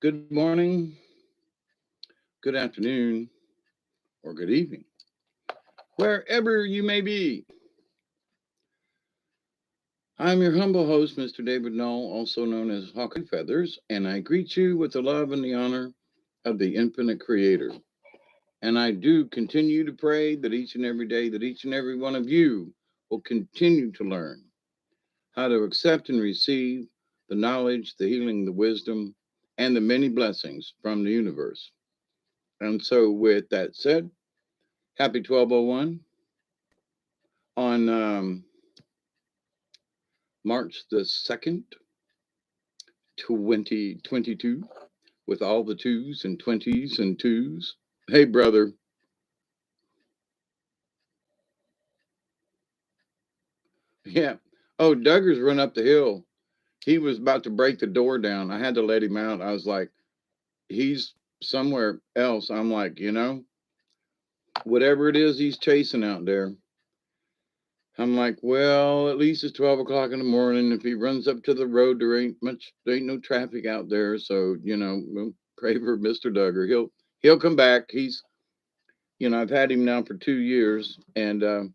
Good morning, good afternoon, or good evening, wherever you may be. I'm your humble host, Mr. David Null, also known as Hawkeye Feathers, and I greet you with the love and the honor of the infinite creator. And I do continue to pray that each and every day that each and every one of you will continue to learn how to accept and receive the knowledge, the healing, the wisdom, and the many blessings from the universe. And so, with that said, happy 1201 on March the 2nd, 2022, with all the twos and twenties and twos. Hey, brother. Yeah. Oh, Duggar's run up the hill. He was about to break the door down. I had to let him out. I was like, he's somewhere else. I'm like, whatever it is he's chasing out there. I'm like, well, at least it's 12 o'clock in the morning. If he runs up to the road, there ain't no traffic out there. So, we'll pray for Mr. Duggar. He'll come back. I've had him now for 2 years, and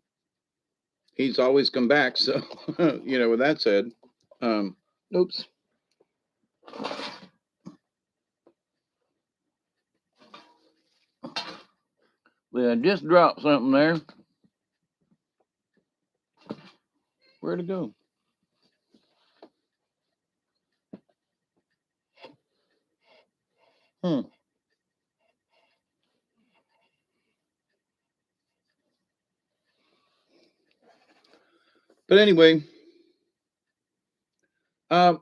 he's always come back. So, with that said, um, oops. Well, I just dropped something there. Where'd it go? Hmm. But anyway, uh,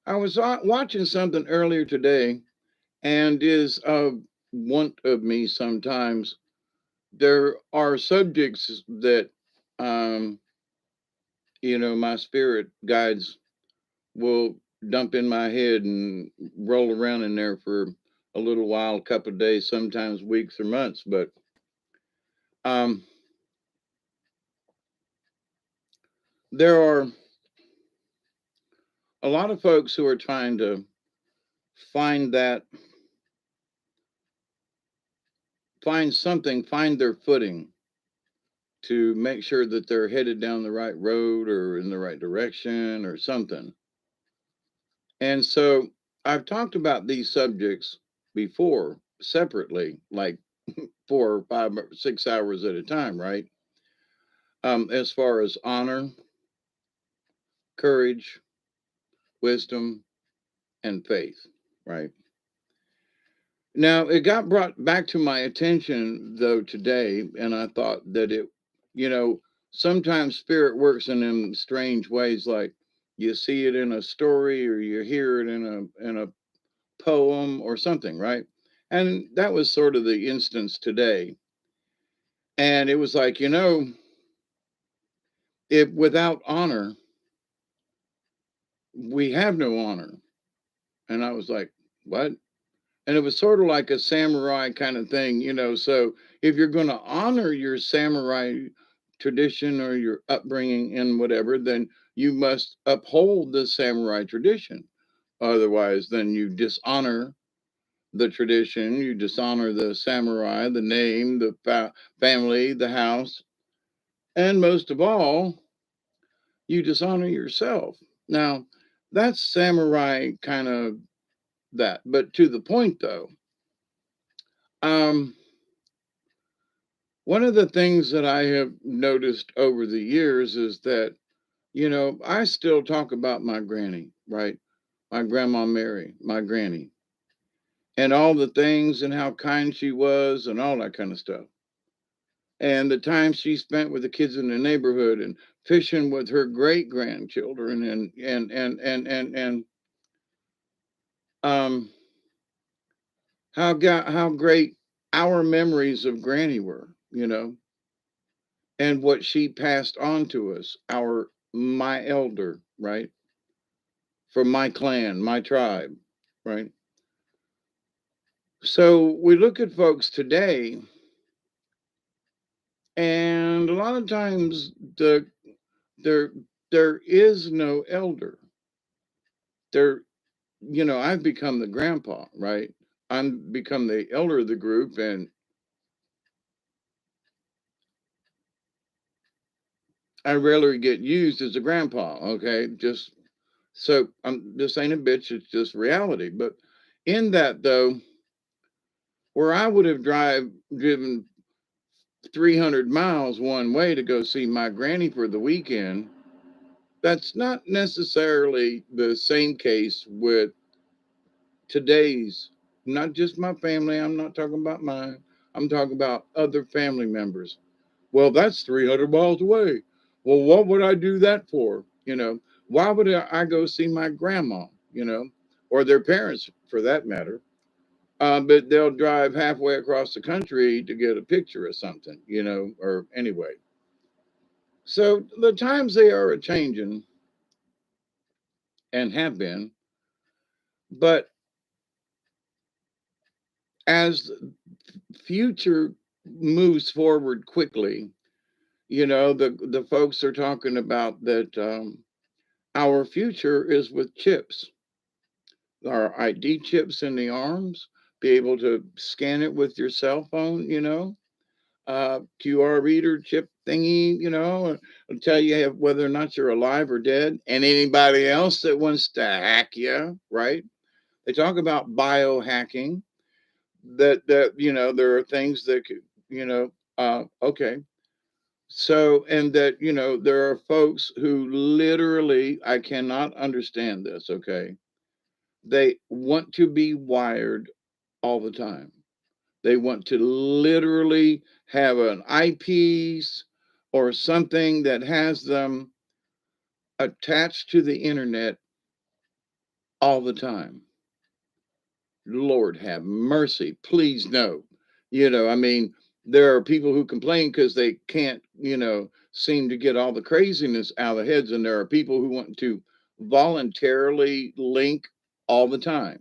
I was watching something earlier today, and is one of me sometimes. There are subjects that, um, my spirit guides will dump in my head and roll around in there for a little while, a couple of days, sometimes weeks or months. But um, there are a lot of folks who are trying to find that, find their footing to make sure that they're headed down the right road or in the right direction or something. And so I've talked about these subjects before separately, like 4 or 5 or 6 hours at a time, right? As far as honor, courage, wisdom, and faith, right? Now, it got brought back to my attention, though, today, and I thought that you know, sometimes spirit works in them strange ways, like you see it in a story or you hear it in a poem or something, right? And that was sort of the instance today. And it was like, if without honor, we have no honor. And I was like, what? And it was sort of like a samurai kind of thing, So if you're going to honor your samurai tradition or your upbringing and whatever, then you must uphold the samurai tradition. Otherwise, then you dishonor the tradition, you dishonor the samurai, the name, the family, the house, and most of all, you dishonor yourself. Now, that's samurai kind of that. But to the point, though, um, one of the things that I have noticed over the years is that, I still talk about my granny, right? My grandma Mary, my granny, and all the things and how kind she was and all that kind of stuff. And the time she spent with the kids in the neighborhood and fishing with her great grandchildren and um how great our memories of granny were, and what she passed on to us, my elder, right? From my clan, my tribe, right? So we look at folks today, and a lot of times there there is no elder. There I've become the grandpa, right? I'm become the elder of the group, and I rarely get used as a grandpa. Okay, just so I'm just ain't a bitch. It's just reality. But in that though, where I would have driven 300 miles one way to go see my granny for the weekend, that's not necessarily the same case with today's, not just my family. I'm not talking about mine. I'm talking about other family members. Well, that's 300 miles away. Well, what would I do that for? Why would I go see my grandma, or their parents for that matter? But they'll drive halfway across the country to get a picture of something, or anyway. So the times they are a changing and have been, but as the future moves forward quickly, the folks are talking about that our future is with chips, our ID chips in the arms, be able to scan it with your cell phone, QR reader chip thingy, it'll tell you whether or not you're alive or dead, and anybody else that wants to hack you, right? They talk about biohacking. That there are things that could, okay. So, and that there are folks who literally, I cannot understand this. Okay, they want to be wired all the time. They want to literally have an eyepiece or something that has them attached to the internet all the time. Lord have mercy. Please no. I mean, there are people who complain because they can't, seem to get all the craziness out of their heads. And there are people who want to voluntarily link all the time.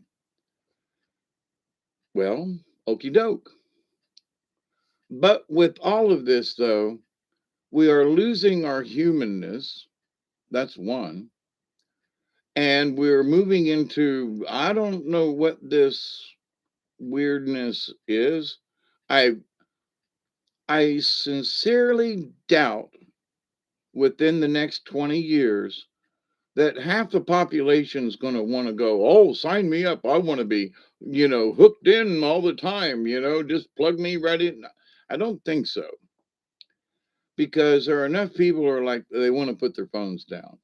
Well, okie doke. But with all of this, though, we are losing our humanness. That's one. And we're moving into, I don't know what this weirdness is. I I sincerely doubt within the next 20 years that half the population is going to want to go, oh, sign me up. I want to be, hooked in all the time, just plug me right in. I don't think so, because there are enough people who are like, they want to put their phones down.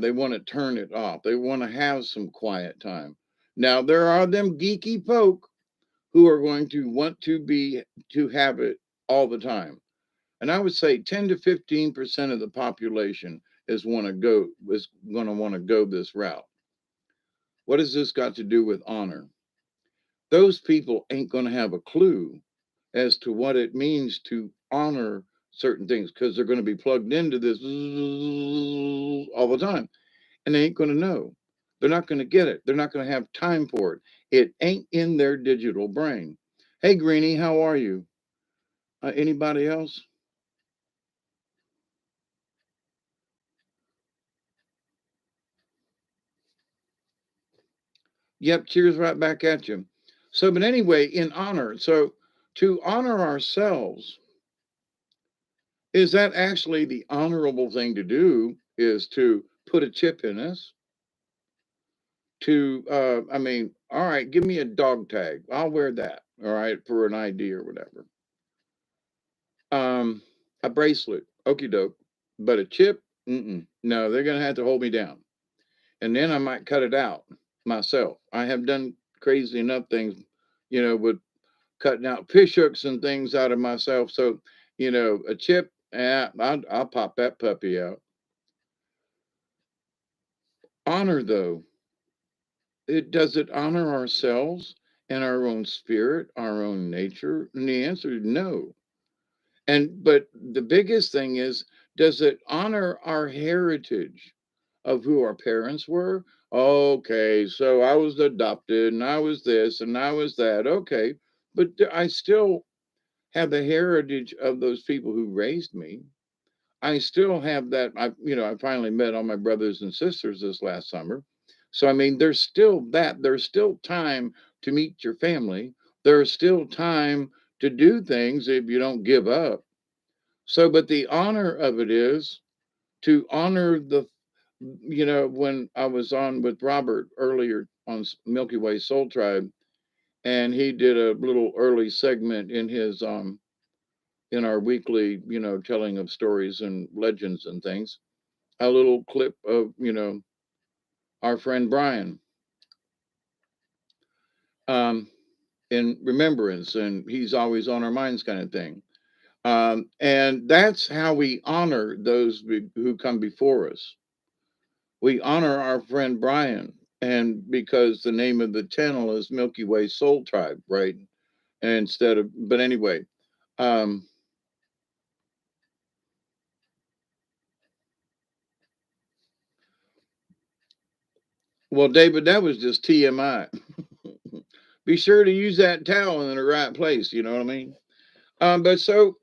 They want to turn it off. They want to have some quiet time. Now, there are them geeky folk who are going to want to have it all the time. And I would say 10 to 15% of the population is going to want to go this route. What has this got to do with honor? Those people ain't going to have a clue as to what it means to honor certain things, because they're going to be plugged into this all the time, and they ain't going to know. They're not going to get it. They're not going to have time for it. It ain't in their digital brain. Hey, Greenie, how are you? Anybody else? Yep, cheers right back at you. So, but anyway, in honor, so to honor ourselves, is that actually the honorable thing to do? Is to put a chip in us? I mean, all right, give me a dog tag. I'll wear that, all right, for an ID or whatever. Um, a bracelet, okie doke. But a chip, no, they're gonna have to hold me down, and then I might cut it out myself. I have done crazy enough things, with cutting out fish hooks and things out of myself. So, a chip, I'll pop that puppy out. Honor, though, does it honor ourselves and our own spirit, our own nature? And the answer is no. But the biggest thing is, does it honor our heritage of who our parents were? Okay, so I was adopted and I was this and I was that. Okay, but I still have the heritage of those people who raised me. I still have that. I finally met all my brothers and sisters this last summer. So, I mean, there's still that. There's still time to meet your family. There's still time to do things if you don't give up. So, but the honor of it is to honor when I was on with Robert earlier on Milky Way Soul Tribe, and he did a little early segment in our weekly, telling of stories and legends and things, a little clip of, our friend Brian, um, in remembrance, and he's always on our minds kind of thing. And that's how we honor those who come before us. We honor our friend Brian, and because the name of the channel is Milky Way Soul Tribe, right? And instead of, but anyway, um, well, David, that was just TMI. Be sure to use that towel in the right place. You know what I mean? But so,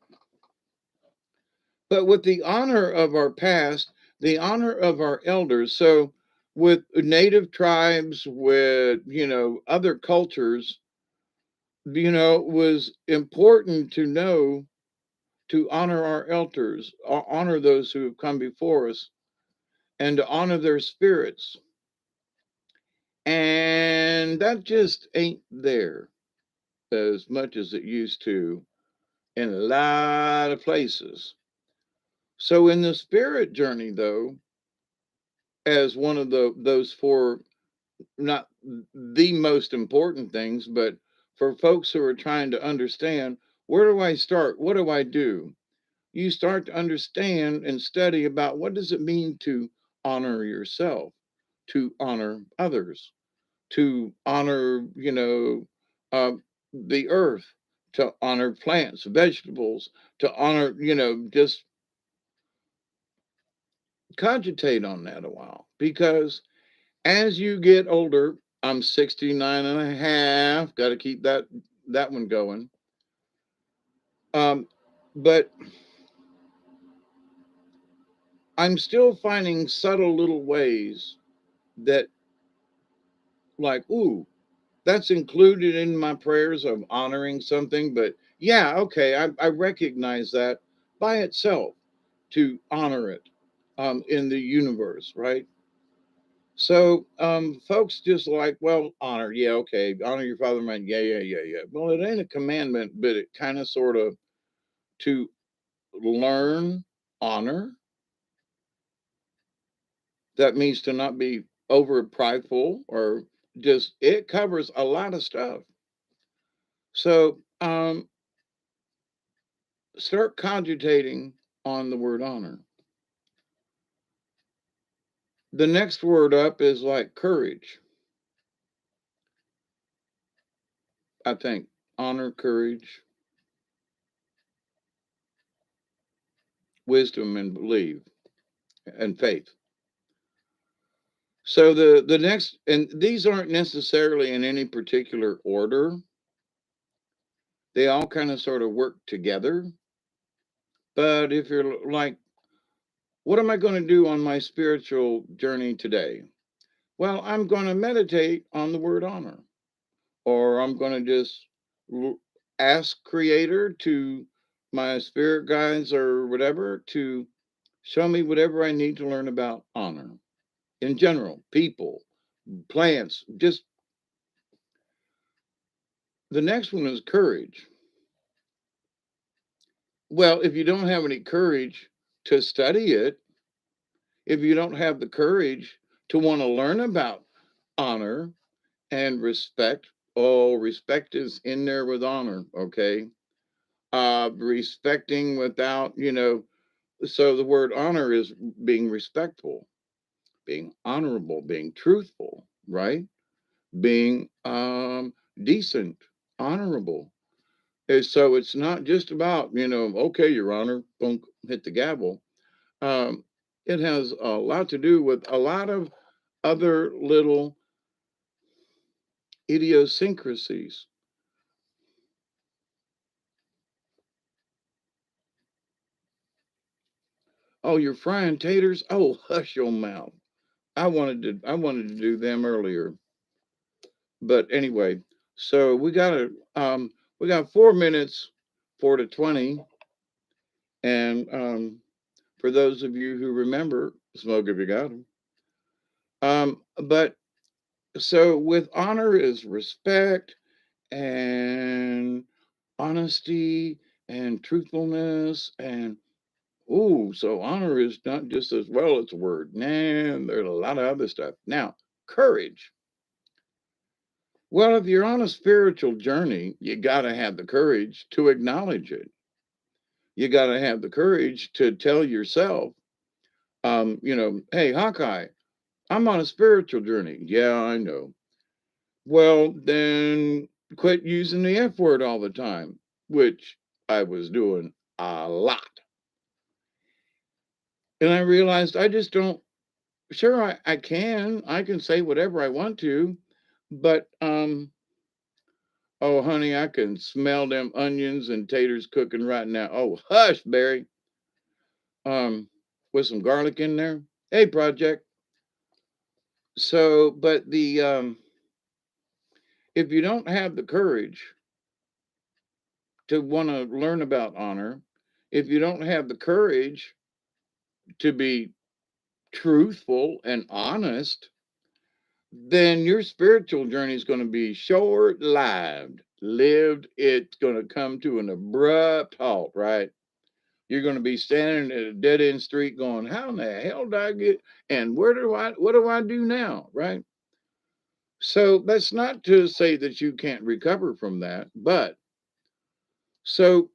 but with the honor of our past, the honor of our elders. So, with native tribes, with other cultures, was important to know to honor our elders, honor those who have come before us, and to honor their spirits. And that just ain't there as much as it used to in a lot of places. So in the spirit journey, though, as one of those four, not the most important things, but for folks who are trying to understand, where do I start? What do I do? You start to understand and study about what does it mean to honor yourself, to honor others, to honor, uh, the earth, to honor plants, vegetables, to honor, just cogitate on that a while. Because as you get older, I'm 69 and a half, got to keep that one going. Um, but I'm still finding subtle little ways that, like, ooh, that's included in my prayers of honoring something. But yeah, okay, I recognize that by itself to honor it in the universe, right? So folks just like, well, honor, yeah, okay, honor your father and mother, yeah, yeah, yeah, yeah. Well, it ain't a commandment, but it kind of sort of to learn honor. That means to not be over prideful or just it covers a lot of stuff. So start cogitating on the word honor. The next word up is like courage, I think. Honor, courage, wisdom, and believe, and faith. So the next, and these aren't necessarily in any particular order. They all kind of sort of work together. But if you're like, what am I going to do on my spiritual journey today? Well, I'm going to meditate on the word honor, or I'm going to just ask Creator to my spirit guides or whatever to show me whatever I need to learn about honor in general, people, plants. Just the next one is courage. Well, if you don't have any courage to study it, if you don't have the courage to want to learn about honor and respect, oh, respect is in there with honor, okay? Respecting without, so the word honor is being respectful, being honorable, being truthful, right? Being decent, honorable. And so it's not just about, okay, Your Honor, boom, hit the gavel. Um, it has a lot to do with a lot of other little idiosyncrasies. Oh, you're frying taters? Oh, hush your mouth. I wanted to do them earlier, but anyway. So we got 4 minutes, 4 to 20, and for those of you who remember, smoke if you got them. But so with honor is respect and honesty and truthfulness and so honor is not just as well as a word. Nah, there's a lot of other stuff. Now, courage. Well, if you're on a spiritual journey, you got to have the courage to acknowledge it. You got to have the courage to tell yourself, hey, Hawkeye, I'm on a spiritual journey. Yeah, I know. Well, then quit using the F word all the time, which I was doing a lot. And I realized I just don't, sure, I can say whatever I want to, but, oh, honey, I can smell them onions and taters cooking right now. Oh, hush, Barry. Um, with some garlic in there. Hey, project. So, but if you don't have the courage to want to learn about honor, if you don't have the courage to be truthful and honest, then your spiritual journey is going to be short lived. Lived, it's going to come to an abrupt halt, right? You're going to be standing at a dead end street going, how in the hell did I get, and what do I do now, right? So that's not to say that you can't recover from that, but so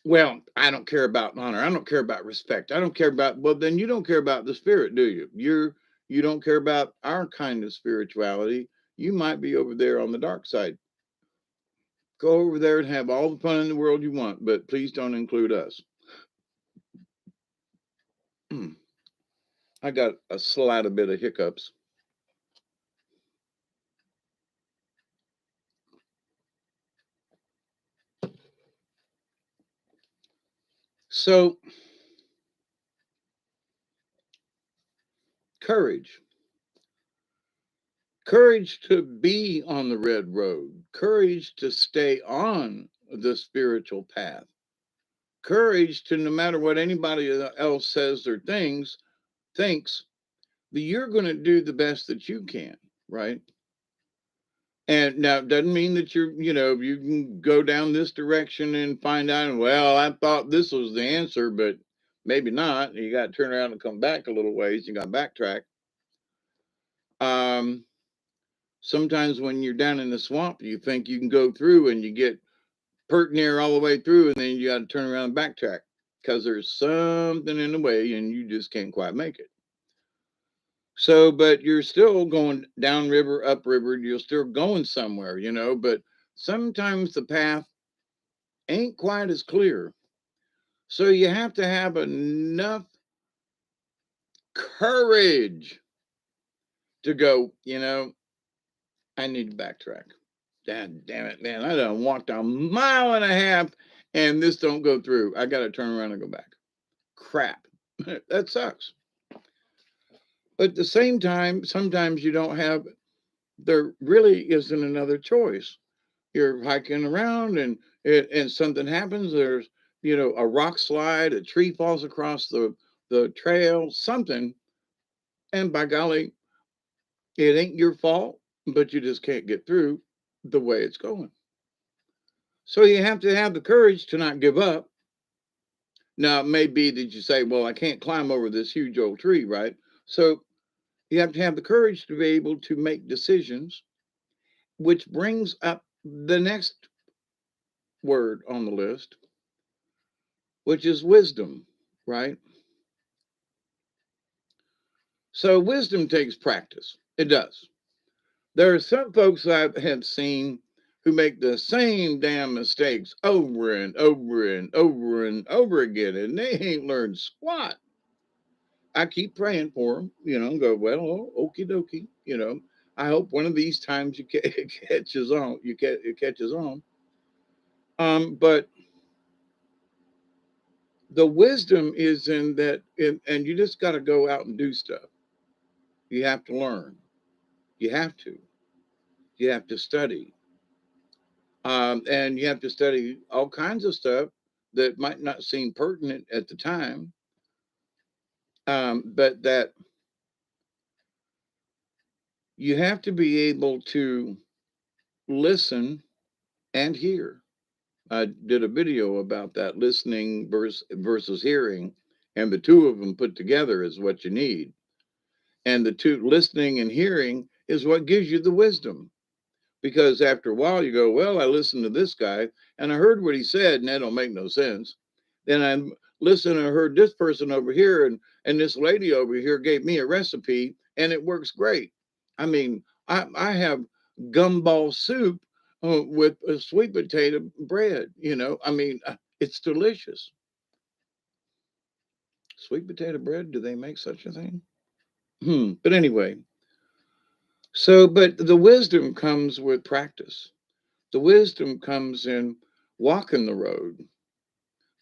well, I don't care about honor. I don't care about respect. I don't care about, well, then you don't care about the spirit, do you? You don't care about our kind of spirituality. You might be over there on the dark side. Go over there and have all the fun in the world you want, but please don't include us. I got a slight bit of hiccups. So, courage. Courage to be on the red road. Courage to stay on the spiritual path. Courage to, no matter what anybody else says or thinks, that you're going to do the best that you can, right? And now it doesn't mean that you can go down this direction and find out, well, I thought this was the answer, but maybe not. You got to turn around and come back a little ways. You got to backtrack. Um, Sometimes when you're down in the swamp, you think you can go through and you get pert near all the way through, and then you got to turn around and backtrack because there's something in the way and you just can't quite make it. So, but you're still going down river, up river, you're still going somewhere, but sometimes the path ain't quite as clear. So you have to have enough courage to go, I need to backtrack. Dad damn it, man. I done walked a mile and a half and this don't go through. I got to turn around and go back. Crap. That sucks. But at the same time, sometimes you don't have, there really isn't another choice. You're hiking around and something happens. There's, a rock slide, a tree falls across the trail, something. And by golly, it ain't your fault, but you just can't get through the way it's going. So you have to have the courage to not give up. Now, it may be that you say, well, I can't climb over this huge old tree, right? So you have to have the courage to be able to make decisions, which brings up the next word on the list, which is wisdom, right? So wisdom takes practice. It does. There are some folks I have seen who make the same damn mistakes over and over and over and over again, and they ain't learned squat. I keep praying for them, go, well, okie dokie, I hope one of these times you catches on, it catches on. But the wisdom is in that, and you just got to go out and do stuff. You have to learn. You have to. You have to study. And you have to study all kinds of stuff that might not seem pertinent at the time, but that you have to be able to listen and hear. I did a video about that, listening versus hearing, and the two of them put together is what you need. And the two, listening and hearing, is what gives you the wisdom. Because after a while, you go, well, I listened to this guy and I heard what he said, and that don't make no sense. Then I listened and heard this person over here, and this lady over here gave me a recipe, and it works great. I mean, I have gumball soup with a sweet potato bread. I mean, it's delicious. Sweet potato bread? Do they make such a thing? But anyway, but the wisdom comes with practice. The wisdom comes in walking the road.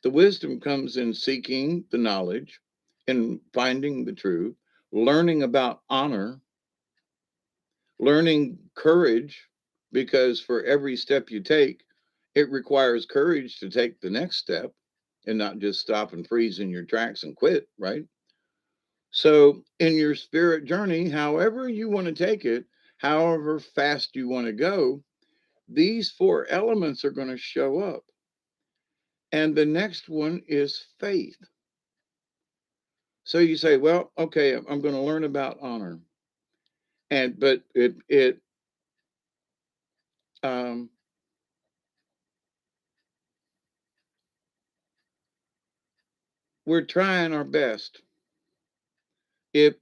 The wisdom comes in seeking the knowledge and finding the truth, learning about honor, learning courage, because for every step you take, it requires courage to take the next step and not just stop and freeze in your tracks and quit, right? So, in your spirit journey, however you want to take it, however fast you want to go, these four elements are going to show up. And the next one is faith. So you say, well, okay, I'm going to learn about honor. But um, we're trying our best. If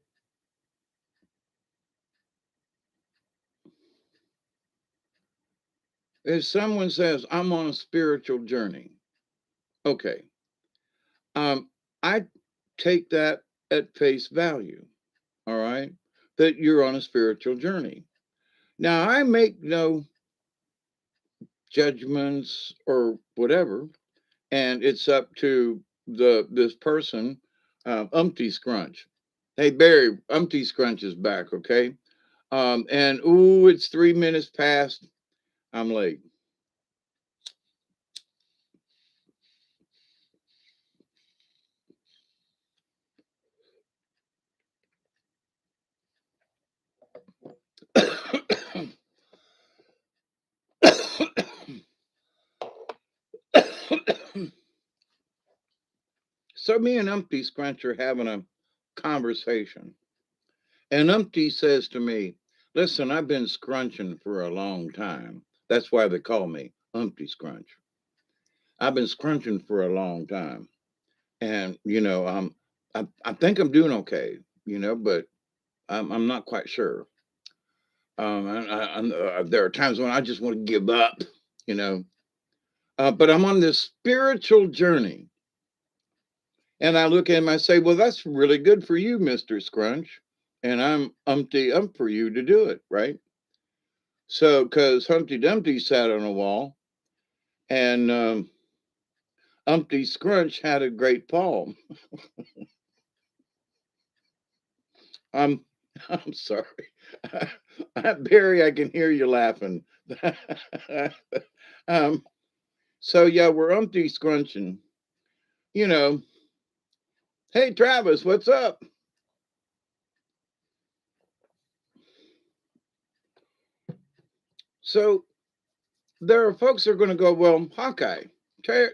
someone says, I'm on a spiritual journey, okay, I take that at face value, all right, that you're on a spiritual journey. Now, I make no judgments or whatever, and it's up to this person, Umpty Scrunch. Hey, Barry, Umpty Scrunch is back, okay? And ooh, it's 3 minutes past. I'm late. So me and Umpty Scrunch are having a conversation. And Umpty says to me, listen, I've been scrunching for a long time. That's why they call me Umpty Scrunch. I've been scrunching for a long time. And, I think I'm doing okay, but I'm not quite sure. There are times when I just want to give up, you know, but I'm on this spiritual journey. And I look at him, I say, well, that's really good for you, Mr. Scrunch. And I'm umpty ump for you to do it, right? So, because Humpty Dumpty sat on a wall and Umpty Scrunch had a great fall. I'm, I'm sorry. Barry, I can hear you laughing. um, so, yeah, we're Umpty Scrunching. You know, hey, Travis, what's up? So, there are folks that are going to go, well, Hawkeye, Tracy,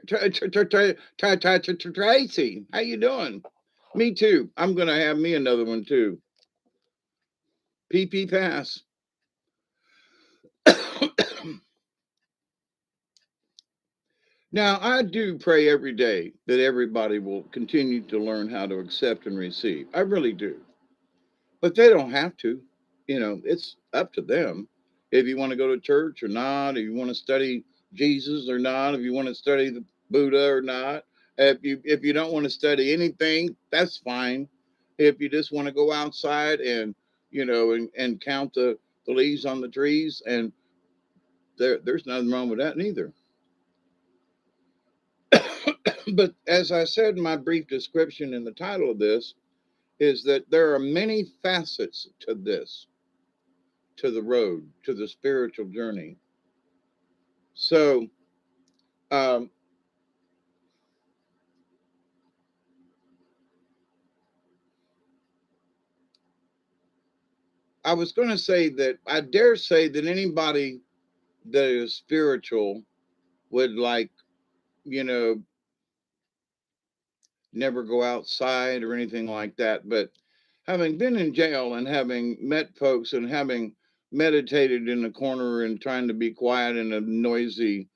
how you doing? Me too. I'm going to have me another one too. PP pass. Now, I do pray every day that everybody will continue to learn how to accept and receive. I really do. But they don't have to. It's up to them. If you want to go to church or not, if you want to study Jesus or not, if you want to study the Buddha or not, if you don't want to study anything, that's fine. If you just want to go outside and and count the leaves on the trees, and there's nothing wrong with that neither. But as I said in my brief description in the title of this, is that there are many facets to this, to the road, to the spiritual journey. So, um, I was going to say that I dare say that anybody that is spiritual would, like, you know, never go outside or anything like that. But having been in jail and having met folks and having meditated in the corner and trying to be quiet in a noisy,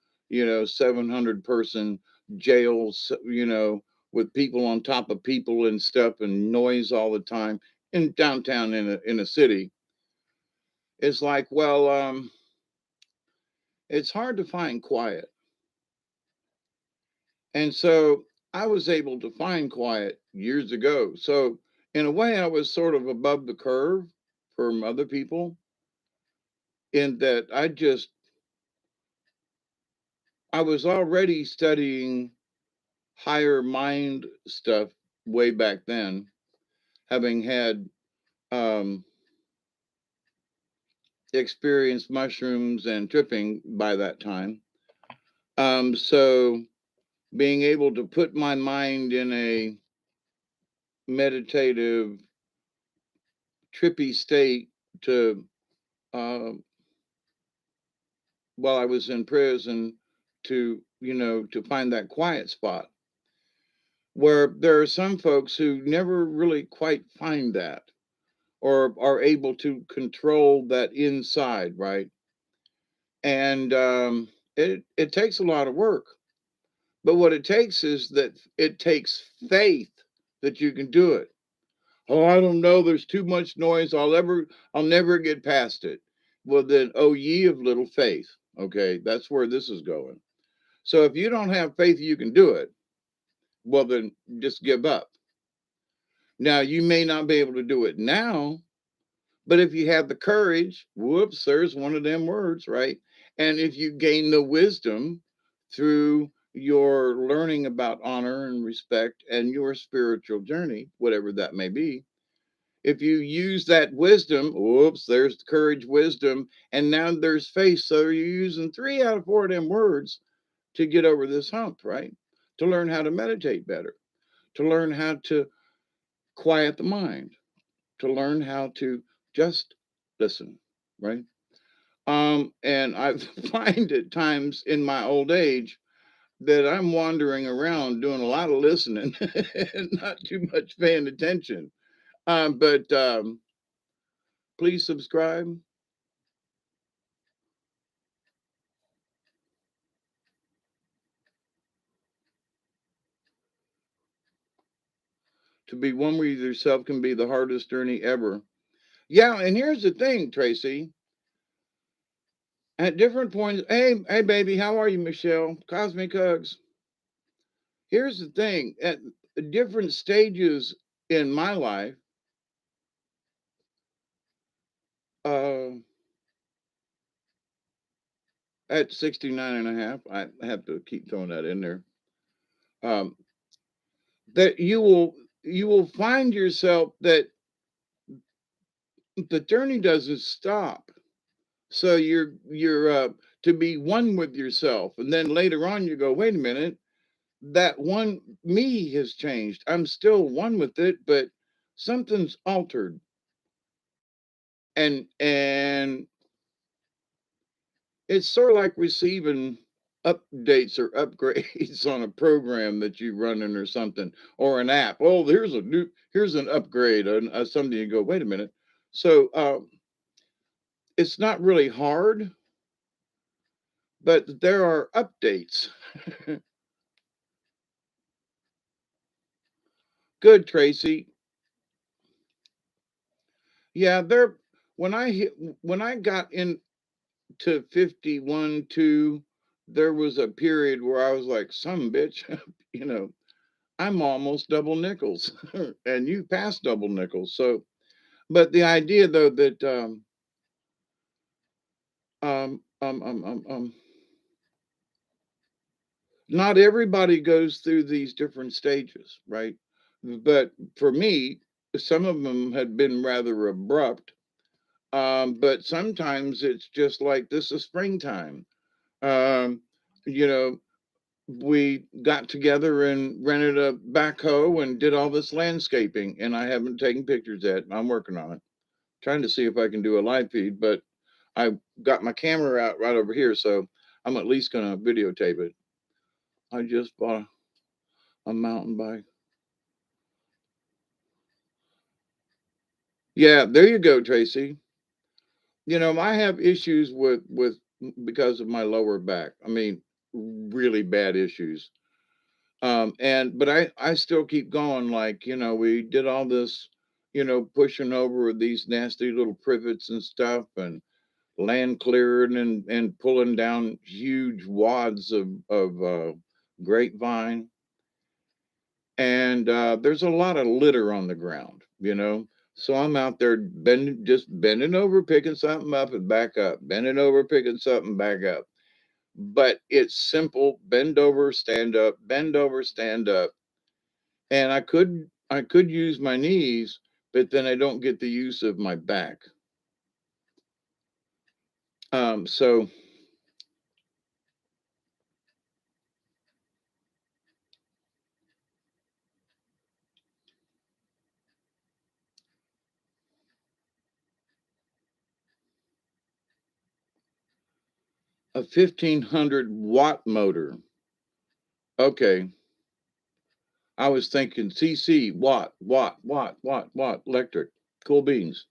700 person jail, with people on top of people and stuff and noise all the time in downtown in a city, it's like, well, it's hard to find quiet. And so I was able to find quiet years ago. So in a way, I was sort of above the curve from other people in that I was already studying higher mind stuff way back then, having had um, experienced mushrooms and tripping by that time. So being able to put my mind in a meditative, trippy state to uh, while I was in prison to find that quiet spot where there are some folks who never really quite find that or are able to control that inside, right? And it takes a lot of work. But what it takes is that it takes faith that you can do it. Oh, I don't know. There's too much noise. I'll never get past it. Well, then, oh, ye of little faith. Okay, that's where this is going. So if you don't have faith you can do it, well, then just give up. Now, you may not be able to do it now, but if you have the courage, whoops, there's one of them words, right? And if you gain the wisdom through your learning about honor and respect and your spiritual journey, whatever that may be, if you use that wisdom, whoops, there's the courage, wisdom, and now there's faith. So you're using 3 out of 4 of them words to get over this hump, right? To learn how to meditate better, to learn how to quiet the mind, to learn how to just listen, right? And I find at times in my old age that I'm wandering around doing a lot of listening and not too much paying attention. But please subscribe to be one with yourself can be the hardest journey ever. Yeah, and here's the thing, Tracy. At different points, hey, baby, how are you, Michelle? Cosmic hugs. Here's the thing: at different stages in my life, uh, at 69 and a half, I have to keep throwing that in there. Um, that you will find yourself that the journey doesn't stop. So you're to be one with yourself, and then later on you go, wait a minute, that one me has changed. I'm still one with it, but something's altered. And it's sort of like receiving updates or upgrades on a program that you running or something or an app. Oh, here's an upgrade and something. You go, wait a minute. So it's not really hard, but there are updates. Good, Tracy. Yeah, there. When I got into 51 2, there was a period where I was like, some bitch, you know, I'm almost double nickels, and you passed double nickels. So, but the idea though that um, um, um, um, um, not everybody goes through these different stages, right? But for me, some of them had been rather abrupt. But sometimes it's just like this is springtime. Um, you know, we got together and rented a backhoe and did all this landscaping, and I haven't taken pictures yet. I'm working on it, trying to see if I can do a live feed, but I got my camera out right over here, so I'm at least gonna videotape it. I just bought a mountain bike. Yeah, there you go, Tracy. I have issues with because of my lower back. I mean, really bad issues. And but I still keep going. Like, we did all this, pushing over these nasty little privets and stuff, and land clearing and pulling down huge wads of grapevine. And there's a lot of litter on the ground. So I'm out there bending over, picking something up and back up, bending over, picking something back up. But it's simple: bend over, stand up, bend over, stand up. And I could use my knees, but then I don't get the use of my back. So a 1500-watt motor. Okay. I was thinking CC, watt, watt, watt, watt, watt, electric. Cool beans.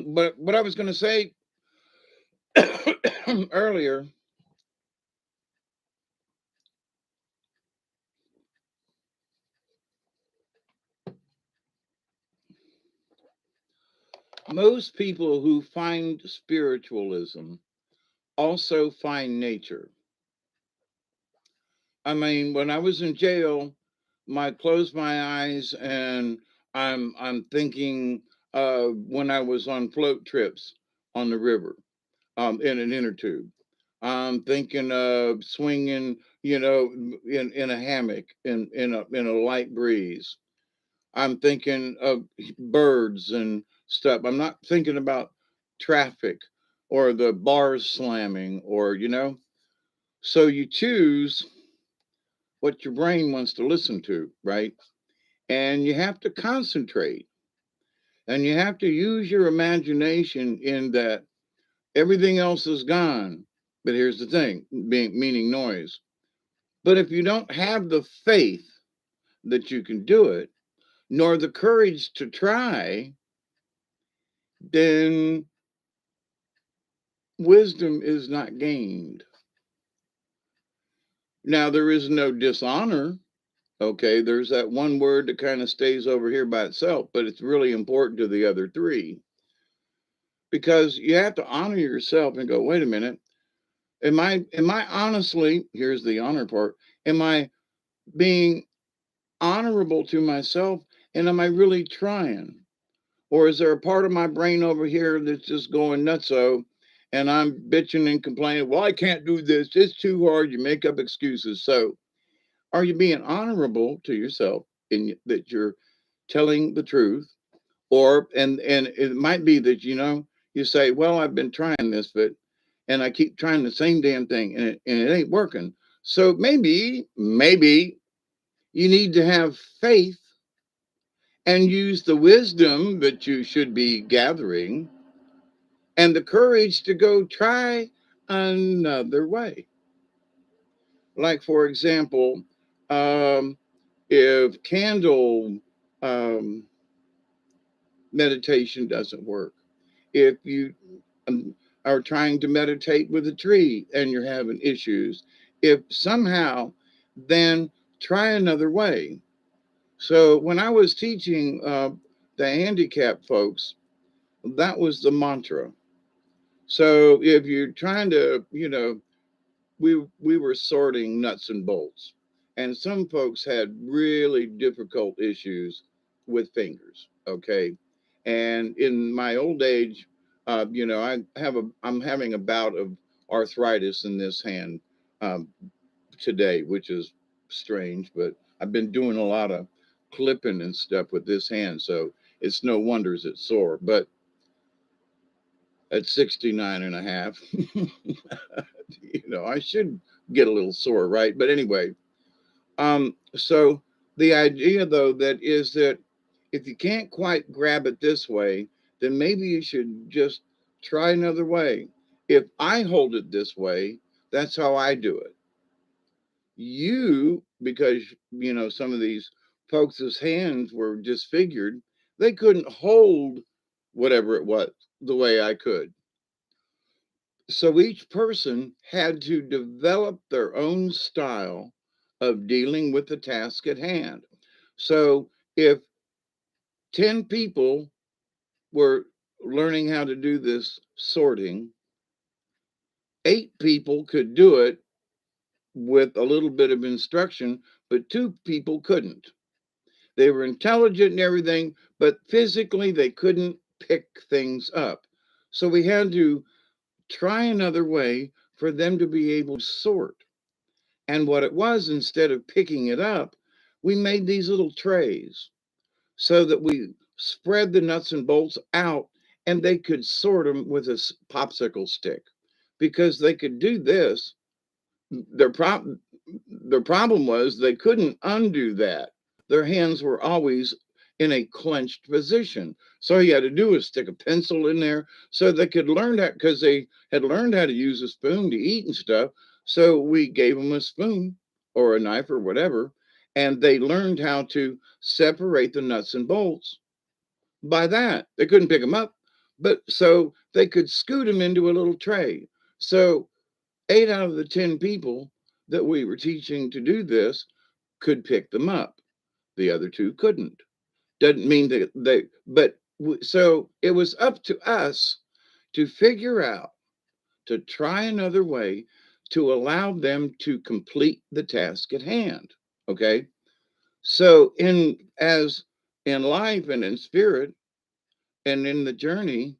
But what I was going to say earlier, most people who find spiritualism also find nature. I mean, when I was in jail, I close my eyes and I'm thinking when I was on float trips on the river, in an inner tube. I'm thinking of swinging, in a hammock in a light breeze. I'm thinking of birds and stuff. I'm not thinking about traffic or the bars slamming or. So you choose what your brain wants to listen to, right? And you have to concentrate and you have to use your imagination in that everything else is gone. But here's the thing, meaning noise. But if you don't have the faith that you can do it, nor the courage to try, then wisdom is not gained. Now, there is no dishonor. Okay, there's that one word that kind of stays over here by itself, but it's really important to the other three because you have to honor yourself and go, wait a minute, am I honestly, here's the honor part, am I being honorable to myself and am I really trying? Or is there a part of my brain over here that's just going nutso and I'm bitching and complaining, well, I can't do this, it's too hard, you make up excuses. So are you being honorable to yourself in that you're telling the truth? Or and it might be that you say, well, I've been trying this, but and I keep trying the same damn thing and it ain't working. So maybe you need to have faith and use the wisdom that you should be gathering and the courage to go try another way. Like, for example, um, if candle um, meditation doesn't work, if you are trying to meditate with a tree and you're having issues, if somehow, then try another way. So when I was teaching the handicapped folks, that was the mantra. So if you're trying to, we were sorting nuts and bolts, and some folks had really difficult issues with fingers. Okay, And in my old age, I'm having a bout of arthritis in this hand um, today, which is strange, but I've been doing a lot of clipping and stuff with this hand, so it's no wonders it's sore. But at 69 and a half, I should get a little sore, right? But anyway, so the idea though that is that if you can't quite grab it this way, then maybe you should just try another way. If I hold it this way, that's how I do it. You, because some of these folks' hands were disfigured, they couldn't hold whatever it was the way I could. So each person had to develop their own style of dealing with the task at hand. So if 10 people were learning how to do this sorting, 8 people could do it with a little bit of instruction, but 2 people couldn't. They were intelligent and everything, but physically they couldn't pick things up. So we had to try another way for them to be able to sort. And what it was, instead of picking it up, we made these little trays so that we spread the nuts and bolts out and they could sort them with a popsicle stick because they could do this. Their problem was they couldn't undo that. Their hands were always in a clenched position. So all you had to do was stick a pencil in there so they could learn that because they had learned how to use a spoon to eat and stuff. So we gave them a spoon or a knife or whatever, and they learned how to separate the nuts and bolts by that. They couldn't pick them up, but so they could scoot them into a little tray. So 8 out of the 10 people that we were teaching to do this could pick them up. The other 2 couldn't. Doesn't mean that but so it was up to us to figure out, to try another way to allow them to complete the task at hand. Okay. So in life and in spirit and in the journey,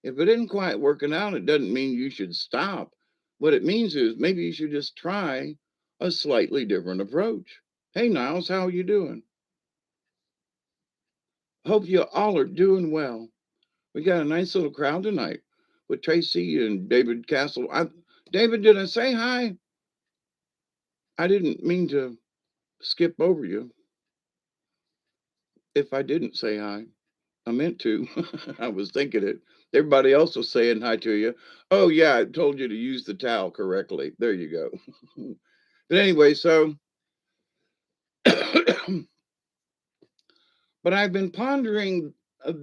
if it isn't quite working out, it doesn't mean you should stop. What it means is maybe you should just try a slightly different approach. Hey, Niles, how are you doing? Hope you all are doing well. We got a nice little crowd tonight with Tracy and David Castle. David, did I say hi? I didn't mean to skip over you. If I didn't say hi, I meant to. I was thinking it. Everybody else was saying hi to you. Oh, yeah, I told you to use the towel correctly. There you go. But anyway, so, but I've been pondering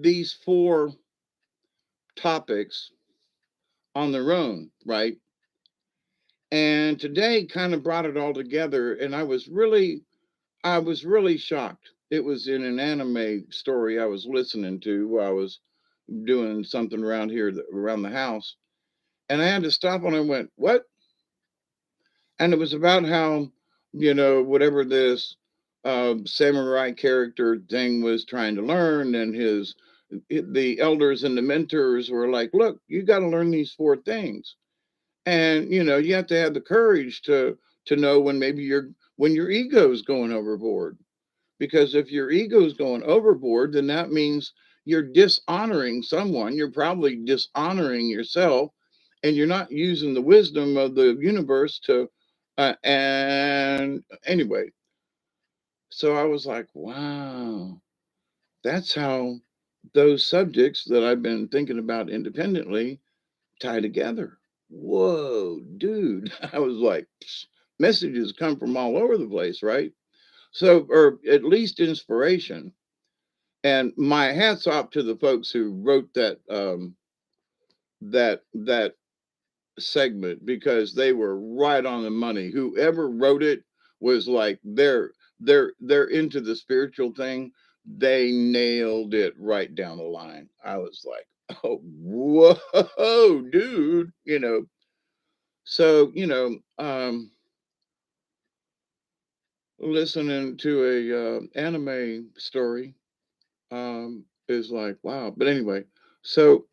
these 4 topics on their own, right? And today kind of brought it all together. And I was really shocked. It was in an anime story I was listening to while I was doing something around here, around the house. And I had to stop and I went, what? And it was about how, whatever this samurai character thing was trying to learn, and the elders and the mentors were like, look, you got to learn these 4 things. And, you have to have the courage to know when maybe when your ego is going overboard. Because if your ego is going overboard, then that means you're dishonoring someone. You're probably dishonoring yourself, and you're not using the wisdom of the universe to. And anyway, so I was like, wow, that's how those subjects that I've been thinking about independently tie together. Whoa, dude. I was like, messages come from all over the place, right? So, or at least inspiration. And my hats off to the folks who wrote that segment because they were right on the money. Whoever wrote it was like they're into the spiritual thing. They nailed it right down the line. I was like, oh, whoa, dude. So listening to a anime story. is like, wow. But anyway, so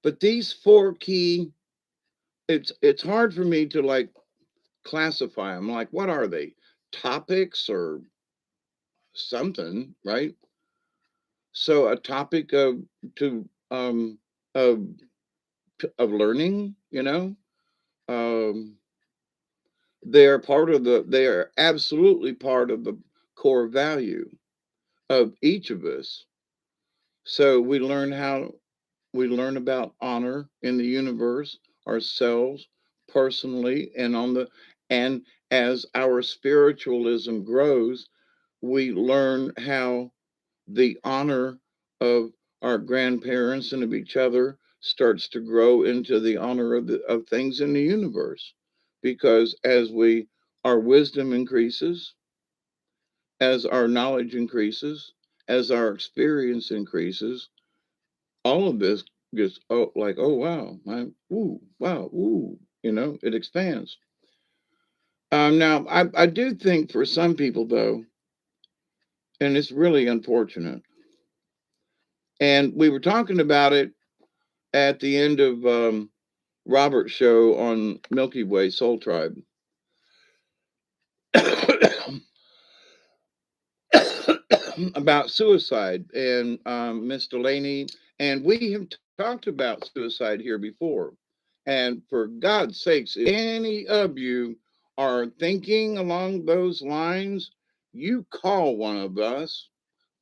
but these four key, it's hard for me to like classify them. Like, what are they? Topics or something, right? So a topic to of of learning, um, they are absolutely part of the core value of each of us. So we learn about honor in the universe, ourselves personally, and as our spiritualism grows, we learn how the honor of our grandparents and of each other starts to grow into the honor of things in the universe. Because as our wisdom increases, as our knowledge increases, as our experience increases, all of this gets, oh, like, oh wow, ooh, wow, ooh, it expands. Now I do think for some people though, and it's really unfortunate, and we were talking about it at the end of Robert's show on Milky Way Soul Tribe about suicide and Miss Delaney, and we have talked about suicide here before. And for God's sakes, if any of you are thinking along those lines, you call one of us.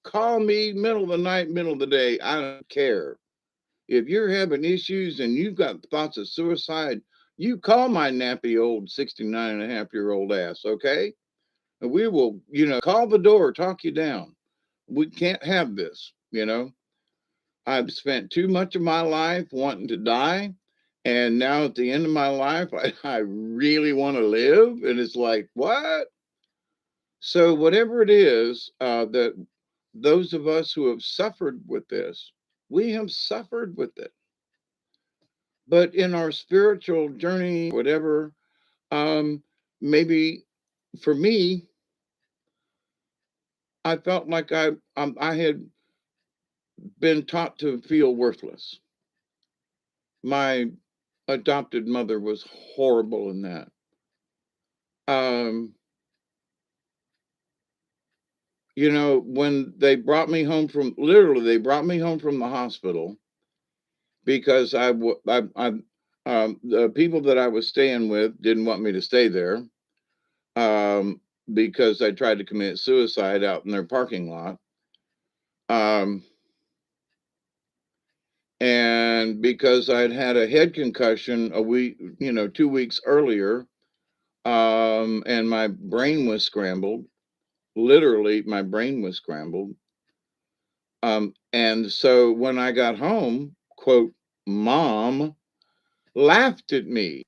Call me middle of the night, middle of the day. I don't care. If you're having issues and you've got thoughts of suicide, you call my nappy old 69 and a half year old ass, okay? And we will, call the door, talk you down. We can't have this. I've spent too much of my life wanting to die. And now at the end of my life, I really want to live. And it's like, what? So, whatever it is that those of us who have suffered with this, we have suffered with it. But in our spiritual journey, whatever, maybe for me, I felt like I had been taught to feel worthless. My adopted mother was horrible in that. Um, when they brought me home they brought me home from the hospital because the people that I was staying with didn't want me to stay there because I tried to commit suicide out in their parking lot. Um, and because I'd had a head concussion a week, 2 weeks earlier, and my brain was scrambled. Literally, my brain was scrambled. And so when I got home, quote, mom laughed at me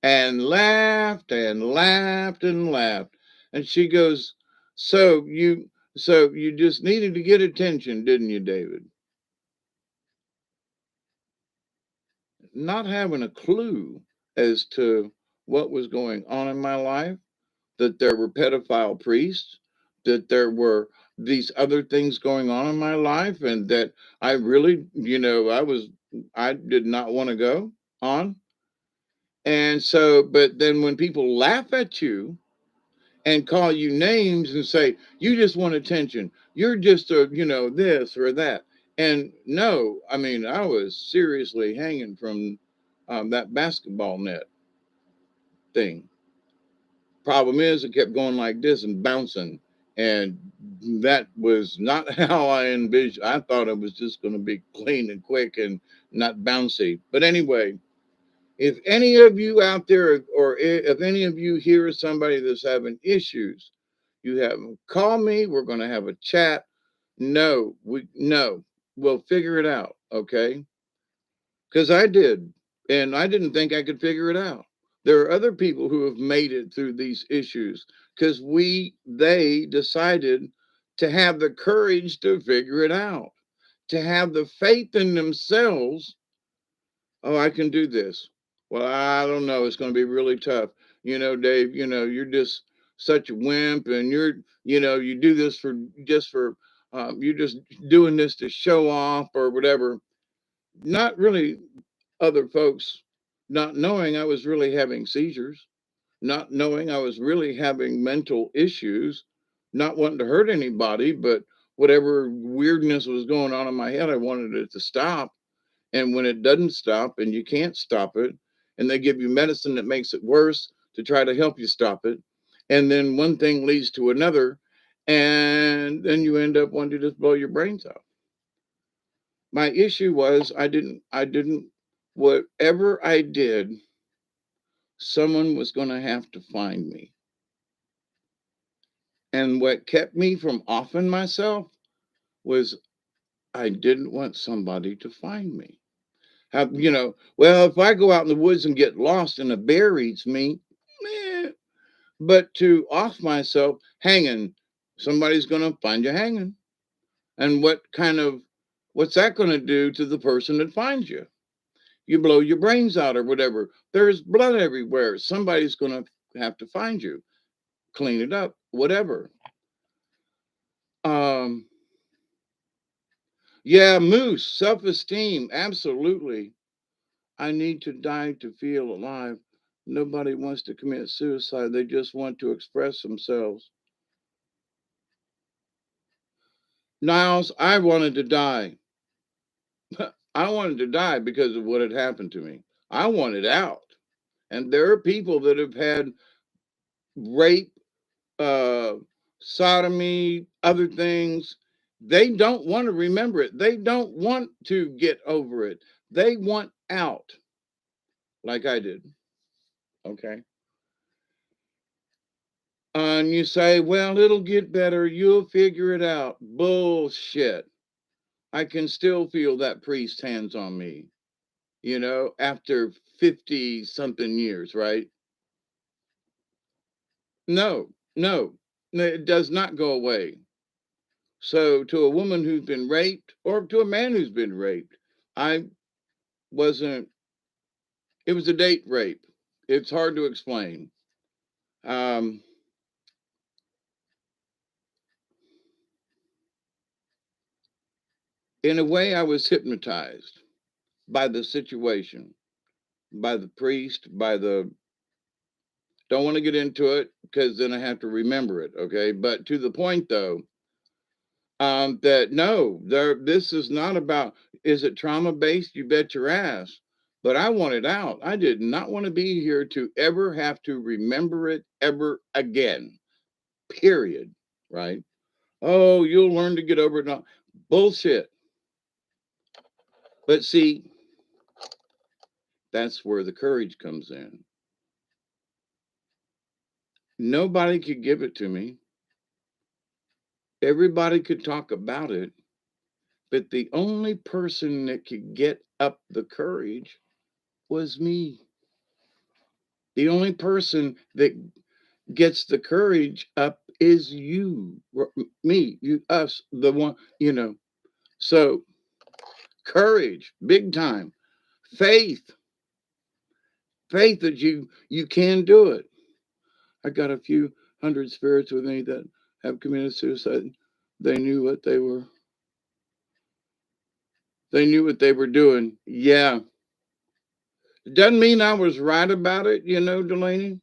and laughed and laughed and laughed. And she goes, so you just needed to get attention, didn't you, David? Not having a clue as to what was going on in my life, that there were pedophile priests, that there were these other things going on in my life, and that I really, I did not want to go on. And so, but then when people laugh at you and call you names and say, you just want attention, you're just this or that. And no, I mean, I was seriously hanging from that basketball net thing. Problem is, it kept going like this and bouncing. And that was not how I envisioned. I thought it was just going to be clean and quick and not bouncy. But anyway, if any of you out there, or if any of you hear somebody that's having issues, you have them call me. We're going to have a chat. No, we'll figure it out. Okay. Because I did. And I didn't think I could figure it out. There are other people who have made it through these issues because they decided to have the courage to figure it out, to have the faith in themselves. Oh, I can do this. Well, I don't know. It's going to be really tough. Dave, you're just such a wimp and you do this for just for You're just doing this to show off or whatever. Not really other folks not knowing I was really having seizures, not knowing I was really having mental issues, not wanting to hurt anybody, but whatever weirdness was going on in my head, I wanted it to stop. And when it doesn't stop and you can't stop it, and they give you medicine that makes it worse to try to help you stop it, and then one thing leads to another, and then you end up wanting to just blow your brains out. My issue was I didn't, whatever I did, someone was going to have to find me. And what kept me from offing myself was I didn't want somebody to find me. Well, if I go out in the woods and get lost and a bear eats me, meh. But to off myself hanging, somebody's going to find you hanging. And what's that going to do to the person that finds you? You blow your brains out or whatever. There's blood everywhere. Somebody's going to have to find you, clean it up, whatever. Um, yeah, moose, self esteem, absolutely. I need to die to feel alive. Nobody wants to commit suicide. They just want to express themselves. Niles, I wanted to die. I wanted to die because of what had happened to me. I wanted out. And there are people that have had rape, uh, sodomy, other things. They don't want to remember it. They don't want to get over it. They want out, like I did. Okay. And you say, well, it'll get better. You'll figure it out. Bullshit. I can still feel that priest's hands on me, after 50 something years, right? No, no, it does not go away. So, to a woman who's been raped or to a man who's been raped, I wasn't, it was a date rape. It's hard to explain. Um, in a way, I was hypnotized by the situation, by the priest, by the, don't want to get into it because then I have to remember it. Okay. But to the point though, that no, this is not about, is it trauma based? You bet your ass. But I want it out. I did not want to be here to ever have to remember it ever again. Period. Right. Oh, you'll learn to get over it. No. Bullshit. But see, that's where the courage comes in. Nobody could give it to me. Everybody could talk about it, but the only person that could get up the courage was me. The only person that gets the courage up is you, me, you, us, the one. So courage, big time. Faith, faith that you can do it. I got a few hundred spirits with me that have committed suicide. They knew what they were. They knew what they were doing. Yeah, doesn't mean I was right about it, Delaney.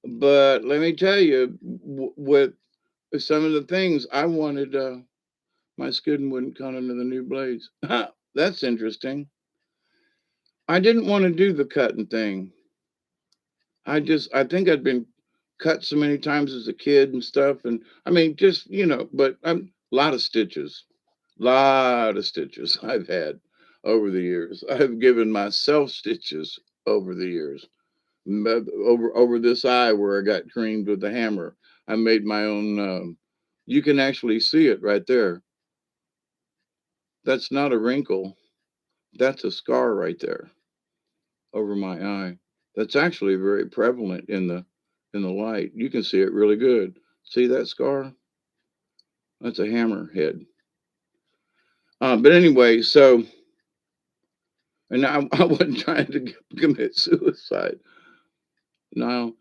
But let me tell you, with some of the things I wanted, my skin wouldn't cut into the new blades. That's interesting. I didn't want to do the cutting thing. I think I'd been cut so many times as a kid and stuff. And I mean, just, but a lot of stitches, lot of stitches I've had over the years. I've given myself stitches over the years. Over this eye where I got creamed with the hammer. I made my own. You can actually see it right there. That's not a wrinkle. That's a scar right there over my eye. That's actually very prevalent in the light. You can see it really good. See that scar? That's a hammer head. But anyway, so and I wasn't trying to commit suicide. Now,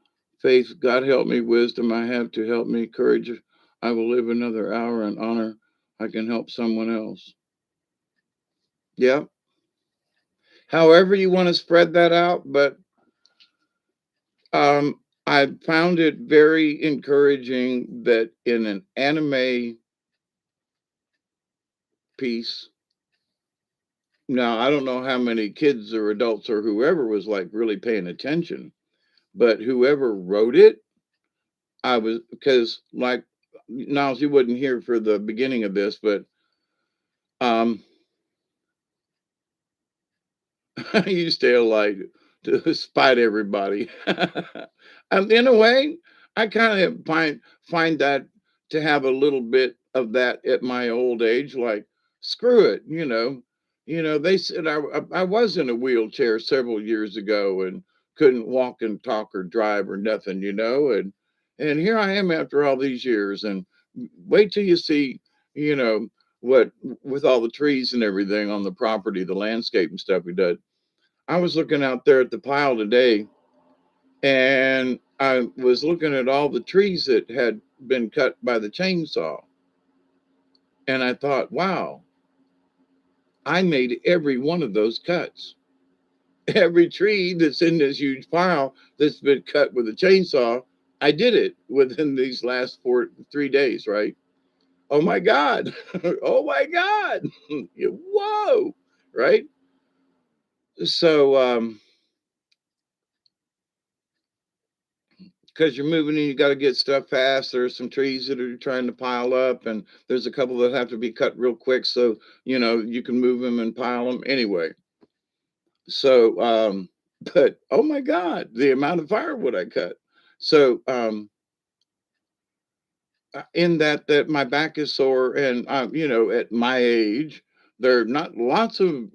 faith, God help me, wisdom I have to help me, courage. I will live another hour in honor. I can help someone else. Yeah. However you want to spread that out, but I found it very encouraging that in an anime piece, now I don't know how many kids or adults or whoever was like really paying attention, but whoever wrote it, I was because like Niles, you wasn't here for the beginning of this, but um I used to like to spite everybody. In a way, I kind of find that to have a little bit of that at my old age. Like, screw it, They said I was in a wheelchair several years ago and couldn't walk and talk or drive or nothing, and here I am after all these years. And wait till you see, you know, what with all the trees and everything on the property, the landscape and stuff we did. I was looking out there at the pile today and I was looking at all the trees that had been cut by the chainsaw. And I thought, wow, I made every one of those cuts. Every tree that's in this huge pile that's been cut with a chainsaw, I did it within these last 3 days, right? Oh my God. Oh my God. Whoa. Right. So, because you're moving and you got to get stuff fast. There's some trees that are trying to pile up, and there's a couple that have to be cut real quick so you can move them and pile them anyway. So, but oh my God, the amount of firewood I cut. So, in that my back is sore, and at my age, there are not lots of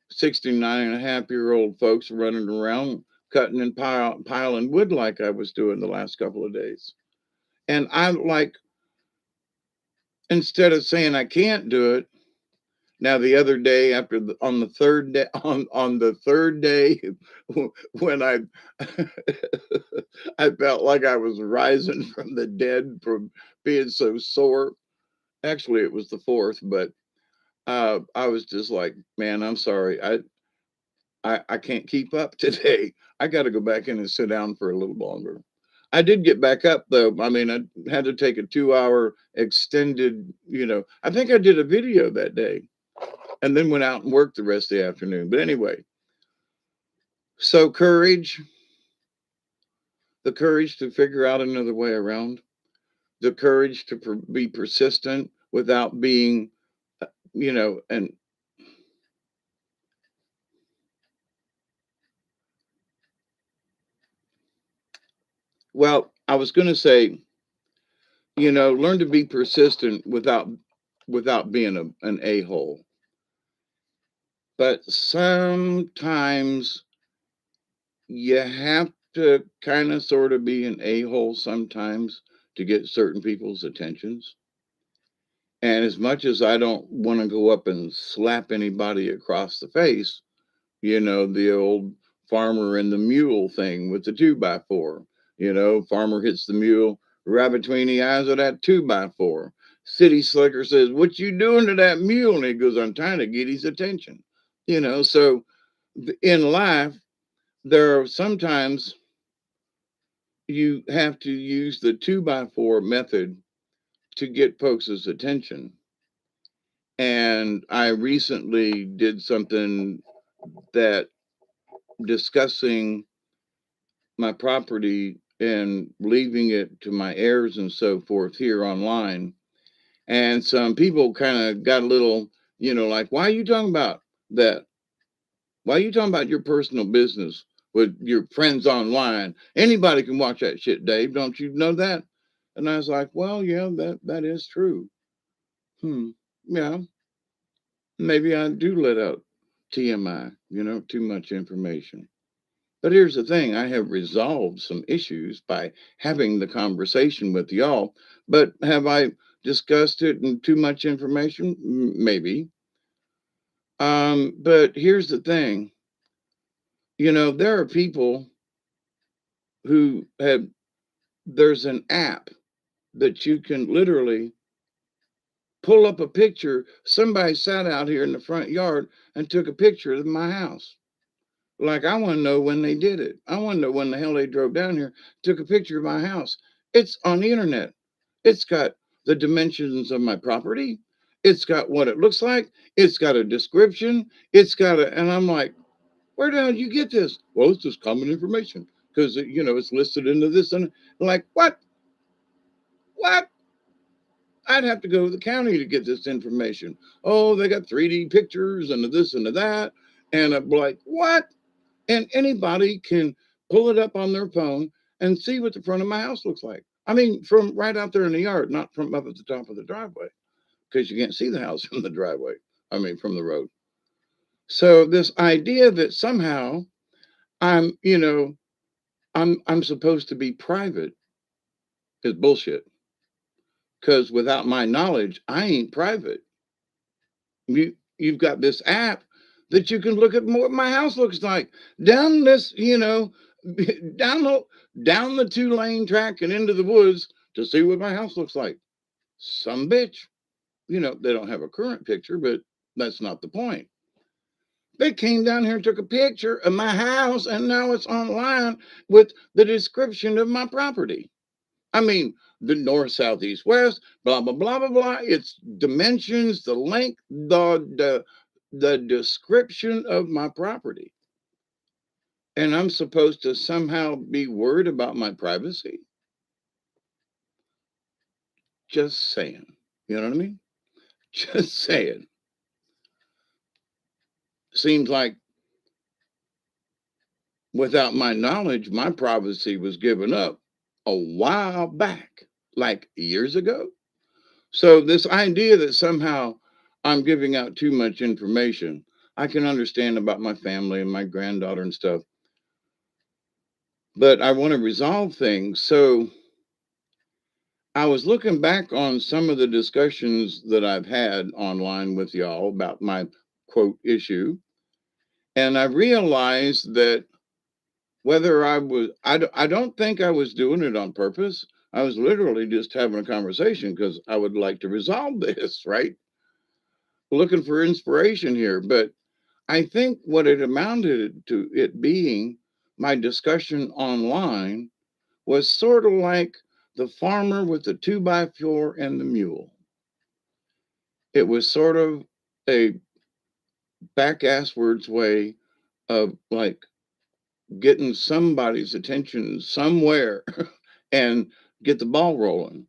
69 and a half year old folks running around cutting and piling wood like I was doing the last couple of days. And I'm like, instead of saying I can't do it, now the other day after on the third day on the third day when I I felt like I was rising from the dead from being so sore. Actually, it was the fourth, but I was just like, man, I'm sorry. I can't keep up today. I got to go back in and sit down for a little longer. I did get back up though. I mean, I had to take a 2 hour extended, I think I did a video that day and then went out and worked the rest of the afternoon. But anyway, so the courage to figure out another way around, the courage to be persistent without being, and well, I was going to say, learn to be persistent without being an a-hole. But sometimes you have to kind of sort of be an a-hole sometimes to get certain people's attentions. And as much as I don't want to go up and slap anybody across the face, the old farmer and the mule thing with the 2x4. Farmer hits the mule right between the eyes of that 2x4. City slicker says, "What you doing to that mule?" And he goes, "I'm trying to get his attention." So in life, there are sometimes you have to use the 2x4 method to get folks' attention. And I recently did something that discussing my property and leaving it to my heirs and so forth here online. And some people kind of got a little, like, why are you talking about that? Why are you talking about your personal business with your friends online? Anybody can watch that shit, Dave. Don't you know that? And I was like, well, yeah, that is true. Yeah, maybe I do let out TMI, too much information. But here's the thing, I have resolved some issues by having the conversation with y'all. But have I discussed it in too much information? Maybe. But here's the thing, there are people who have, there's an app that you can literally pull up a picture. Somebody sat out here in the front yard and took a picture of my house. Like, I want to know when they did it. I want to know when the hell they drove down here, took a picture of my house. It's on the internet. It's got the dimensions of my property. It's got what it looks like. It's got a description. And I'm like, where the hell did you get this? Well, it's just common information because, it's listed into this. And like, what? What? I'd have to go to the county to get this information. Oh, they got 3D pictures and this and that. And I'm like, what? And anybody can pull it up on their phone and see what the front of my house looks like. I mean, from right out there in the yard, not from up at the top of the driveway, because you can't see the house from the driveway. I mean, from the road. So this idea that somehow I'm, I'm supposed to be private is bullshit. Because without my knowledge, I ain't private. You've got this app that you can look at what my house looks like down this, down the 2-lane track and into the woods to see what my house looks like. Some bitch. They don't have a current picture, but that's not the point. They came down here and took a picture of my house, and now it's online with the description of my property. I mean, the north, south, east, west, blah, blah, blah, blah, blah. It's dimensions, the length, the description of my property. And I'm supposed to somehow be worried about my privacy? Just saying. You know what I mean? Just saying. Seems like without my knowledge, my privacy was given up a while back, like years ago. So this idea that somehow I'm giving out too much information, I can understand about my family and my granddaughter and stuff, but I want to resolve things. So I was looking back on some of the discussions that I've had online with y'all about my quote issue, and I realized that whether I don't think I was doing it on purpose. I was literally just having a conversation because I would like to resolve this, right? Looking for inspiration here. But I think what it amounted to it being my discussion online was sort of like the farmer with the 2x4 and the mule. It was sort of a back asswards way of like getting somebody's attention somewhere and get the ball rolling.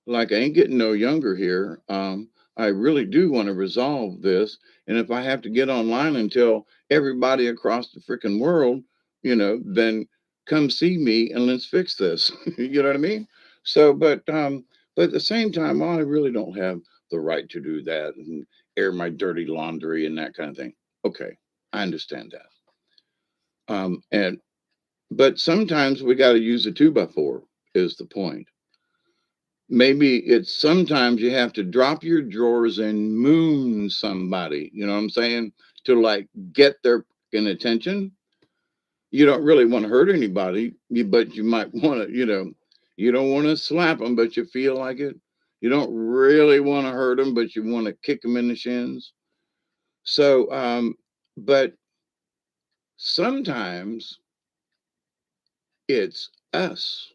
Like, I ain't getting no younger here. I really do want to resolve this. And if I have to get online and tell everybody across the freaking world, then come see me and let's fix this. You know what I mean? So, but at the same time, I really don't have the right to do that and air my dirty laundry and that kind of thing. Okay, I understand that. And but sometimes we got to use a 2x4 is the point. Maybe it's sometimes you have to drop your drawers and moon somebody, you know what I'm saying? To like get their attention. You don't really want to hurt anybody, but you might want to, you don't want to slap them, but you feel like it. You don't really want to hurt them, but you want to kick them in the shins. So, but sometimes it's us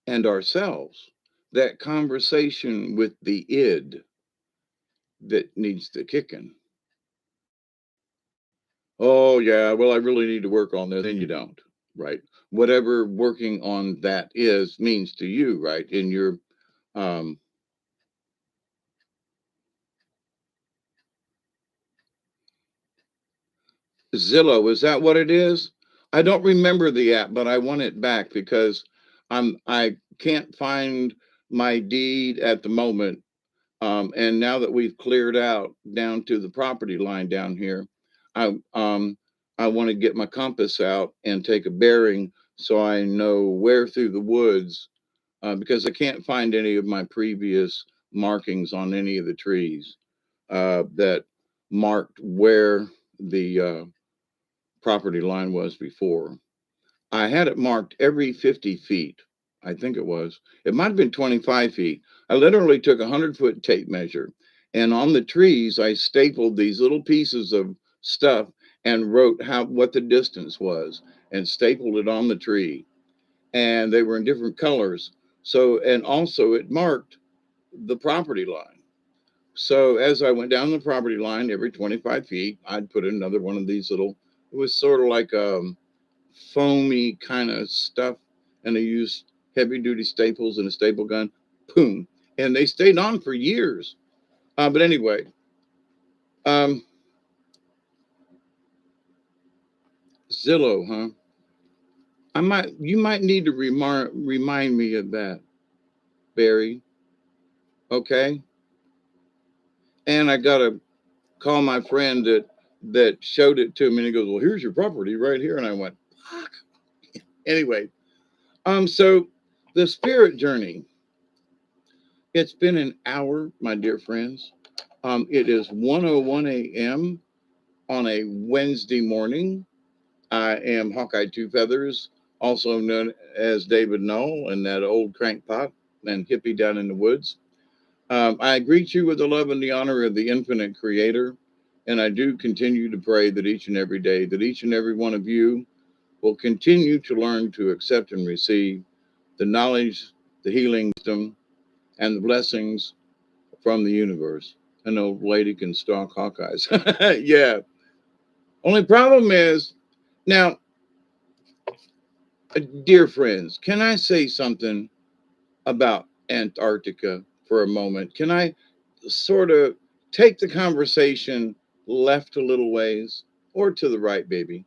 and ourselves, that conversation with the id that needs the kicking. Oh, yeah, well, I really need to work on this. And you don't, right? Whatever working on that is means to you, right? In your um, Zillow, is that what it is? I don't remember the app, but I want it back because I can't find my deed at the moment. And now that we've cleared out down to the property line down here, I want to get my compass out and take a bearing so I know where through the woods, because I can't find any of my previous markings on any of the trees that marked where the property line was before. I had it marked every 50 feet. I think it was. It might have been 25 feet. I literally took a 100-foot tape measure, and on the trees, I stapled these little pieces of stuff and wrote what the distance was and stapled it on the tree. And they were in different colors. So, and also it marked the property line. So as I went down the property line every 25 feet, I'd put another one of these little, it was sort of like foamy kind of stuff. And I used heavy duty staples and a staple gun. Boom. And they stayed on for years. But anyway, um, Zillow, huh? You might need to remind me of that, Barry. Okay. And I got to call my friend that showed it to me, and he goes, "Well, here's your property right here." And I went, "Fuck." Anyway, so the spirit journey. It's been an hour, my dear friends. It is 1:01 a.m. on a Wednesday morning. I am Hawkeye Two Feathers, also known as David Null, and that old crankpot and hippie down in the woods. I greet you with the love and the honor of the infinite creator. And I do continue to pray that each and every day, that each and every one of you will continue to learn to accept and receive the knowledge, the healing wisdom, and the blessings from the universe. An old lady can stalk Hawkeyes. Yeah. Only problem is, now, dear friends, can I say something about Antarctica for a moment? Can I sort of take the conversation left a little ways or to the right, baby?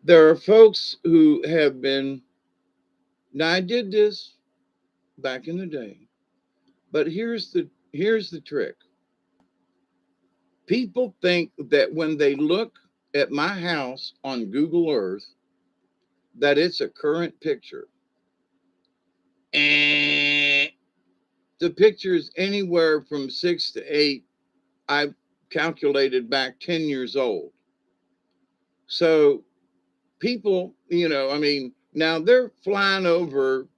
There are folks who have been, now I did this back in the day, but here's the trick. People think that when they look at my house on Google Earth, that it's a current picture. And the picture's anywhere from 6 to 8. I've calculated back 10 years old. So people, I mean, now they're flying over,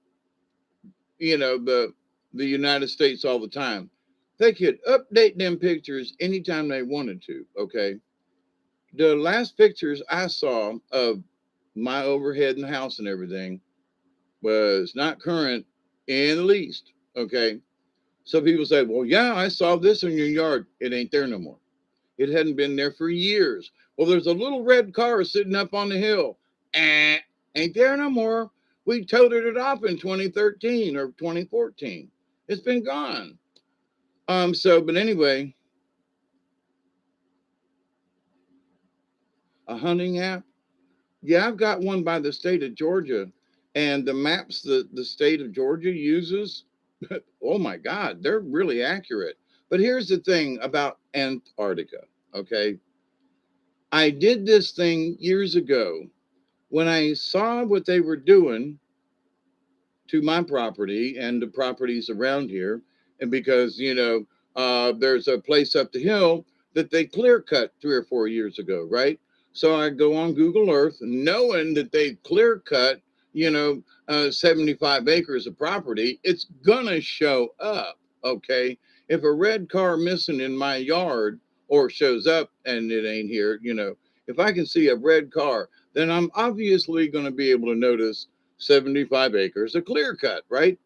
the United States all the time. They could update them pictures anytime they wanted to. Okay. The last pictures I saw of my overhead in the house and everything was not current in the least. Okay. So people say, well, yeah, I saw this in your yard. It ain't there no more. It hadn't been there for years. Well, there's a little red car sitting up on the hill. Ain't there no more. We toted it off in 2013 or 2014. It's been gone. But anyway, a hunting app. Yeah, I've got one by the state of Georgia. And the maps that the state of Georgia uses, oh my God, they're really accurate. But here's the thing about Antarctica, okay? I did this thing years ago when I saw what they were doing to my property and the properties around here. And because, there's a place up the hill that they clear cut 3 or 4 years ago, right? So I go on Google Earth knowing that they clear cut, 75 acres of property. It's going to show up, okay? If a red car missing in my yard or shows up and it ain't here, if I can see a red car, then I'm obviously going to be able to notice 75 acres of clear cut, right?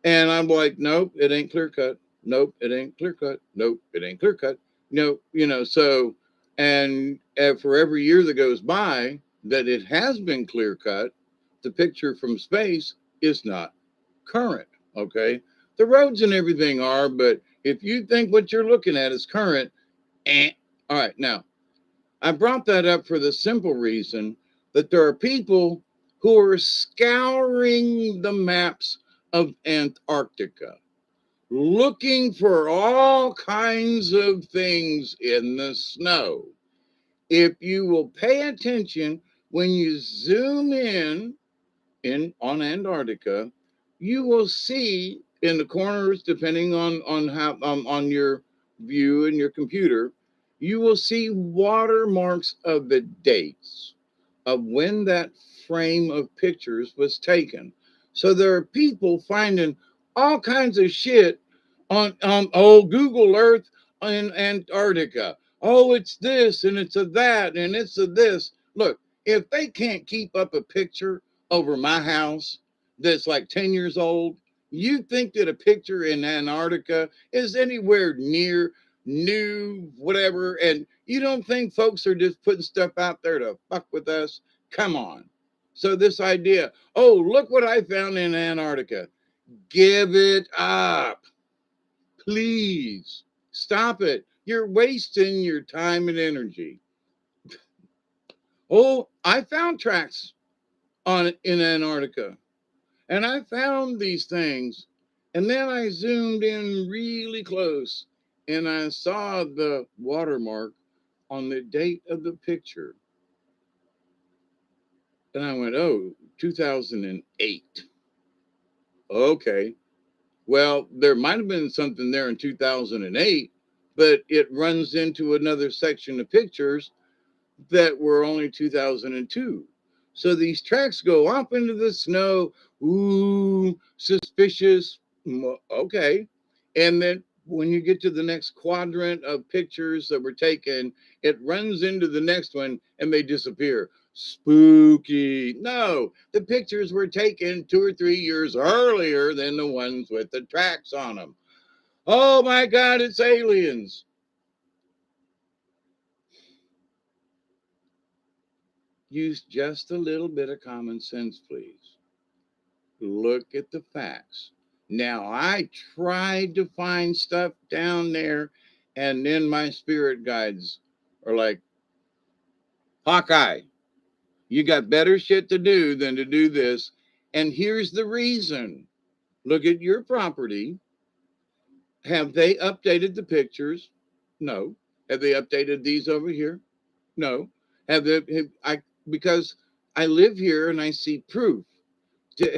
And I'm like, nope, it ain't clear cut. Nope, it ain't clear cut. Nope, it ain't clear cut. No, so, and for every year that goes by that it has been clear cut, the picture from space is not current, okay? The roads and everything are, but if you think what you're looking at is current, all right, now, I brought that up for the simple reason that there are people who are scouring the maps of Antarctica, looking for all kinds of things in the snow. If you will pay attention when you zoom in on Antarctica, you will see in the corners, depending on how on your view in your computer, you will see watermarks of the dates of when that frame of pictures was taken. So there are people finding all kinds of shit on oh Google Earth in Antarctica. Oh, it's this and it's a that and it's a this. Look, if they can't keep up a picture over my house that's like 10 years old, you think that a picture in Antarctica is anywhere near new, whatever, and you don't think folks are just putting stuff out there to fuck with us? Come on. So this idea, oh, look what I found in Antarctica. Give it up. Please stop it. You're wasting your time and energy. Oh, I found tracks on in Antarctica and I found these things. And then I zoomed in really close and I saw the watermark on the date of the picture. And I went, oh, 2008. Okay. Well, there might have been something there in 2008, but it runs into another section of pictures that were only 2002. So these tracks go up into the snow. Ooh, suspicious. Okay. And then when you get to the next quadrant of pictures that were taken, it runs into the next one and they disappear. Spooky. No, the pictures were taken 2 or 3 years earlier than the ones with the tracks on them. Oh my God, it's aliens. Use just a little bit of common sense, please. Look at the facts. Now, I tried to find stuff down there, and then my spirit guides are like, Hawkeye, you got better shit to do than to do this. And here's the reason. Look at your property. Have they updated the pictures? No. Have they updated these over here? No. Because I live here and I see proof.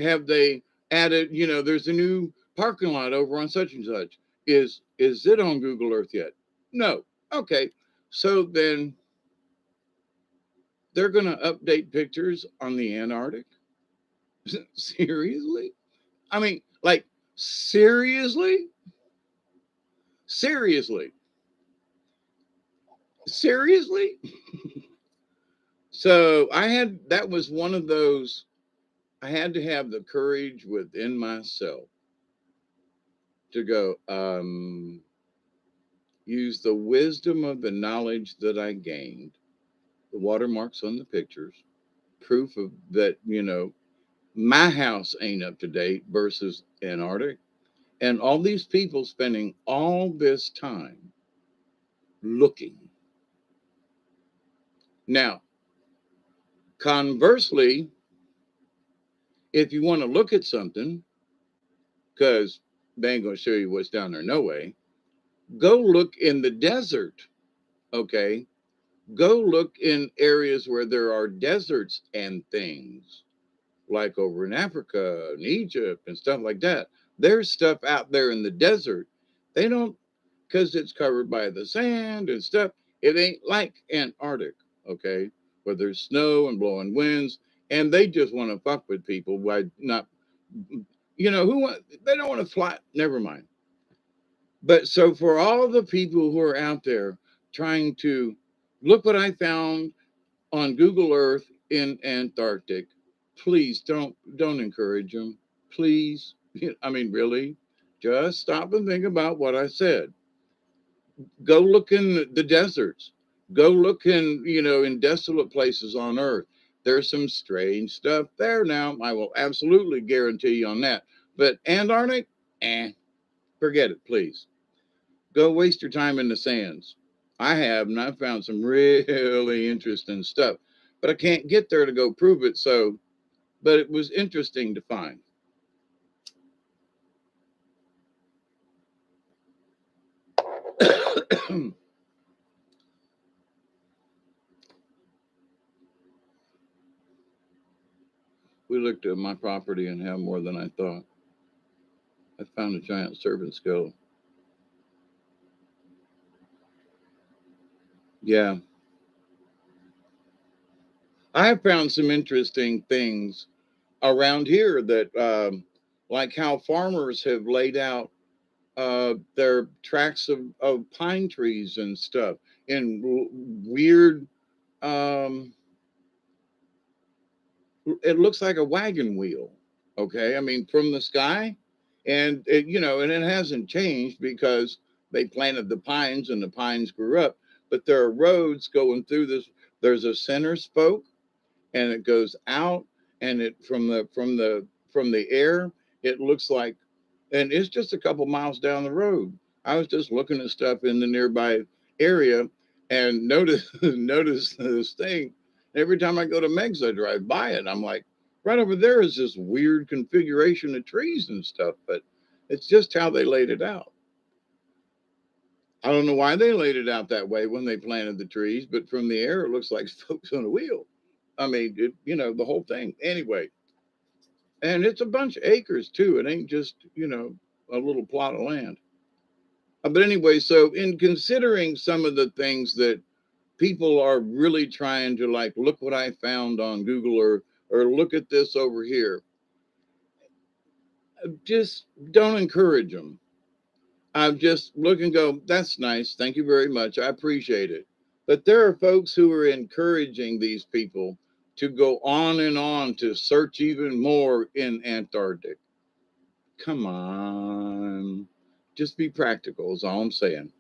Have they added, there's a new parking lot over on such and such. Is it on Google Earth yet? No. Okay. So then they're going to update pictures on the Antarctic? Seriously? I mean, like, seriously? Seriously? Seriously? So that was one of those, I had to have the courage within myself to go, use the wisdom of the knowledge that I gained, the watermarks on the pictures, proof of that, my house ain't up to date versus Antarctic, and all these people spending all this time looking. Now, conversely, if you want to look at something, because they ain't going to show you what's down there, no way, go look in the desert, okay? Go look in areas where there are deserts and things, like over in Africa and Egypt and stuff like that. There's stuff out there in the desert. They don't, because it's covered by the sand and stuff. It ain't like Antarctic, okay, where there's snow and blowing winds, and they just want to fuck with people by not, they don't want to fly. Never mind. But so for all the people who are out there trying to look what I found on Google Earth in Antarctic, please don't encourage them. Please. I mean, really, just stop and think about what I said. Go look in the deserts. Go look in desolate places on Earth. There's some strange stuff there now. I will absolutely guarantee you on that. But Antarctic, forget it, please. Go waste your time in the sands. I have, and I've found some really interesting stuff, but I can't get there to go prove it. So, but it was interesting to find. We looked at my property and have more than I thought. I found a giant serpent skull. Yeah, I have found some interesting things around here that, like how farmers have laid out their tracks of pine trees and stuff in weird, um, it looks like a wagon wheel. Okay. I mean, from the sky. And it, and it hasn't changed because they planted the pines and the pines grew up. But there are roads going through this. There's a center spoke and it goes out, and it from the air it looks like, and it's just a couple miles down the road. I was just looking at stuff in the nearby area and notice notice this thing. Every time I go to Meg's, I drive by it. I'm like, right over there is this weird configuration of trees and stuff, but it's just how they laid it out. I don't know why they laid it out that way when they planted the trees, but from the air, it looks like spokes on a wheel. I mean, the whole thing. Anyway, and it's a bunch of acres too. It ain't just, a little plot of land. But anyway, so in considering some of the things that people are really trying to, like, look what I found on Google, or look at this over here, just don't encourage them. I just look and go, that's nice. Thank you very much. I appreciate it. But there are folks who are encouraging these people to go on and on to search even more in Antarctic. Come on. Just be practical, is all I'm saying.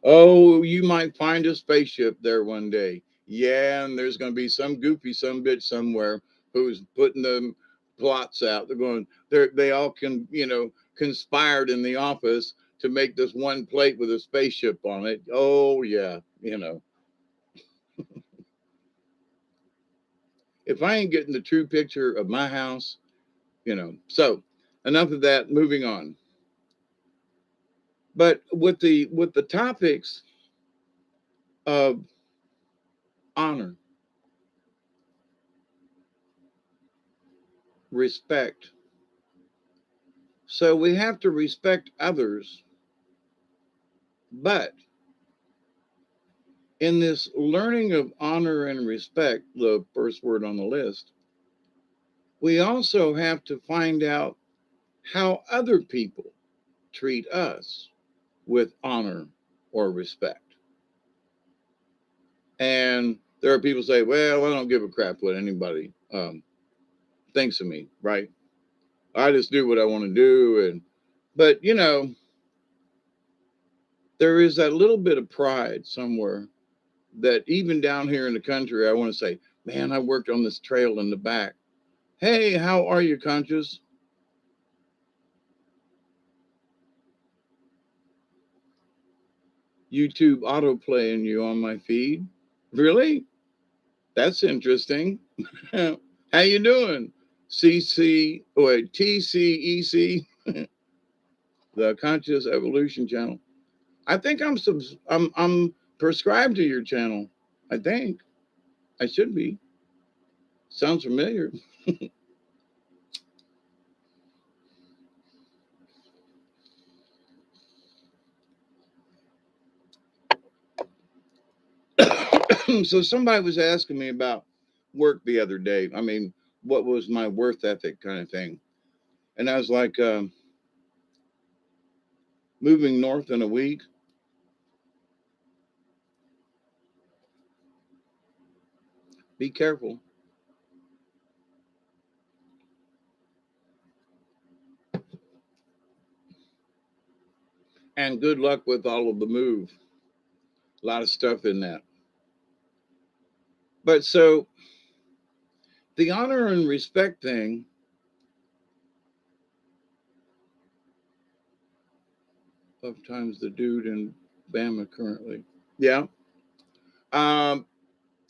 Oh, you might find a spaceship there one day. Yeah, and there's going to be some goofy some bitch somewhere who's putting the plots out. They all can, conspired in the office to make this one plate with a spaceship on it. Oh yeah, if I ain't getting the true picture of my house, So enough of that. Moving on. But with the topics of honor, respect. So we have to respect others, but in this learning of honor and respect, the first word on the list, we also have to find out how other people treat us with honor or respect. And there are people say, well, I don't give a crap what anybody thinks of me, right? I just do what I want to do. But there is that little bit of pride somewhere that even down here in the country, I want to say, man, I worked on this trail in the back. Hey, how are you, conscious? YouTube autoplaying you on my feed. Really? That's interesting. How you doing? TCEC, the Conscious Evolution channel. I think I'm prescribed to your channel. I think I should be. Sounds familiar. So somebody was asking me about work the other day. I mean, what was my worth ethic kind of thing? And I was like, moving north in a week. Be careful. And good luck with all of the move. A lot of stuff in that. But so the honor and respect thing, of times the dude in Bama currently. Yeah. Um,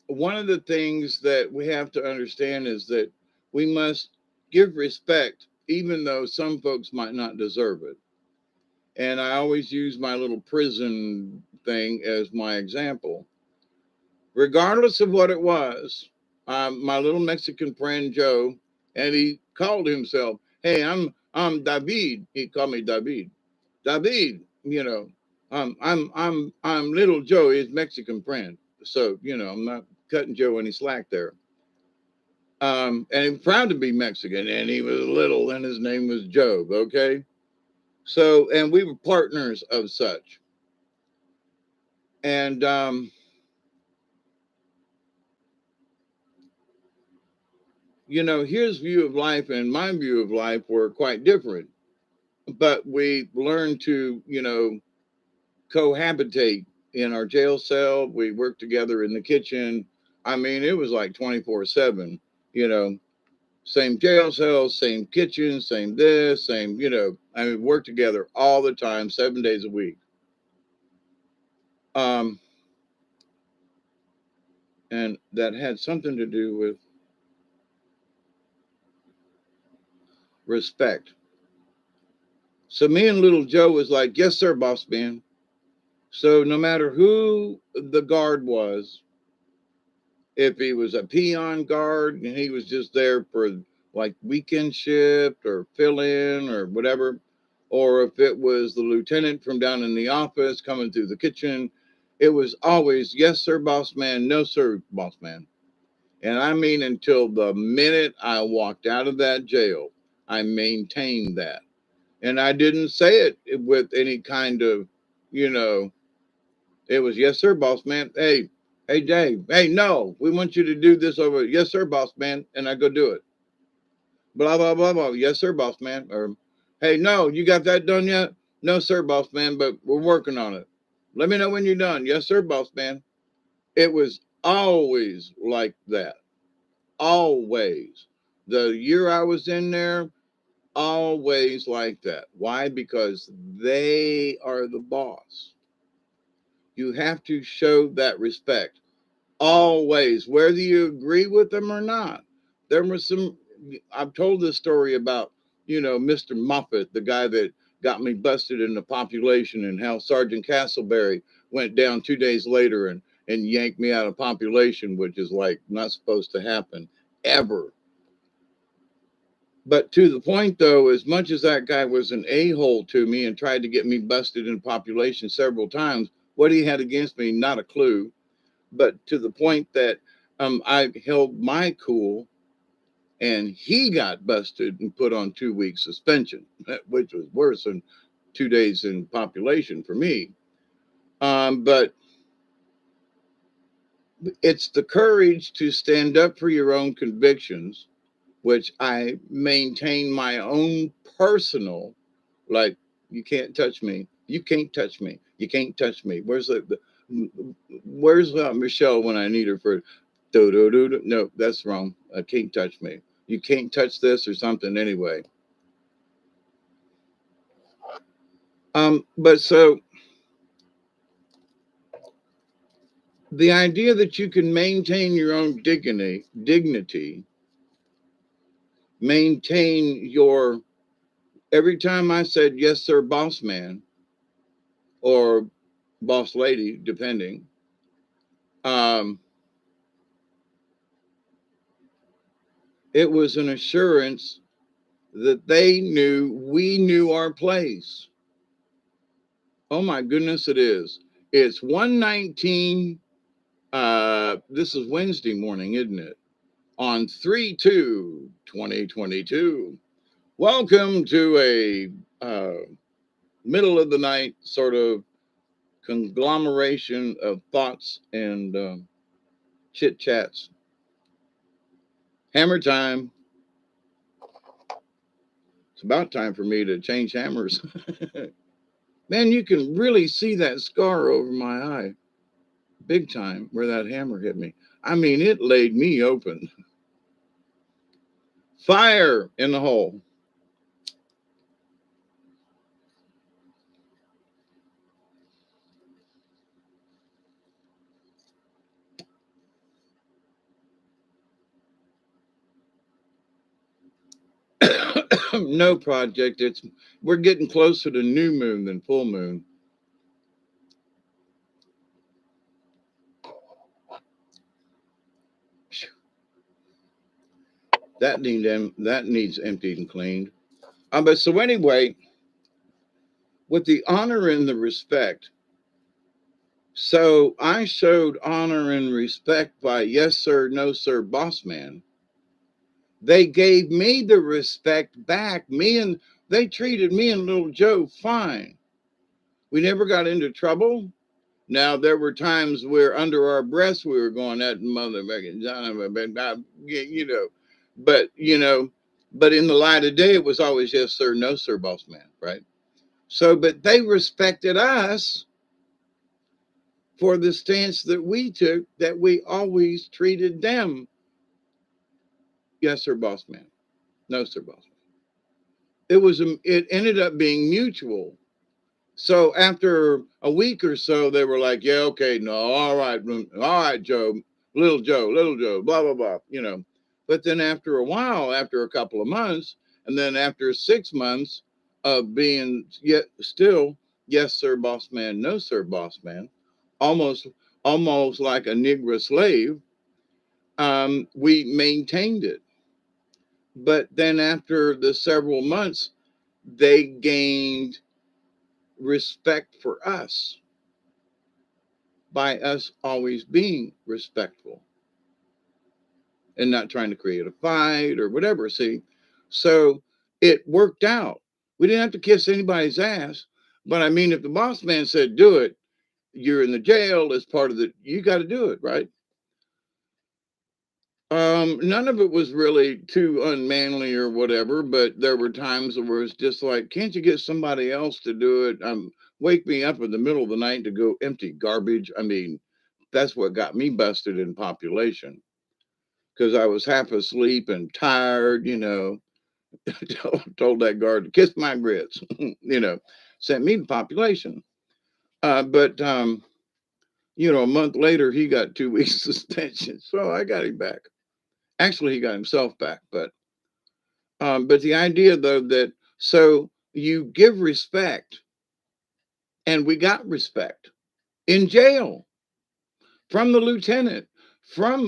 One of the things that we have to understand is that we must give respect, even though some folks might not deserve it. And I always use my little prison thing as my example. Regardless of what it was, my little Mexican friend Joe, and he called himself, "Hey, I'm David." He called me David. David, I'm little Joe, his Mexican friend. So I'm not cutting Joe any slack there. And he was proud to be Mexican, and he was little, and his name was Job. Okay, so and we were partners of such, and you know, his view of life and my view of life were quite different, but we learned to, you know, cohabitate in our jail cell. We worked together in the kitchen. I mean, it was like 24/7, you know, same jail cell, same kitchen, same this, same, you know, I mean, work together all the time, 7 days a week. Um, and that had something to do with respect. So me and little Joe was like, yes, sir, boss man. So no matter who the guard was, if he was a peon guard and he was just there for like weekend shift or fill in or whatever, or if it was the lieutenant from down in the office coming through the kitchen, it was always, yes, sir, boss man, no, sir, boss man. And I mean, until the minute I walked out of that jail, I maintained that. And I didn't say it with any kind of, you know, it was, yes, sir, boss man. Hey, Dave. Hey, no, we want you to do this over. Yes, sir, boss man. And I go do it. Blah, blah, blah, blah. Yes, sir, boss man. Or, hey, no, you got that done yet? No, sir, boss man, but we're working on it. Let me know when you're done. Yes, sir, boss man. It was always like that. Always. The year I was in there, always like that. Why? Because they are the boss. You have to show that respect always, whether you agree with them or not. There was some, I've told this story about, you know, Mr. Muffet, the guy that got me busted in the population, and how Sergeant Castleberry went down 2 days later and yanked me out of population, which is like not supposed to happen ever. But to the point, though, as much as that guy was an a-hole to me and tried to get me busted in population several times, what he had against me, not a clue. But to the point that I held my cool, and he got busted and put on 2 weeks suspension, which was worse than 2 days in population for me. But it's the courage to stand up for your own convictions, which I maintain my own personal, like, you can't touch me. You can't touch me. You can't touch me. Where's Michelle when I need her for do do do do? No, that's wrong. Can't touch me. You can't touch this or something anyway. But so the idea that you can maintain your own dignity, maintain your, every time I said yes sir boss man or boss lady, depending, um, it was an assurance that they knew we knew our place. Oh my goodness, it is. It's 119. This is Wednesday morning, isn't it? On 3/2/2022. Welcome to a middle of the night sort of conglomeration of thoughts and chit chats. Hammer time. It's about time for me to change hammers. Man, you can really see that scar over my eye. Big time where that hammer hit me. I mean, it laid me open. Fire in the hole. No project. It's we're getting closer to new moon than full moon. That needs emptied and cleaned. But so anyway, with the honor and the respect. So I showed honor and respect by yes sir, no sir, boss man. They gave me the respect back. They treated me and little Joe fine. We never got into trouble. Now there were times where under our breaths we were going that motherfucking John, you know, but but in the light of day it was always yes sir, no sir, boss man, right? So, but they respected us for the stance that we took, that we always treated them yes sir, boss man, no sir, boss man. It ended up being mutual. So after a week or so, they were like, "Yeah, okay, no, all right, Joe, little Joe, blah blah blah," But then after a while, after a couple of months, and then after 6 months of being yet still, yes sir, boss man, no sir, boss man, almost almost like a Negro slave, we maintained it. But then after the several months, they gained respect for us by us always being respectful and not trying to create a fight or whatever. See, so it worked out. We didn't have to kiss anybody's ass, but I mean, if the boss man said do it, you're in the jail as part of the. You got to do it, right? None of it was really too unmanly or whatever, but there were times where it's just like, can't you get somebody else to do it? Wake me up in the middle of the night to go empty garbage. I mean, that's what got me busted in population because I was half asleep and tired, told that guard to kiss my grits, sent me to population. But a month later, he got 2 weeks suspension. So I got him back. Actually, he got himself back. But the idea, though, that so you give respect, and we got respect in jail from the lieutenant, from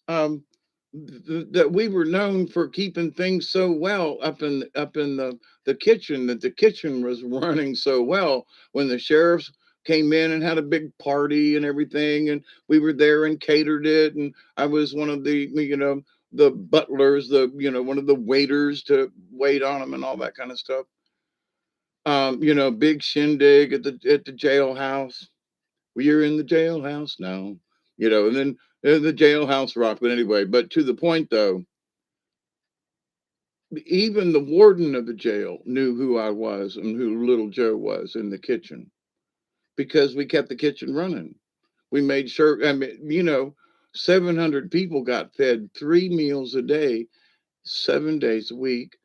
um, that we were known for keeping things so well up in the kitchen, that the kitchen was running so well when the sheriffs came in and had a big party and everything, and we were there and catered it, and I was one of the butlers, one of the waiters to wait on them and all that kind of stuff. Big shindig at the jailhouse. We're in the jailhouse now, and then the jailhouse rock. But anyway, but to the point though, even the warden of the jail knew who I was and who little Joe was in the kitchen because we kept the kitchen running. We made sure, 700 people got fed 3 meals a day, 7 days a week,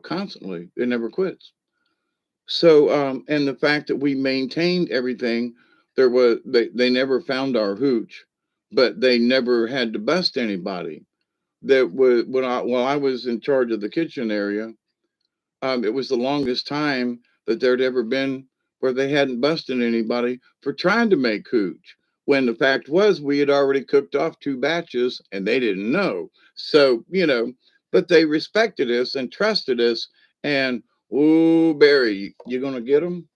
constantly. It never quits. So, and the fact that we maintained everything, they never found our hooch, but they never had to bust anybody. That was while I was in charge of the kitchen area. It was the longest time that there'd ever been where they hadn't busted anybody for trying to make hooch. When the fact was, we had already cooked off 2 batches and they didn't know. So, but they respected us and trusted us. And, oh, Barry, you going to get them?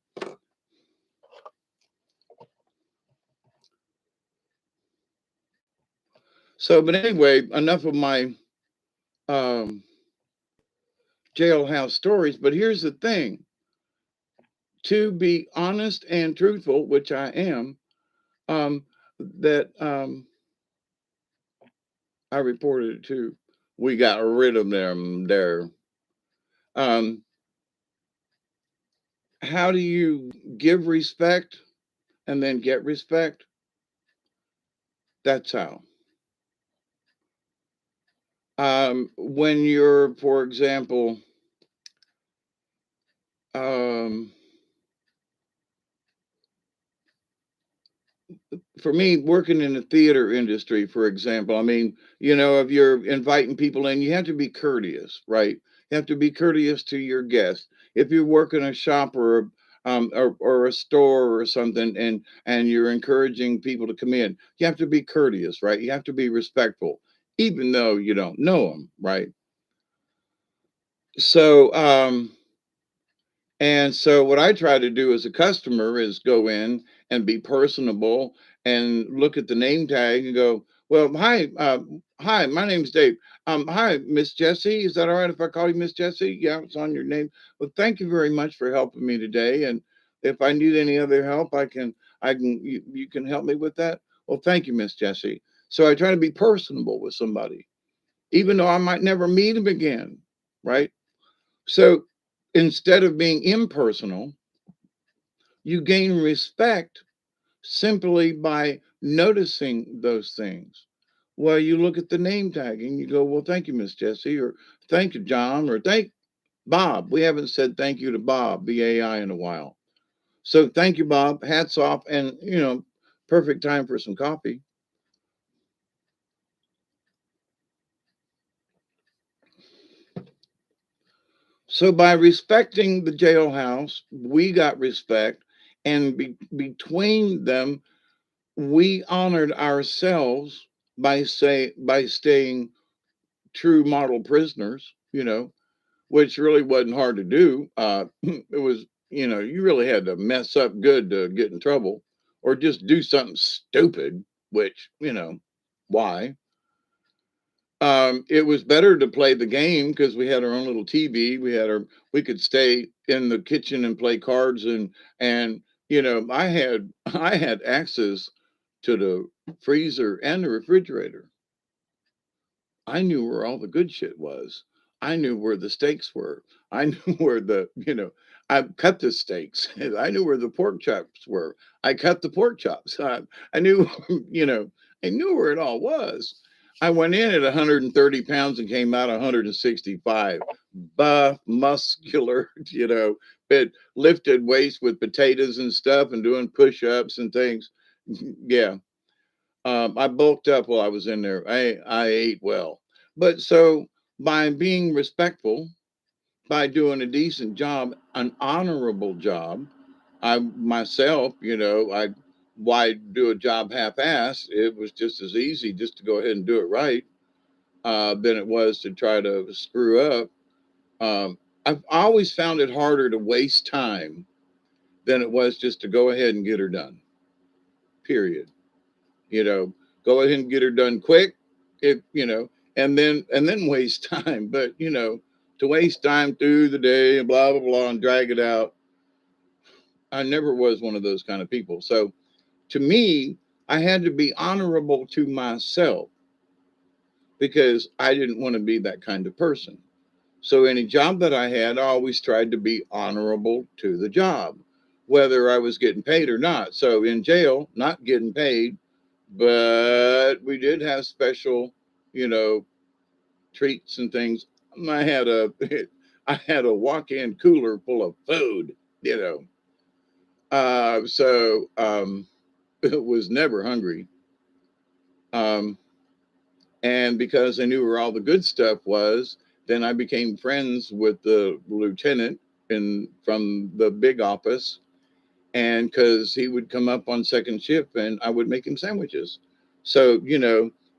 So, but anyway, enough of my um, jailhouse stories. But here's the thing, to be honest and truthful, which I am, um, that I reported it too. We got rid of them there. Um, how do you give respect and then get respect? That's how. When you're, for example, um, for me, working in the theater industry, for example, I mean, if you're inviting people in, you have to be courteous, right? You have to be courteous to your guests. If you work in a shop or a store or something, and you're encouraging people to come in, you have to be courteous, right? You have to be respectful, even though you don't know them, right? So, and so what I try to do as a customer is go in and be personable and look at the name tag and go, Well, hi, my name's Dave. Hi, Miss Jessie. Is that all right if I call you Miss Jessie? Yeah, it's on your name. Well, thank you very much for helping me today. And if I need any other help, you can help me with that. Well, thank you, Miss Jessie. So I try to be personable with somebody, even though I might never meet them again, right? So instead of being impersonal, you gain respect simply by noticing those things. Well, you look at the name tag and you go, well, thank you, Miss Jessie, or thank you, John, or thank Bob. We haven't said thank you to Bob, BAI, in a while. So thank you, Bob. Hats off. And, perfect time for some coffee. So by respecting the jailhouse, we got respect. And between them, we honored ourselves by staying true model prisoners, which really wasn't hard to do. It was, you really had to mess up good to get in trouble or just do something stupid, which, why? It was better to play the game because we had our own little TV. We could stay in the kitchen and play cards and, I had access to the freezer and the refrigerator. I knew where all the good shit was. I knew where the steaks were. I knew where I cut the steaks. I knew where the pork chops were. I cut the pork chops. I knew, you know, I knew where it all was. I went in at 130 pounds and came out 165. Buff, muscular, but lifted weights with potatoes and stuff and doing push ups and things. Yeah, I bulked up while I was in there. I ate well, but so by being respectful, by doing a decent job, an honorable job, I myself, why do a job half-assed? It was just as easy just to go ahead and do it right than it was to try to screw up. I've always found it harder to waste time than it was just to go ahead and get her done. Period. you know Go ahead and get her done quick, if and then waste time. But to waste time through the day and blah blah blah and drag it out, I never was one of those kind of people. So to me, I had to be honorable to myself because I didn't want to be that kind of person. So any job that I had, I always tried to be honorable to the job, whether I was getting paid or not. So in jail, not getting paid, but we did have special, you know, treats and things. I had a I had a walk-in cooler full of food, you know. It was never hungry. Um, and because I knew where all the good stuff was, then I became friends with the lieutenant in from the big office, and because he would come up on second shift and I would make him sandwiches. So,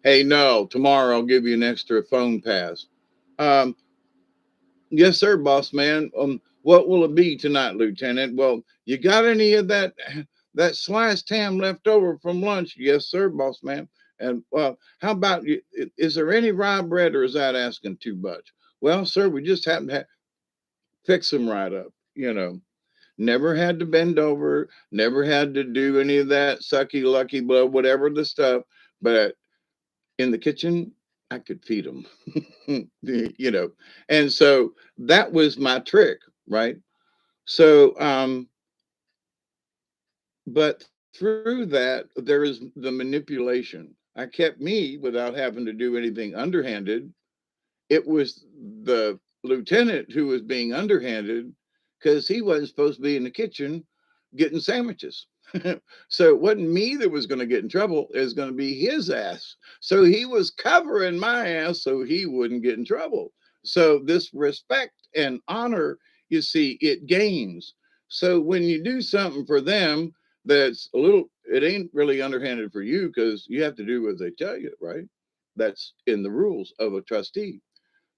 hey, no, tomorrow I'll give you an extra phone pass. Um, yes, sir, boss man. What will it be tonight, Lieutenant? Well, you got any of that sliced ham left over from lunch? Yes, sir, boss man. And well, how about you? Is there any rye bread, or is that asking too much? Well, sir, we just happen to fix them right up. Never had to bend over, never had to do any of that sucky, lucky, blood, whatever the stuff. But in the kitchen, I could feed them, you know. And so that was my trick, right? So, but through that, there is the manipulation. I kept me without having to do anything underhanded. It was the lieutenant who was being underhanded because he wasn't supposed to be in the kitchen getting sandwiches. So it wasn't me that was going to get in trouble. It was going to be his ass. So he was covering my ass so he wouldn't get in trouble. So this respect and honor, you see, it gains. So when you do something for them that's it ain't really underhanded for you because you have to do what they tell you, right? That's in the rules of a trustee.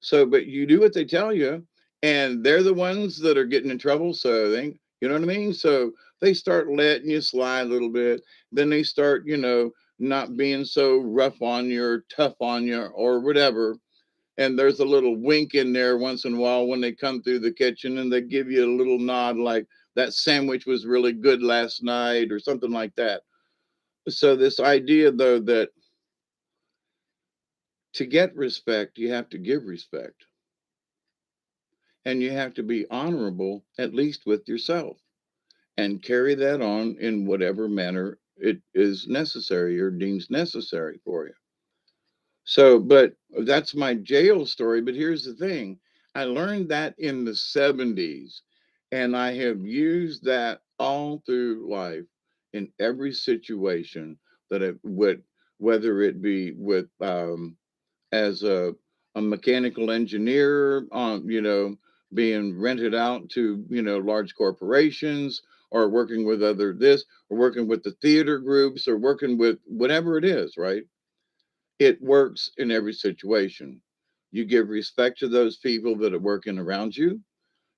So, but you do what they tell you, and they're the ones that are getting in trouble. So you know what I mean? So they start letting you slide a little bit. Then they start, not being so rough on you or tough on you or whatever. And there's a little wink in there once in a while when they come through the kitchen and they give you a little nod like that sandwich was really good last night or something like that. So this idea though that to get respect, you have to give respect and you have to be honorable, at least with yourself, and carry that on in whatever manner it is necessary or deems necessary for you. So, but that's my jail story. But here's the thing, I learned that in the 70s, and I have used that all through life in every situation that it would, whether it be with, as a mechanical engineer, being rented out to, large corporations or working with other this or working with the theater groups or working with whatever it is, right? It works in every situation. You give respect to those people that are working around you.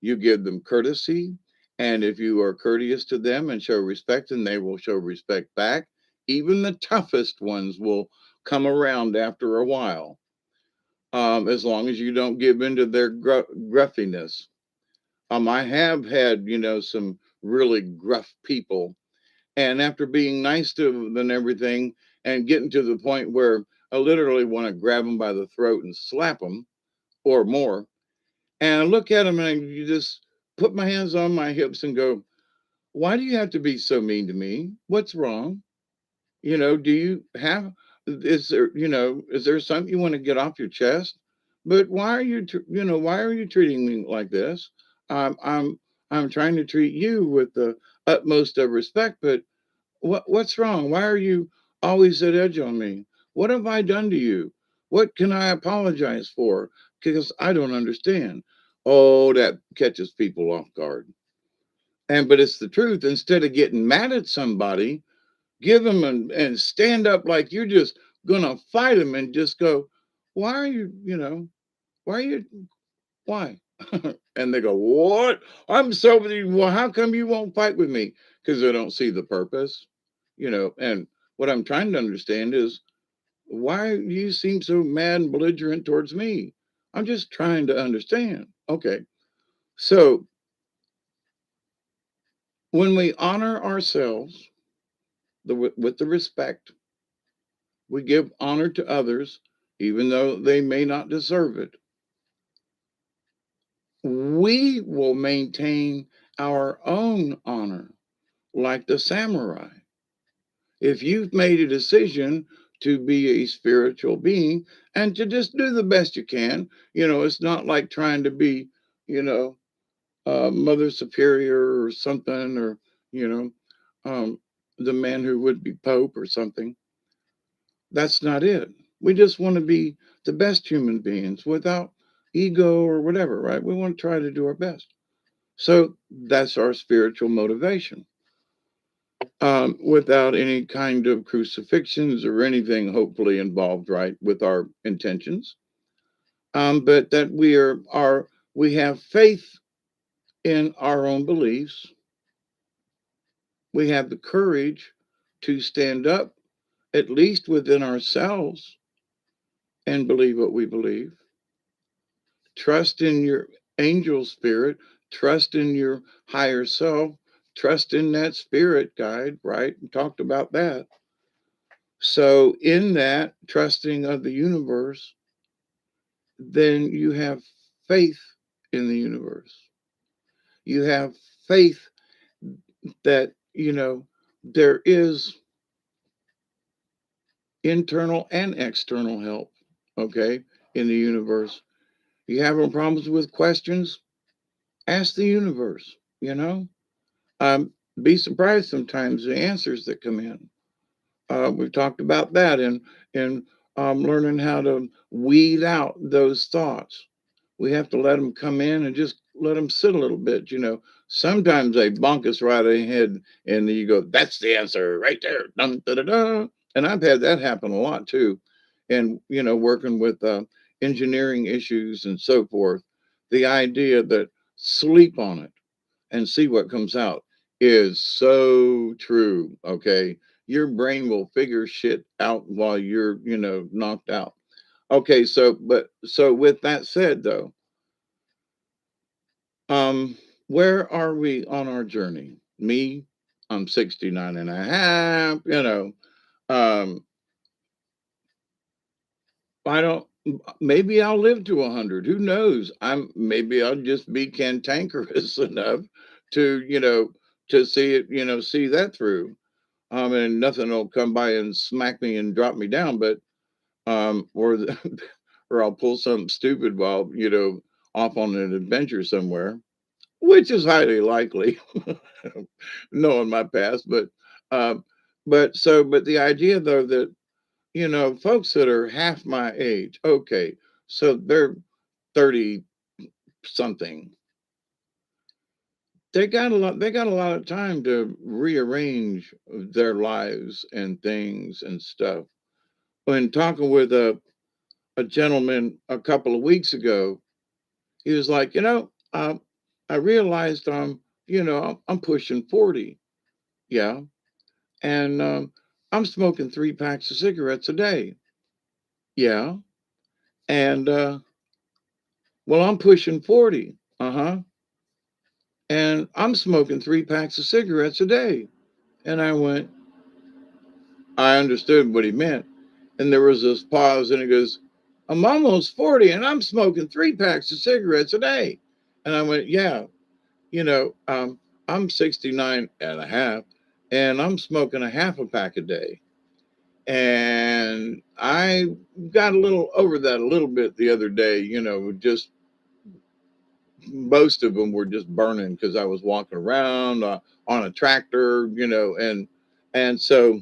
You give them courtesy. And if you are courteous to them and show respect, and they will show respect back, even the toughest ones will come around after a while, as long as you don't give in to their gruffiness. I have had, some really gruff people, and after being nice to them and everything, and getting to the point where I literally want to grab them by the throat and slap them or more, and I look at them and you just put my hands on my hips and go, "Why do you have to be so mean to me? What's wrong? Do you have, is there something you want to get off your chest? But why are you, why are you treating me like this? I'm, I'm, I'm trying to treat you with the utmost of respect, but what's wrong? Why are you always at edge on me? What have I done to you? What can I apologize for? Because I don't understand." Oh, that catches people off guard. But it's the truth. Instead of getting mad at somebody, give them and stand up like you're just gonna fight them and just go, why are you, why are you, why? And they go, what? I'm so, well, how come you won't fight with me? Because they don't see the purpose, and what I'm trying to understand is why do you seem so mad and belligerent towards me? I'm just trying to understand. Okay. So when we honor ourselves with the respect, we give honor to others, even though they may not deserve it, we will maintain our own honor like the samurai. If you've made a decision to be a spiritual being and to just do the best you can, it's not like trying to be, you know, Mother Superior or something, or, you know, the man who would be Pope or something. That's not it. We just want to be the best human beings without ego or whatever, right? We want to try to do our best. So that's our spiritual motivation, without any kind of crucifixions or anything hopefully involved, right, with our intentions. But that we have faith in our own beliefs. We have the courage to stand up, at least within ourselves, and believe what we believe. Trust in your angel spirit, trust in your higher self, trust in that spirit guide, right? We talked about that. So, in that trusting of the universe, then you have faith in the universe. You have faith that, there is internal and external help, okay, in the universe. You having problems with questions? Ask the universe, be surprised sometimes the answers that come in. We've talked about that in learning how to weed out those thoughts. We have to let them come in and just let them sit a little bit. Sometimes they bonk us right ahead, and you go, "That's the answer right there." Dun, da, da, da. And I've had that happen a lot too, and working with engineering issues and so forth. The idea that sleep on it and see what comes out. is so true. Okay. Your brain will figure shit out while you're, knocked out. Okay. So with that said, though, um, where are we on our journey? Me, I'm 69 and a half, um, I don't, maybe I'll live to 100. Who knows? Maybe I'll just be cantankerous enough to, to see it, see that through. And nothing will come by and smack me and drop me down, but or I'll pull something stupid while off on an adventure somewhere, which is highly likely, knowing my past. Um, but the idea though that folks that are half my age, okay, so they're 30 something. They got a lot of time to rearrange their lives and things and stuff. When talking with a gentleman a couple of weeks ago, he was like, I realized I'm pushing 40. Yeah. And I'm smoking 3 packs of cigarettes a day. Yeah. And well, I'm pushing 40. Uh-huh. And I'm smoking 3 packs of cigarettes a day. And I went, I understood what he meant. And there was this pause, and he goes, I'm almost 40 and I'm smoking 3 packs of cigarettes a day. And I went, yeah, you know, um, I'm 69 and a half and I'm smoking a half a pack a day. And I got a little over that a little bit the other day, just most of them were just burning because I was walking around on a tractor, and so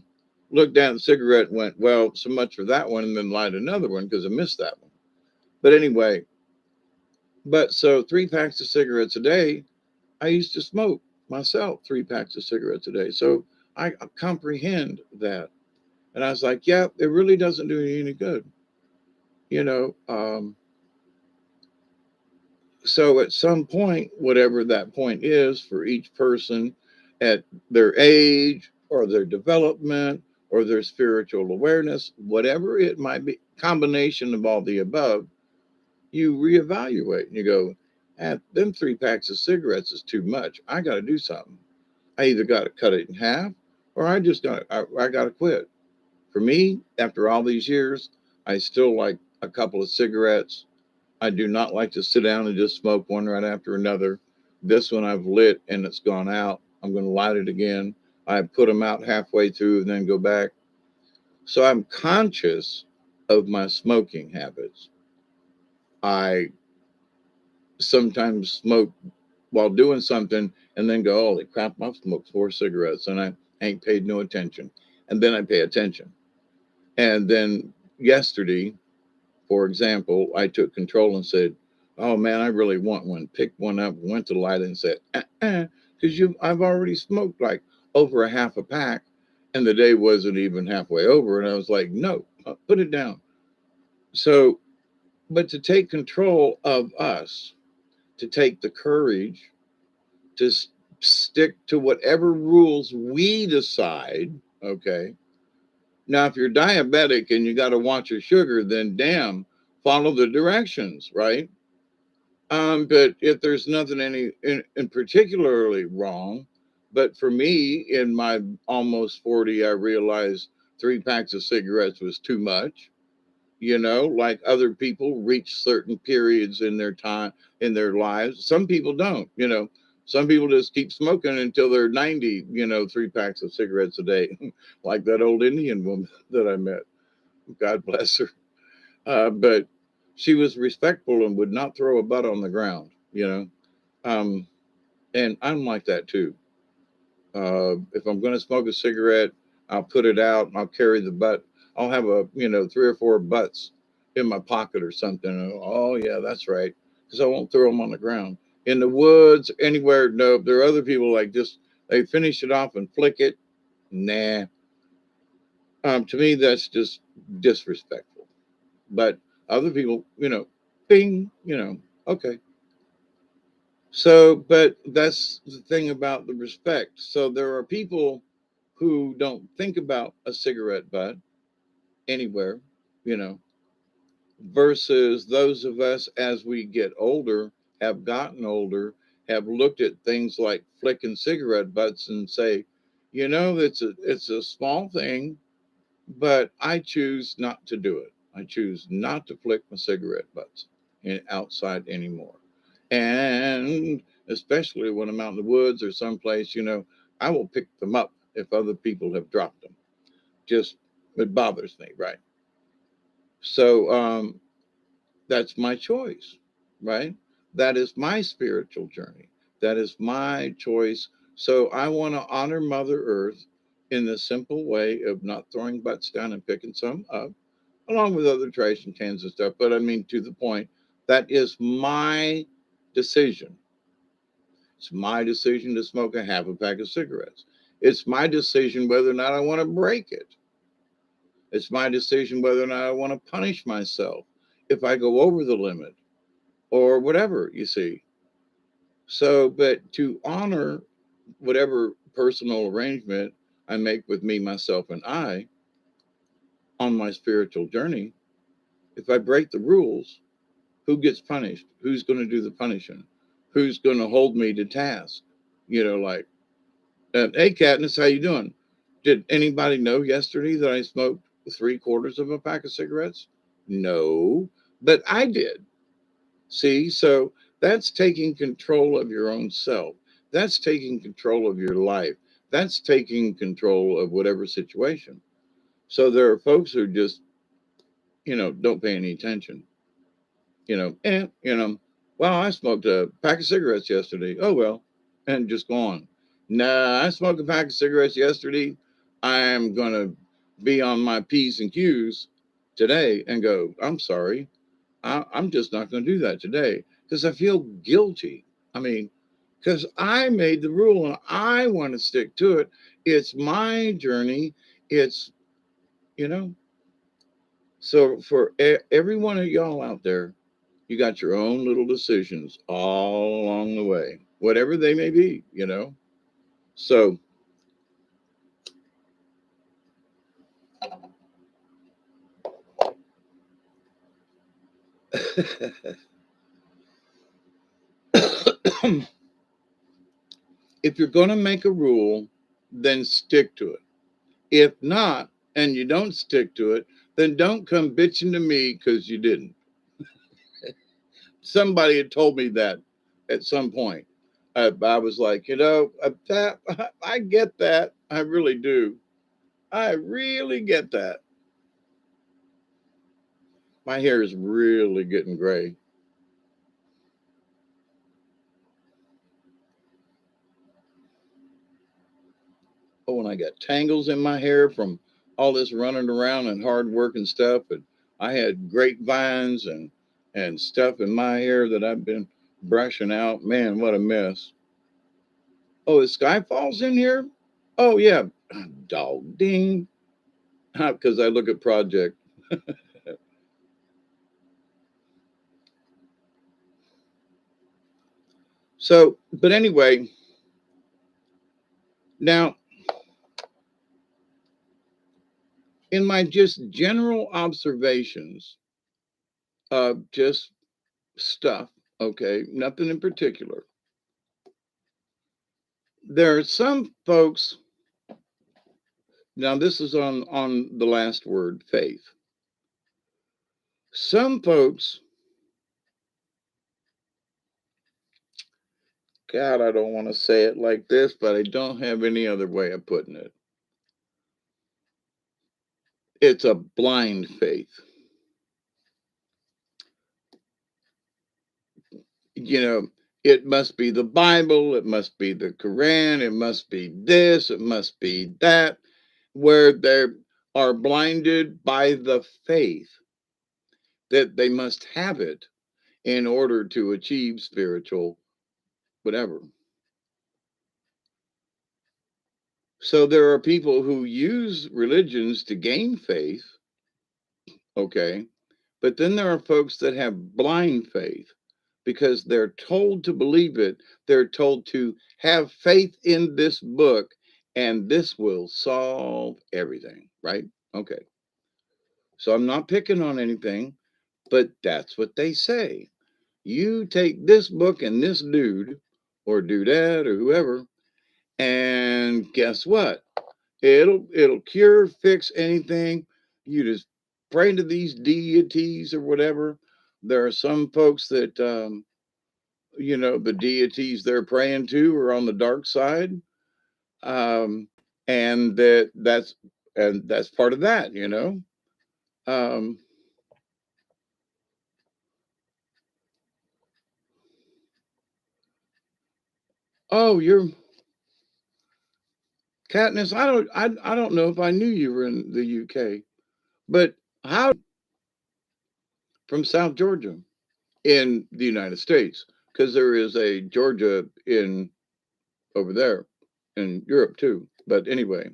looked down at the cigarette and went, well, so much for that one, and then light another one because I missed that one. But anyway, but so 3 packs of cigarettes a day, I used to smoke myself 3 packs of cigarettes a day. So I comprehend that. And I was like, yeah, it really doesn't do you any good. You know, um, so at some point, whatever that point is for each person at their age or their development or their spiritual awareness, whatever it might be, combination of all the above, you reevaluate and you go, them 3 packs of cigarettes is too much. I got to do something. I either got to cut it in half or I got to quit. For me, after all these years, I still like a couple of cigarettes. I do not like to sit down and just smoke one right after another. This one I've lit and it's gone out. I'm going to light it again. I put them out halfway through and then go back. So I'm conscious of my smoking habits. I sometimes smoke while doing something and then go, holy crap, I've smoked 4 cigarettes and I ain't paid no attention. And then I pay attention. And then yesterday, for example, I took control and said, oh man, I really want one. Picked one up, went to light it and said, because I've already smoked like over a half a pack and the day wasn't even halfway over. And I was like, no, put it down. So, but to take control of us, to take the courage to stick to whatever rules we decide. Okay. Now, if you're diabetic and you got to watch your sugar, then damn, follow the directions, right? But if there's nothing in particularly wrong, but for me, in my almost 40, I realized 3 packs of cigarettes was too much. Like other people reach certain periods in their time in their lives. Some people don't. Some people just keep smoking until they're 90. 3 packs of cigarettes a day, like that old Indian woman that I met. God bless her. But she was respectful and would not throw a butt on the ground. Um, and I'm like that too. If I'm going to smoke a cigarette, I'll put it out. I'll carry the butt. I'll have 3 or 4 butts in my pocket or something. Oh yeah, that's right. Because I won't throw them on the ground. In the woods, anywhere. No, there are other people like just they finish it off and flick it. Nah. To me, that's just disrespectful. But other people, bing, okay. So, but that's the thing about the respect. So there are people who don't think about a cigarette butt anywhere, you know, versus those of us as we get older, have gotten older, have looked at things like flicking cigarette butts and say, it's a small thing, but I choose not to do it. I choose not to flick my cigarette butts outside anymore. And especially when I'm out in the woods or someplace, I will pick them up if other people have dropped them. Just, it bothers me, right? So that's my choice, right? That is my spiritual journey. That is my choice. So I want to honor Mother Earth in the simple way of not throwing butts down and picking some up, along with other trash and cans and stuff. But I mean, to the point, that is my decision. It's my decision to smoke a half a pack of cigarettes. It's my decision whether or not I want to break it. It's my decision whether or not I want to punish myself if I go over the limit or whatever, you see. So, but to honor whatever personal arrangement I make with me, myself, and I on my spiritual journey, if I break the rules, who gets punished? Who's going to do the punishing? Who's going to hold me to task? Like, hey, Katniss, how you doing? Did anybody know yesterday that I smoked 3/4 of a pack of cigarettes? No, but I did. See, so that's taking control of your own self. That's taking control of your life. That's taking control of whatever situation. So there are folks who just, don't pay any attention. Well, I smoked a pack of cigarettes yesterday. Oh, well, and just go on. Nah, I smoked a pack of cigarettes yesterday. I'm going to be on my P's and Q's today and go, I'm sorry. I'm just not going to do that today because I feel guilty. I mean, because I made the rule and I want to stick to it. It's my journey. It's, you know, so for every one of y'all out there, you got your own little decisions all along the way, whatever they may be. So, if you're going to make a rule, then stick to it. If not, and you don't stick to it, then don't come bitching to me because you didn't. Somebody had told me that at some point. I was like, that I get that. I really do. I really get that. My hair is really getting gray. Oh, and I got tangles in my hair from all this running around and hard work and stuff. And I had grapevines and stuff in my hair that I've been brushing out. Man, what a mess. Oh, is Skyfall's in here? Oh yeah. Dog ding. Because I look at Project. So, but anyway, now in my just general observations of just stuff, okay, nothing in particular. There are some folks. Now this is on the last word, faith. Some folks, God, I don't want to say it like this, but I don't have any other way of putting it. It's a blind faith. You know, it must be the Bible, it must be the Quran, it must be this, it must be that, where they are blinded by the faith that they must have it in order to achieve spiritual whatever. So there are people who use religions to gain faith, okay? But then there are folks that have blind faith because they're told to believe it. They're told to have faith in this book, and this will solve everything, right? Okay. So I'm not picking on anything, but that's what they say. You take this book and this dude or dudette or whoever, and guess what? It'll cure, fix anything. You just pray to these deities or whatever. There are some folks that the deities they're praying to are on the dark side, um, and that's part of that. Um, oh, you're Katniss. I don't know if I knew you were in the UK, but how from South Georgia in the United States? Because there is a Georgia in over there in Europe too. But anyway,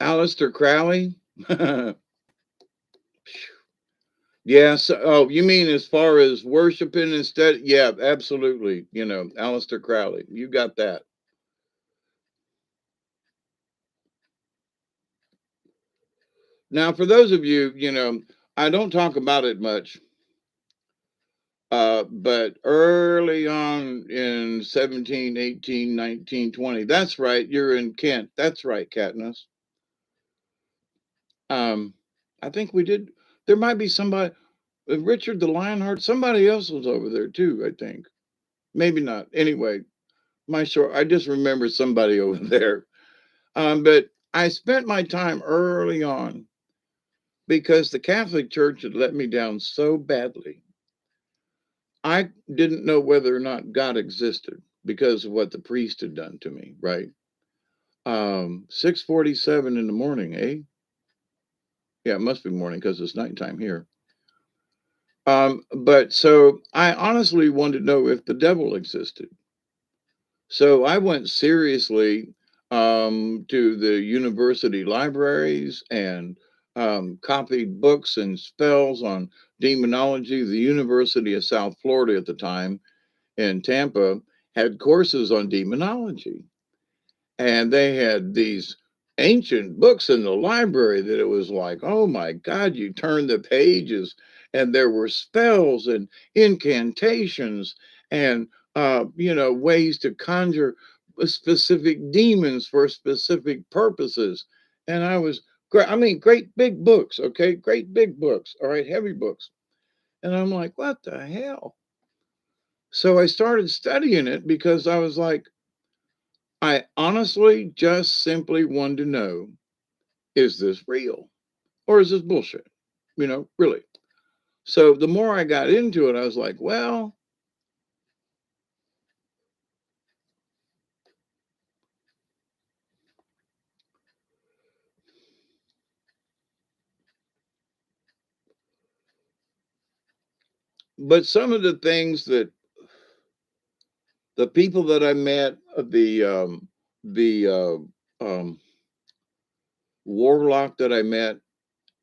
Aleister Crowley. Yeah. So, oh, you mean as far as worshiping instead? Yeah, absolutely. Aleister Crowley. You got that. Now, for those of you, I don't talk about it much. But early on in 17, 18, 19, 20, that's right. You're in Kent. That's right, Katniss. Um, I think we did. There might be somebody, Richard the Lionheart. Somebody else was over there too. I think maybe not. Anyway, my short. I just remember somebody over there. But I spent my time early on because the Catholic Church had let me down so badly. I didn't know whether or not God existed because of what the priest had done to me. Right. 6:47 in the morning. Eh? Yeah, it must be morning because it's nighttime here. But so I honestly wanted to know if the devil existed. So I went seriously to the university libraries and copied books and spells on demonology. The University of South Florida at the time in Tampa had courses on demonology. And they had these ancient books in the library that it was like, oh my God, you turn the pages and there were spells and incantations and, ways to conjure specific demons for specific purposes. And I was great. I mean, great big books, okay? Great big books, all right, heavy books. And I'm like, what the hell? So I started studying it because I was like, I honestly just simply wanted to know, is this real or is this bullshit? Really. So the more I got into it, I was like, well, but some of the things that the people that I met, the warlock that I met,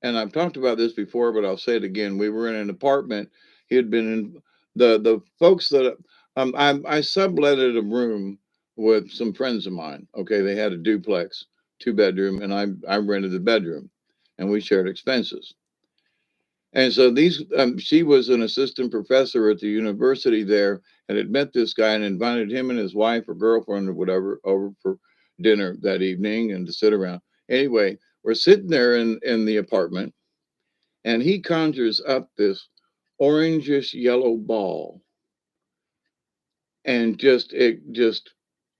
and I've talked about this before, but I'll say it again. We were in an apartment. He had been in the folks that I subletted a room with some friends of mine. Okay, they had a duplex, 2 bedroom, and I rented the bedroom, and we shared expenses. And so she was an assistant professor at the university there, and had met this guy and invited him and his wife or girlfriend or whatever over for dinner that evening and to sit around. Anyway, we're sitting there in the apartment and he conjures up this orangish yellow ball and it just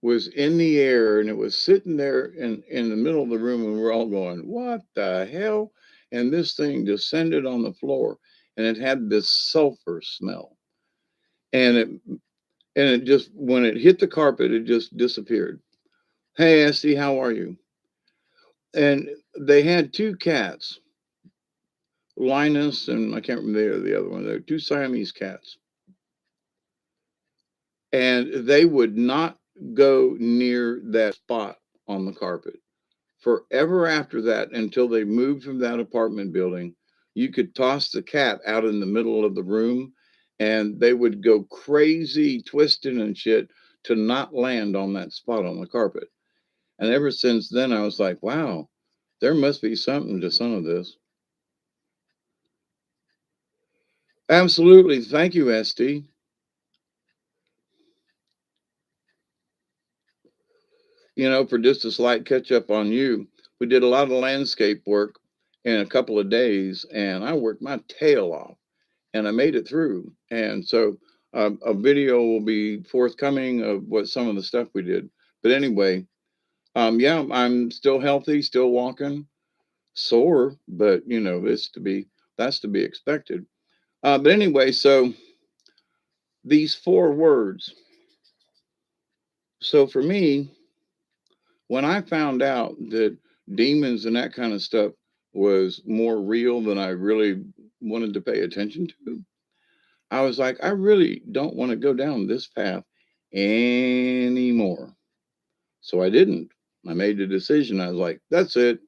was in the air and it was sitting there in the middle of the room and we're all going, what the hell? And this thing descended on the floor and it had this sulfur smell and it just when it hit the carpet it just disappeared. Hey Esty, how are you? And they had 2 cats, Linus and I can't remember the other one. They're 2 Siamese cats, and they would not go near that spot on the carpet. Forever after that, until they moved from that apartment building, you could toss the cat out in the middle of the room and they would go crazy twisting and shit to not land on that spot on the carpet. And ever since then, I was like, wow, there must be something to some of this. Absolutely. Thank you, ST. For just a slight catch up on you, we did a lot of landscape work in a couple of days, and I worked my tail off and I made it through. And so a video will be forthcoming of what some of the stuff we did. But anyway, yeah, I'm still healthy, still walking, sore, but that's to be expected. But anyway, so these four words. So for me, when I found out that demons and that kind of stuff was more real than I really wanted to pay attention to, I was like, I really don't want to go down this path anymore. So I didn't. I made the decision. I was like, that's it.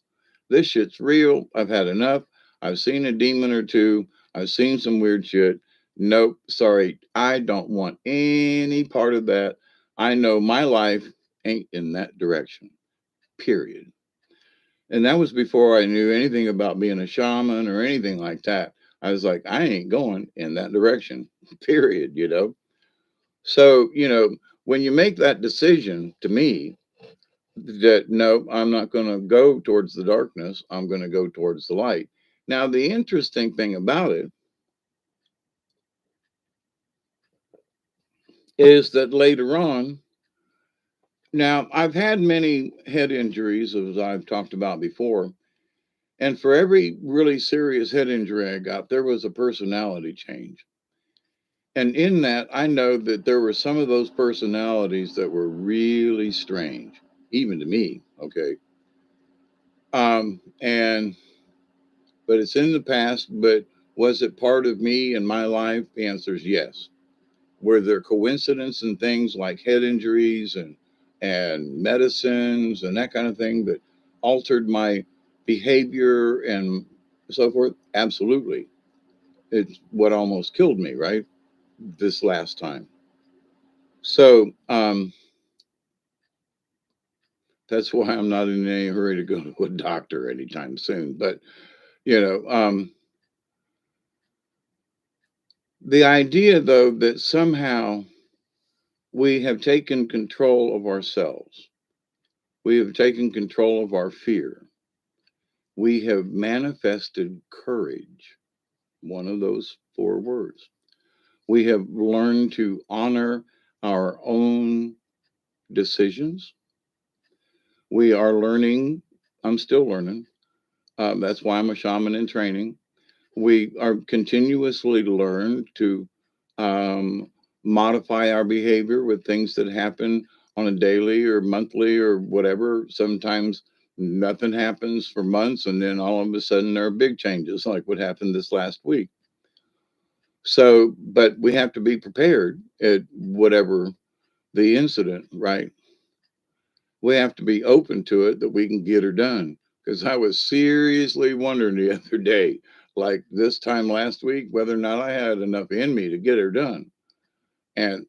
This shit's real. I've had enough. I've seen a demon or two. I've seen some weird shit. Nope. Sorry. I don't want any part of that. I know my life ain't in that direction. Period. And that was before I knew anything about being a shaman or anything like that. I was like, I ain't going in that direction. Period. So, when you make that decision to me that no, I'm not going to go towards the darkness, I'm going to go towards the light. Now, the interesting thing about it is that later on, now I've had many head injuries, as I've talked about before. And for every really serious head injury I got, there was a personality change. And in that, I know that there were some of those personalities that were really strange, even to me. Okay. And but it's in the past. But was it part of me and my life? The answer is yes. Were there coincidence and things like head injuries and medicines and that kind of thing that altered my behavior and so forth? Absolutely. It's what almost killed me, right? This last time. So that's why I'm not in any hurry to go to a doctor anytime soon. But you know, um, the idea though that somehow we have taken control of ourselves, we have taken control of our fear, we have manifested courage. One of those four words. We have learned to honor our own decisions. We are learning. I'm still learning. That's why I'm a shaman in training. We are continuously learn to um, modify our behavior with things that happen on a daily or monthly or whatever. Sometimes nothing happens for months, and then all of a sudden there are big changes, like what happened this last week. So, but we have to be prepared at whatever the incident, right? We have to be open to it that we can get her done. Because I was seriously wondering the other day, like this time last week, whether or not I had enough in me to get her done. And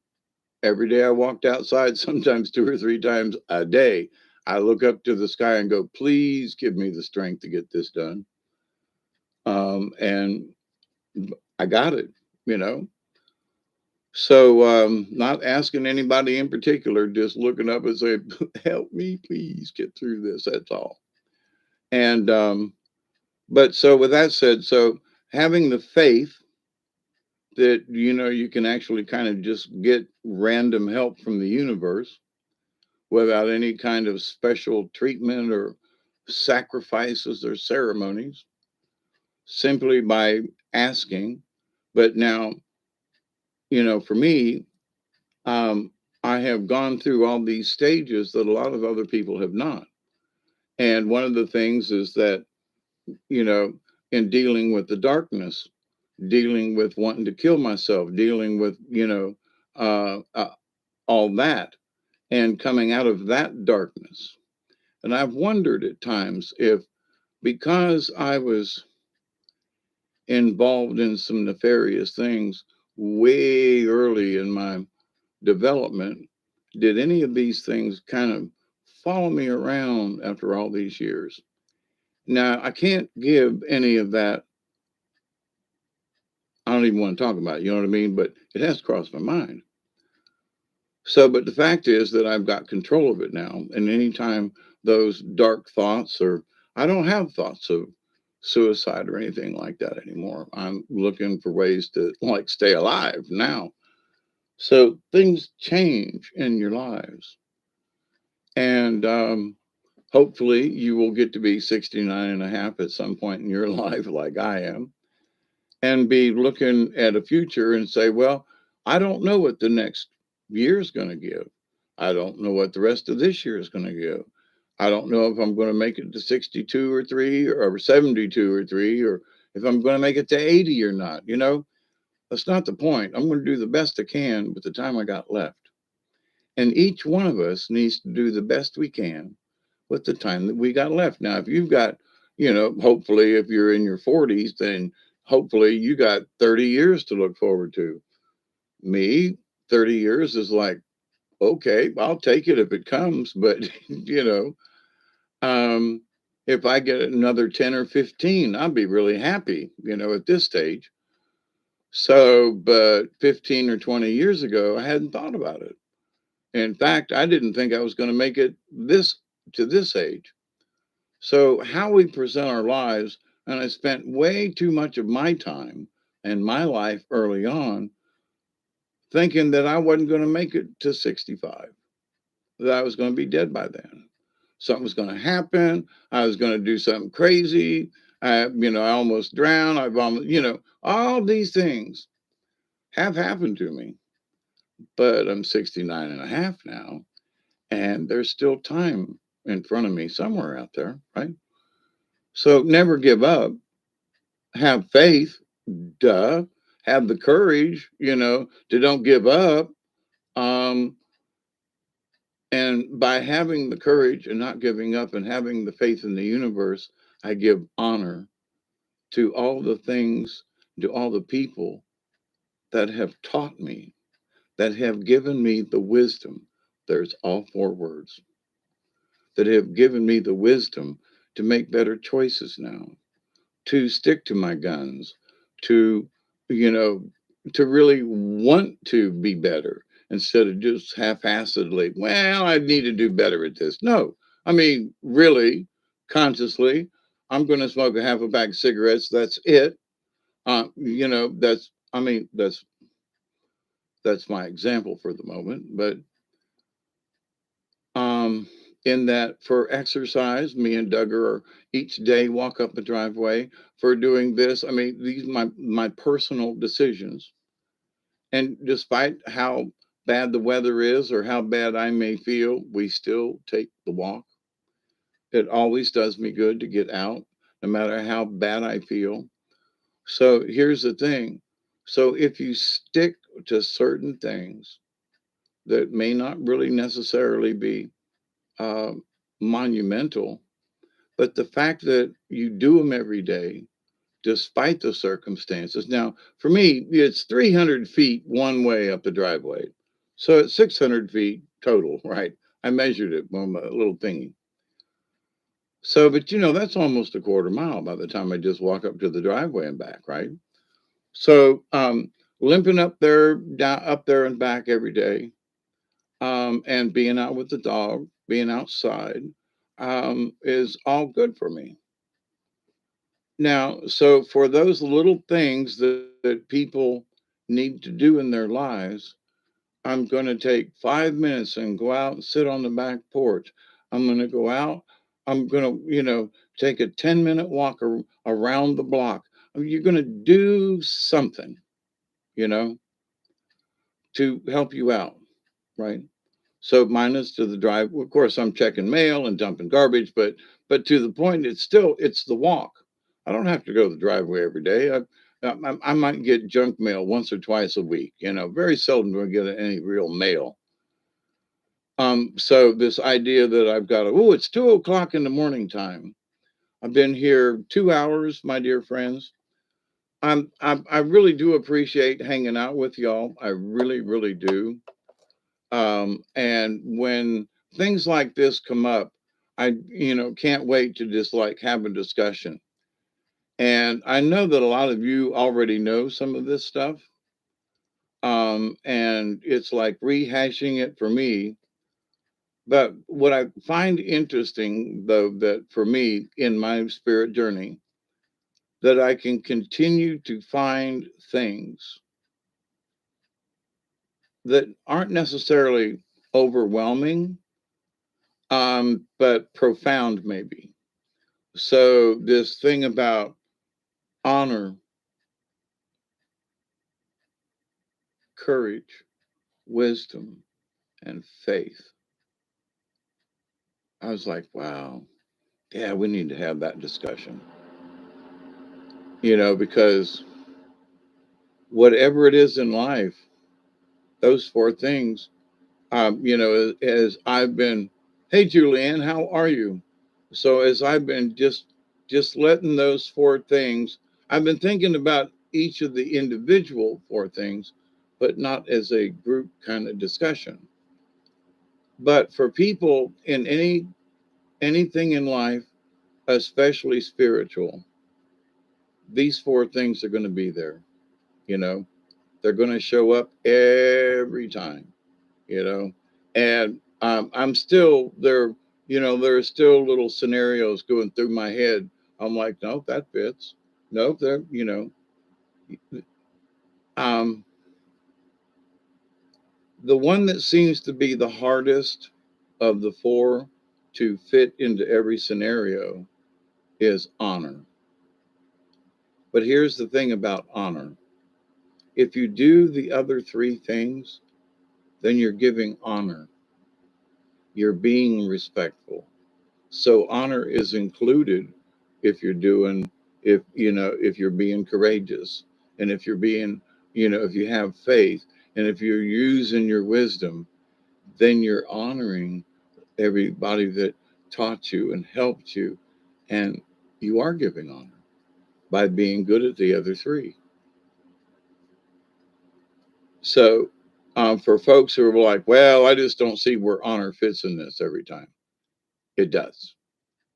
every day I walked outside, sometimes two or three times a day, I look up to the sky and go, please give me the strength to get this done. And I got it, you know. So, not asking anybody in particular, just looking up and saying, help me, please get through this. That's all. And but so with that said, so having the faith that you can actually kind of just get random help from the universe without any kind of special treatment or sacrifices or ceremonies, simply by asking. But now, for me, um, I have gone through all these stages that a lot of other people have not. And one of the things is that, you know, in dealing with the darkness, dealing with wanting to kill myself, dealing with, all that. and coming out of that darkness. And I've wondered at times if, because I was involved in some nefarious things way early in my development, did any of these things kind of follow me around after all these years? Now, I can't give any of that. I don't even want to talk about it, you know what I mean? But it has crossed my mind. So, but the fact is that I've got control of it now. And anytime those dark thoughts, or I don't have thoughts of suicide or anything like that anymore. I'm looking for ways to like stay alive now. So things change in your lives. And hopefully you will get to be 69 and a half at some point in your life, like I am, and be looking at a future and say, well, I don't know what the next year is going to give. I don't know what the rest of this year is going to give. I don't know if I'm going to make it to 62 or 3 or 72 or 3, or if I'm going to make it to 80 or not. You know, that's not the point. I'm going to do the best I can with the time I got left. And each one of us needs to do the best we can with the time that we got left. Now, if you've got, hopefully if you're in your 40s, then hopefully you got 30 years to look forward to. Me, 30 years is like, okay, I'll take it if it comes. But, um, if I get another 10 or 15, I'll be really happy, at this stage. So, but 15 or 20 years ago, I hadn't thought about it. In fact, I didn't think I was going to make it this age. So, how we present our lives, and I spent way too much of my time and my life early on thinking that I wasn't going to make it to 65, that I was going to be dead by then. Something was going to happen. I was going to do something crazy. I almost drowned. I've almost, all these things have happened to me, but I'm 69 and a half now, and there's still time in front of me somewhere out there, right? So never give up. Have faith, duh. Have the courage, to don't give up. Um, and by having the courage and not giving up and having the faith in the universe, I give honor to all the things, to all the people that have taught me, that have given me the wisdom. There's all four words, that have given me the wisdom to make better choices now, to stick to my guns, to, you know, to really want to be better instead of just half-assedly, well, I need to do better at this. No, I mean, really, consciously, I'm going to smoke a half a pack of cigarettes. That's it. I mean, that's my example for the moment. But um, in that for exercise, me and Doug are each day walk up the driveway. For doing this, I mean, these my personal decisions. And despite how bad the weather is or how bad I may feel, we still take the walk. It always does me good to get out, no matter how bad I feel. So here's the thing. So if you stick to certain things that may not really necessarily be uh, monumental, but the fact that you do them every day, despite the circumstances. Now, for me, it's 300 feet one way up the driveway. So it's 600 feet total, right? I measured it on my little thingy. So, but that's almost a quarter mile by the time I just walk up to the driveway and back, right? So, limping up there, down, up there and back every day, and being out with the dog, being outside, is all good for me. Now, so for those little things that people need to do in their lives, I'm going to take 5 minutes and go out and sit on the back porch. I'm going to go out. I'm going to, take a 10-minute walk around the block. I mean, you're going to do something, you know, to help you out, right? So minus to the drive. Of course, I'm checking mail and dumping garbage, but to the point, it's the walk. I don't have to go to the driveway every day. I might get junk mail once or twice a week. Very seldom do I get any real mail. So this idea that I've got, oh, it's 2 o'clock in the morning time. I've been here 2 hours, my dear friends. I really do appreciate hanging out with y'all. I really, really do. And when things like this come up, I can't wait to just like have a discussion. And I know that a lot of you already know some of this stuff. And it's like rehashing it for me. But what I find interesting, though, that for me in my spirit journey, that I can continue to find things that aren't necessarily overwhelming, but profound, maybe. So, this thing about honor, courage, wisdom, and faith, I was like, wow, yeah, we need to have that discussion, because whatever it is in life, those four things, as I've been, hey, Julianne, how are you? So as I've been just letting those four things, I've been thinking about each of the individual four things, but not as a group kind of discussion. But for people in anything in life, especially spiritual, these four things are going to be there. You know, they're going to show up every time. You know, and I'm still there. There are still little scenarios going through my head. I'm like, nope, that fits. Nope, there. Um, the one that seems to be the hardest of the four to fit into every scenario is honor. But here's the thing about honor: if you do the other three things, then you're giving honor. You're being respectful. So honor is included if you're doing, if you're being courageous, and if you're being, if you have faith, and if you're using your wisdom, then you're honoring everybody that taught you and helped you, and you are giving honor by being good at the other three. So for folks who are like, well, I just don't see where honor fits in this every time. It does.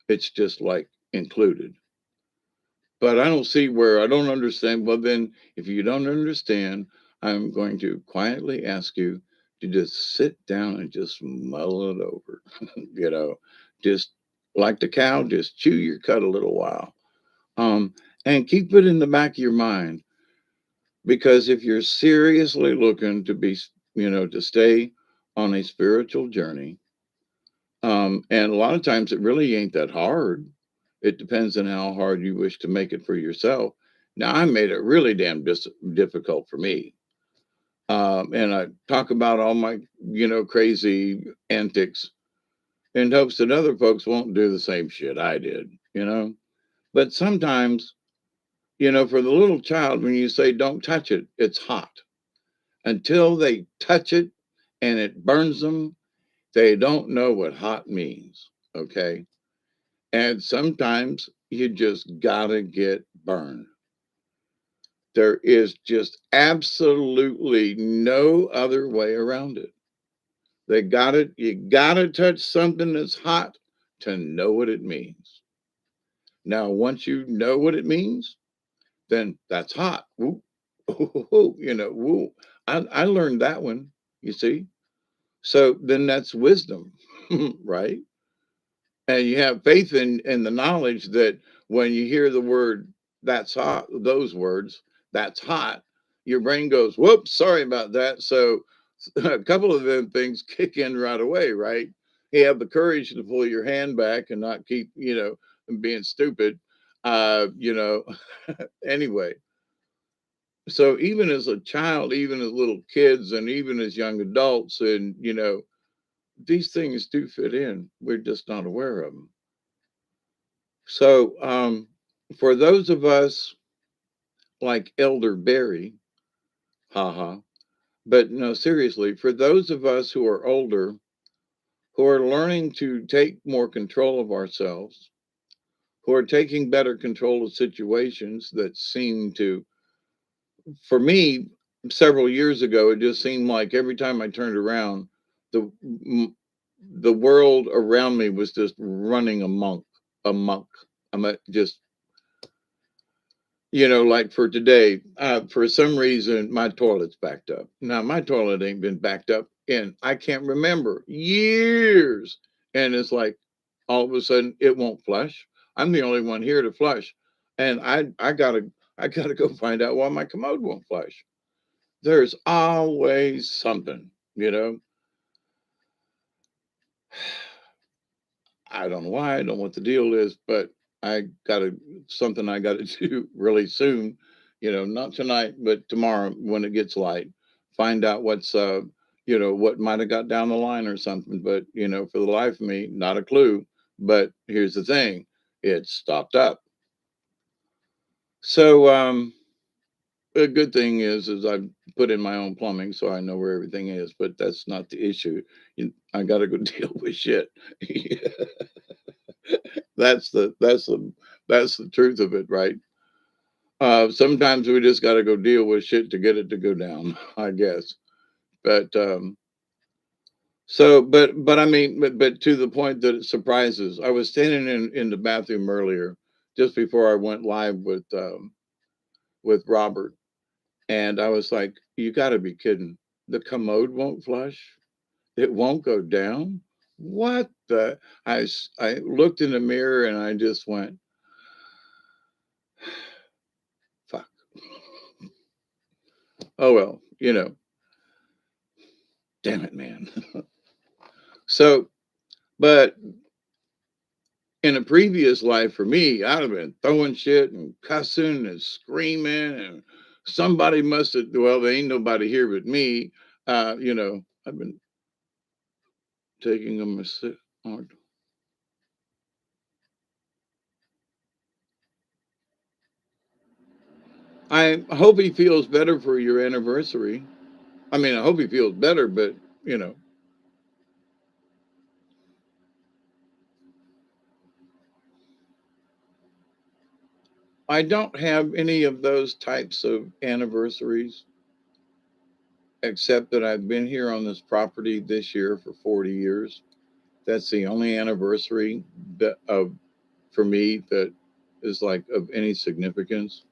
It's just like included. But I don't see where I don't understand. Well, then, if you don't understand, I'm going to quietly ask you to just sit down and just mull it over. you know, just like the cow, just chew your cud a little while. Um, and keep it in the back of your mind because if you're seriously looking to be, to stay on a spiritual journey, and a lot of times it really ain't that hard. It depends on how hard you wish to make it for yourself. Now, I made it really damn difficult for me. And I talk about all my, crazy antics in hopes that other folks won't do the same shit I did. But sometimes, for the little child, when you say don't touch it, it's hot. Until they touch it and it burns them, they don't know what hot means. Okay. And sometimes you just gotta get burned. There is just absolutely no other way around it. You gotta touch something that's hot to know what it means. Now, once you know what it means, then that's hot. Woo. Woo. I learned that one, you see. So then that's wisdom, right? And you have faith in the knowledge that when you hear the word that's hot, those words, that's hot, your brain goes, whoops, sorry about that. So a couple of them things kick in right away, right? You have the courage to pull your hand back and not keep, being stupid. Uh, you know, anyway. So even as a child, even as little kids, and even as young adults, and these things do fit in. We're just not aware of them. So, for those of us like Elder Barry, haha, but no, seriously, for those of us who are older, who are learning to take more control of ourselves, who are taking better control of situations that seem to, for me, several years ago, it just seemed like every time I turned around, the the world around me was just running amok. Just, like for today, for some reason, my toilet's backed up. Now, my toilet ain't been backed up in, I can't remember, years. And it's like, all of a sudden, it won't flush. I'm the only one here to flush. And I gotta go find out why my commode won't flush. There's always something, you know. I don't know why, I don't know what the deal is, but something I gotta do really soon. Not tonight, but tomorrow when it gets light. Find out what might have got down the line or something. But for the life of me, not a clue. But here's the thing, it's stopped up. So a good thing is I put in my own plumbing, so I know where everything is. But that's not the issue. I got to go deal with shit. That's the truth of it, right? Sometimes we just got to go deal with shit to get it to go down, I guess. But but I mean, but to the point that it surprises. I was standing in the bathroom earlier, just before I went live with Robert, and I was like, "You got to be kidding! The commode won't flush. It won't go down. What the?" I looked in the mirror and I just went, "Fuck." Oh well, damn it, man. So, but in a previous life for me, I'd have been throwing shit and cussing and screaming, and somebody must have, well, there ain't nobody here but me. I've been taking them a sip. I hope he feels better for your anniversary. I mean, I hope he feels better, but you know, I don't have any of those types of anniversaries, except that I've been here on this property this year for 40 years. That's the only anniversary for me that is like of any significance.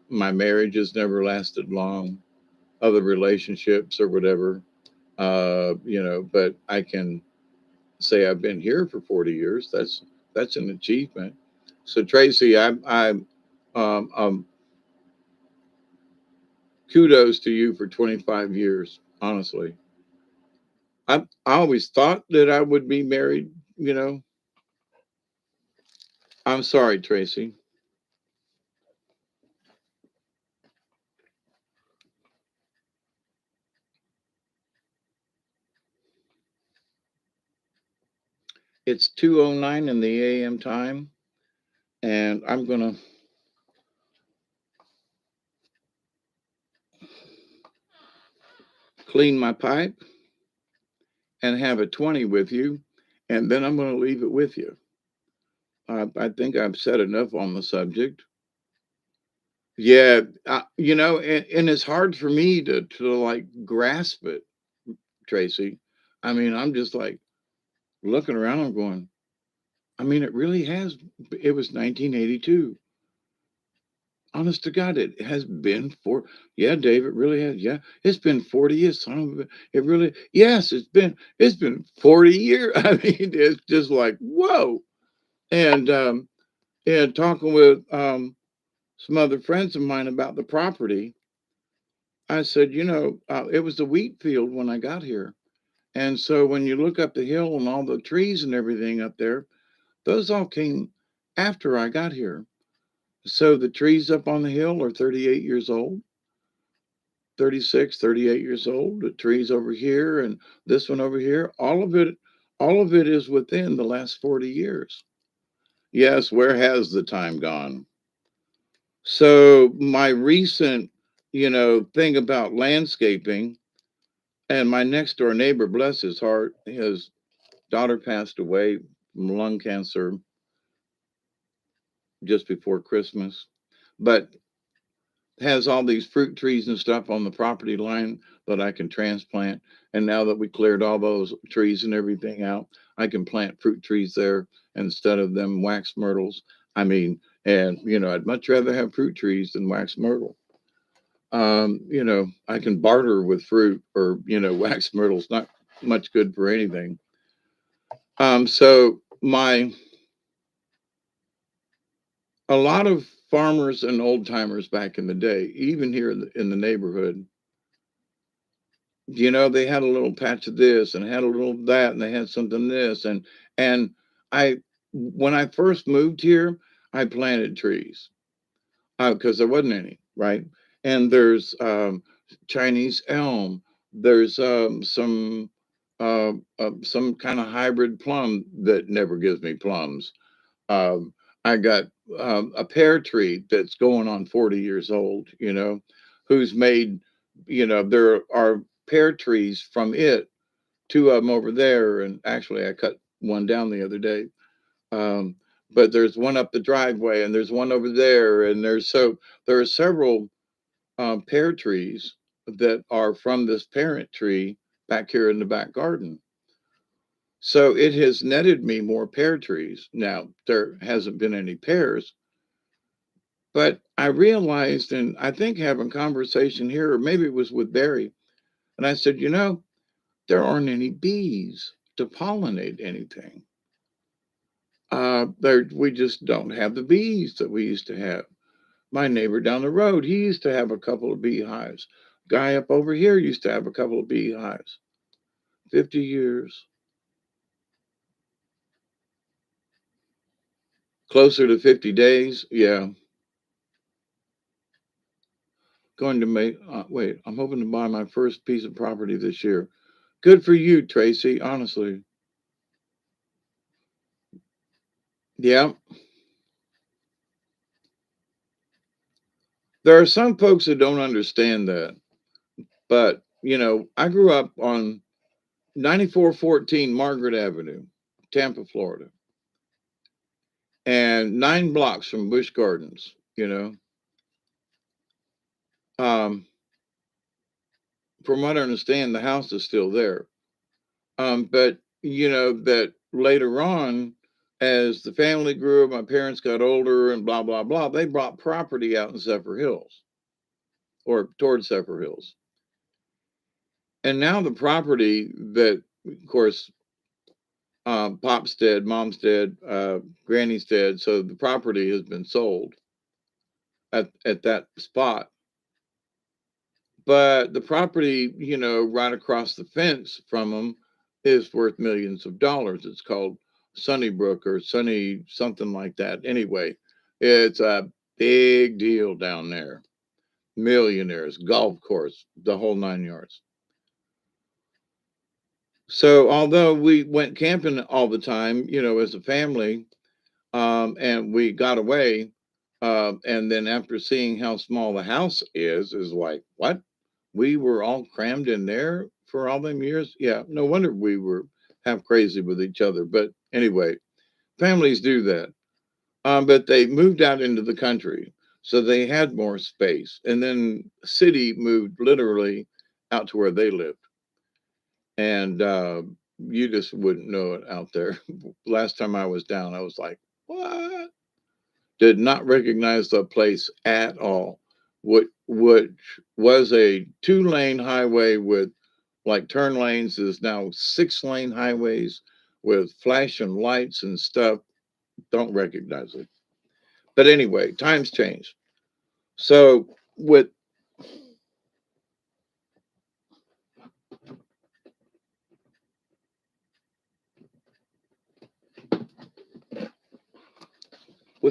My marriage has never lasted long, other relationships or whatever, but I can say I've been here for 40 years. That's an achievement. So Tracy, I'm kudos to you for 25 years. Honestly, I always thought that I would be married. You know, I'm sorry, Tracy. It's 2:09 in the a.m. time, and I'm gonna clean my pipe and have a 20 with you, and then I'm going to leave it with you. I think I've said enough on the subject. Yeah, and it's hard for me to like grasp it, Tracy. I mean, I'm just like looking around. I'm going. I mean, it really has. It was 1982. Honest to God, it has been for. Yeah, Dave, it really has. Yeah, it's been 40 years. Son of it really. Yes, it's been 40 years. I mean, it's just like whoa. And talking with some other friends of mine about the property, I said, it was the wheat field when I got here. And so when you look up the hill and all the trees and everything up there, those all came after I got here. So the trees up on the hill are 38 years old, 36, 38 years old. The trees over here and this one over here, all of it is within the last 40 years. Yes, where has the time gone? So my recent, thing about landscaping, and my next door neighbor, bless his heart, has daughter passed away from lung cancer just before Christmas, but has all these fruit trees and stuff on the property line that I can transplant. And now that we cleared all those trees and everything out, I can plant fruit trees there instead of them wax myrtles. I mean, and I'd much rather have fruit trees than wax myrtle. I can barter with fruit or, wax myrtle's not much good for anything. So a lot of farmers and old timers back in the day, even here in the neighborhood, they had a little patch of this and had a little of that, and they had something this, and I, when I first moved here, I planted trees because there wasn't any, right? And there's Chinese elm. There's some kind of hybrid plum that never gives me plums. Um, I got a pear tree that's going on 40 years old, who's made, there are pear trees from it, two of them over there. And actually, I cut one down the other day. Um, but there's one up the driveway and there's one over there. And there are several pear trees that are from this parent tree back here in the back garden. So it has netted me more pear trees. Now, there hasn't been any pears, but I realized, and I think having conversation here, or maybe it was with Barry, and I said, there aren't any bees to pollinate anything. We just don't have the bees that we used to have. My neighbor down the road, he used to have a couple of beehives. Guy up over here used to have a couple of beehives. 50 years. Closer to 50 days. Yeah. Going to make, wait, I'm hoping to buy my first piece of property this year. Good for you, Tracy, honestly. Yeah. There are some folks that don't understand that. But, I grew up on 9414 Margaret Avenue, Tampa, Florida, and 9 blocks from Busch Gardens, Um, from what I understand, the house is still there. But, that later on, as the family grew, my parents got older and blah, blah, blah, they bought property out in Zephyr Hills or towards Zephyr Hills. And now the property that, of course, Pop's dead, Mom's dead, Granny's dead. So the property has been sold at that spot. But the property, right across the fence from them is worth millions of dollars. It's called Sunnybrook or Sunny something like that. Anyway, it's a big deal down there. Millionaires, golf course, the whole 9 yards. So although we went camping all the time, as a family, and we got away. And then after seeing how small the house is like, what? We were all crammed in there for all them years? Yeah, no wonder we were half crazy with each other. But anyway, families do that. But they moved out into the country, so they had more space. And then city moved literally out to where they lived. And you just wouldn't know it out there. Last time I was down, I was like, what? Did not recognize the place at all. Which was a 2-lane highway with like turn lanes is now 6-lane highways with flashing lights and stuff. Don't recognize it. But anyway, times change. So with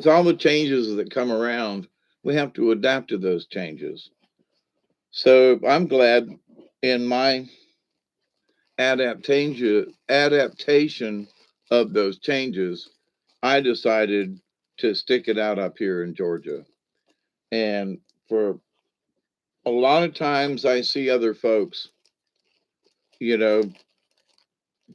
all the changes that come around, we have to adapt to those changes. So I'm glad in my adaptation of those changes, I decided to stick it out up here in Georgia. And for a lot of times I see other folks, you know,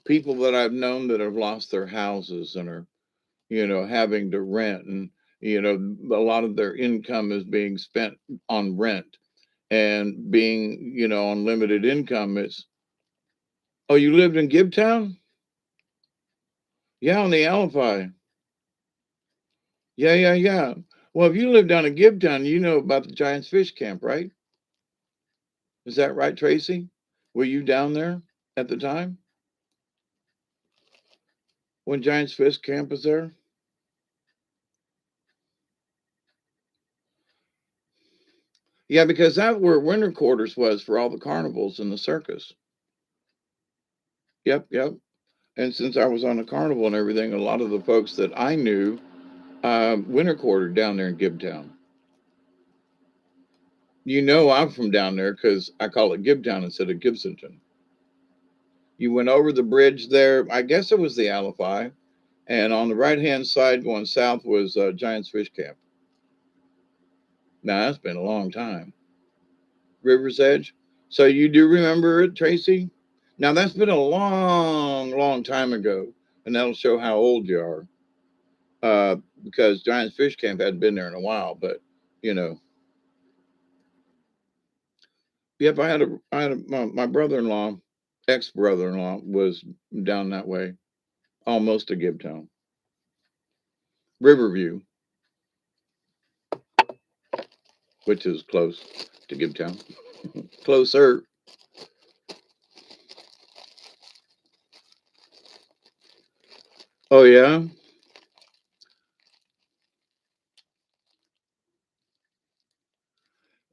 people that I've known that have lost their houses and are, having to rent, and, a lot of their income is being spent on rent, and being, on limited income. Oh, you lived in Gibtown? Yeah, on the Alibi. Yeah, yeah, yeah. Well, if you live down in Gibtown, you know about the Giants Fish Camp, right? Is that right, Tracy? Were you down there at the time when Giants Fish Camp was there? Yeah, because that's where winter quarters was for all the carnivals and the circus. Yep, yep. And since I was on the carnival and everything, a lot of the folks that I knew winter quartered down there in Gibtown. I'm from down there because I call it Gibtown instead of Gibsonton. You went over the bridge there. I guess it was the Alibi. And on the right hand side going south was Giants Fish Camp. Now, that's been a long time. River's Edge. So you do remember it, Tracy? Now, that's been a long, long time ago. And that'll show how old you are. Because Giants Fish Camp hadn't been there in a while. But, you know, yep, my brother in law, ex brother in law, was down that way, almost to Gibtown. Riverview, which is close to Gibtown. Closer. Oh, yeah?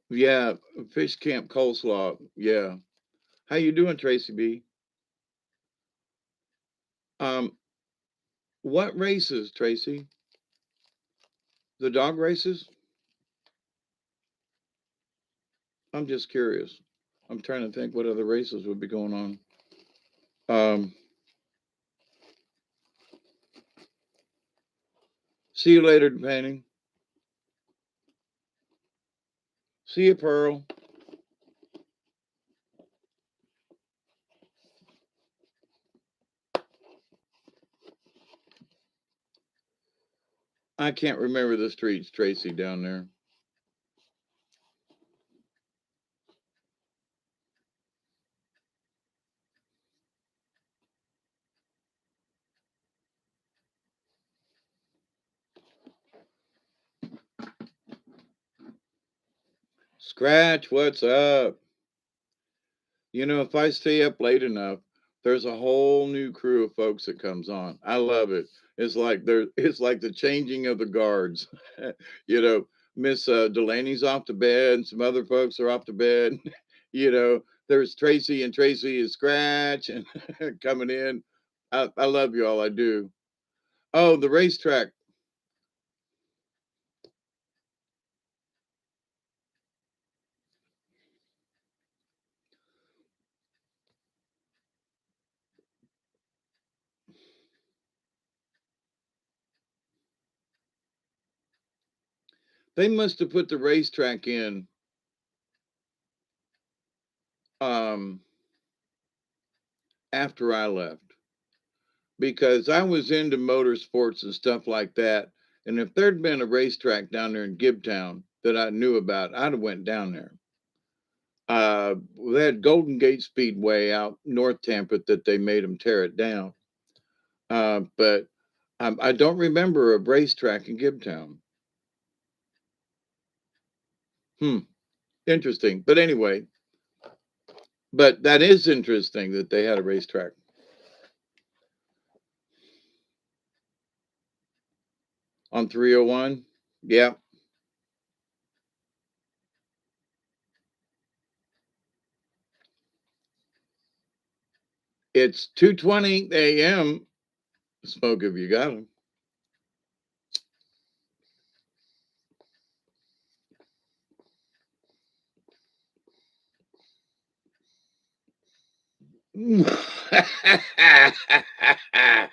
Yeah, Fish Camp coleslaw. Yeah. How you doing, Tracy B? Um, what races, Tracy? The dog races? I'm just curious. I'm trying to think what other races would be going on. Um, see you later, Painting. See you, Pearl. I can't remember the streets, Tracy, down there. Scratch, what's up? If I stay up late enough, there's a whole new crew of folks that comes on. I love it. It's like the changing of the guards. you know, Miss Delaney's off to bed, and some other folks are off to bed. There's Tracy, and Tracy is Scratch and coming in. I love you all. I do. Oh, the racetrack. They must have put the racetrack in um, after I left, because I was into motorsports and stuff like that. And if there'd been a racetrack down there in Gibtown that I knew about, I'd have went down there. They had Golden Gate Speedway out North Tampa that they made them tear it down. But I don't remember a racetrack in Gibtown. Hmm, interesting. But anyway, but that is interesting that they had a racetrack on 301. Yeah, it's 2:20 a.m. Smoke if you got them. I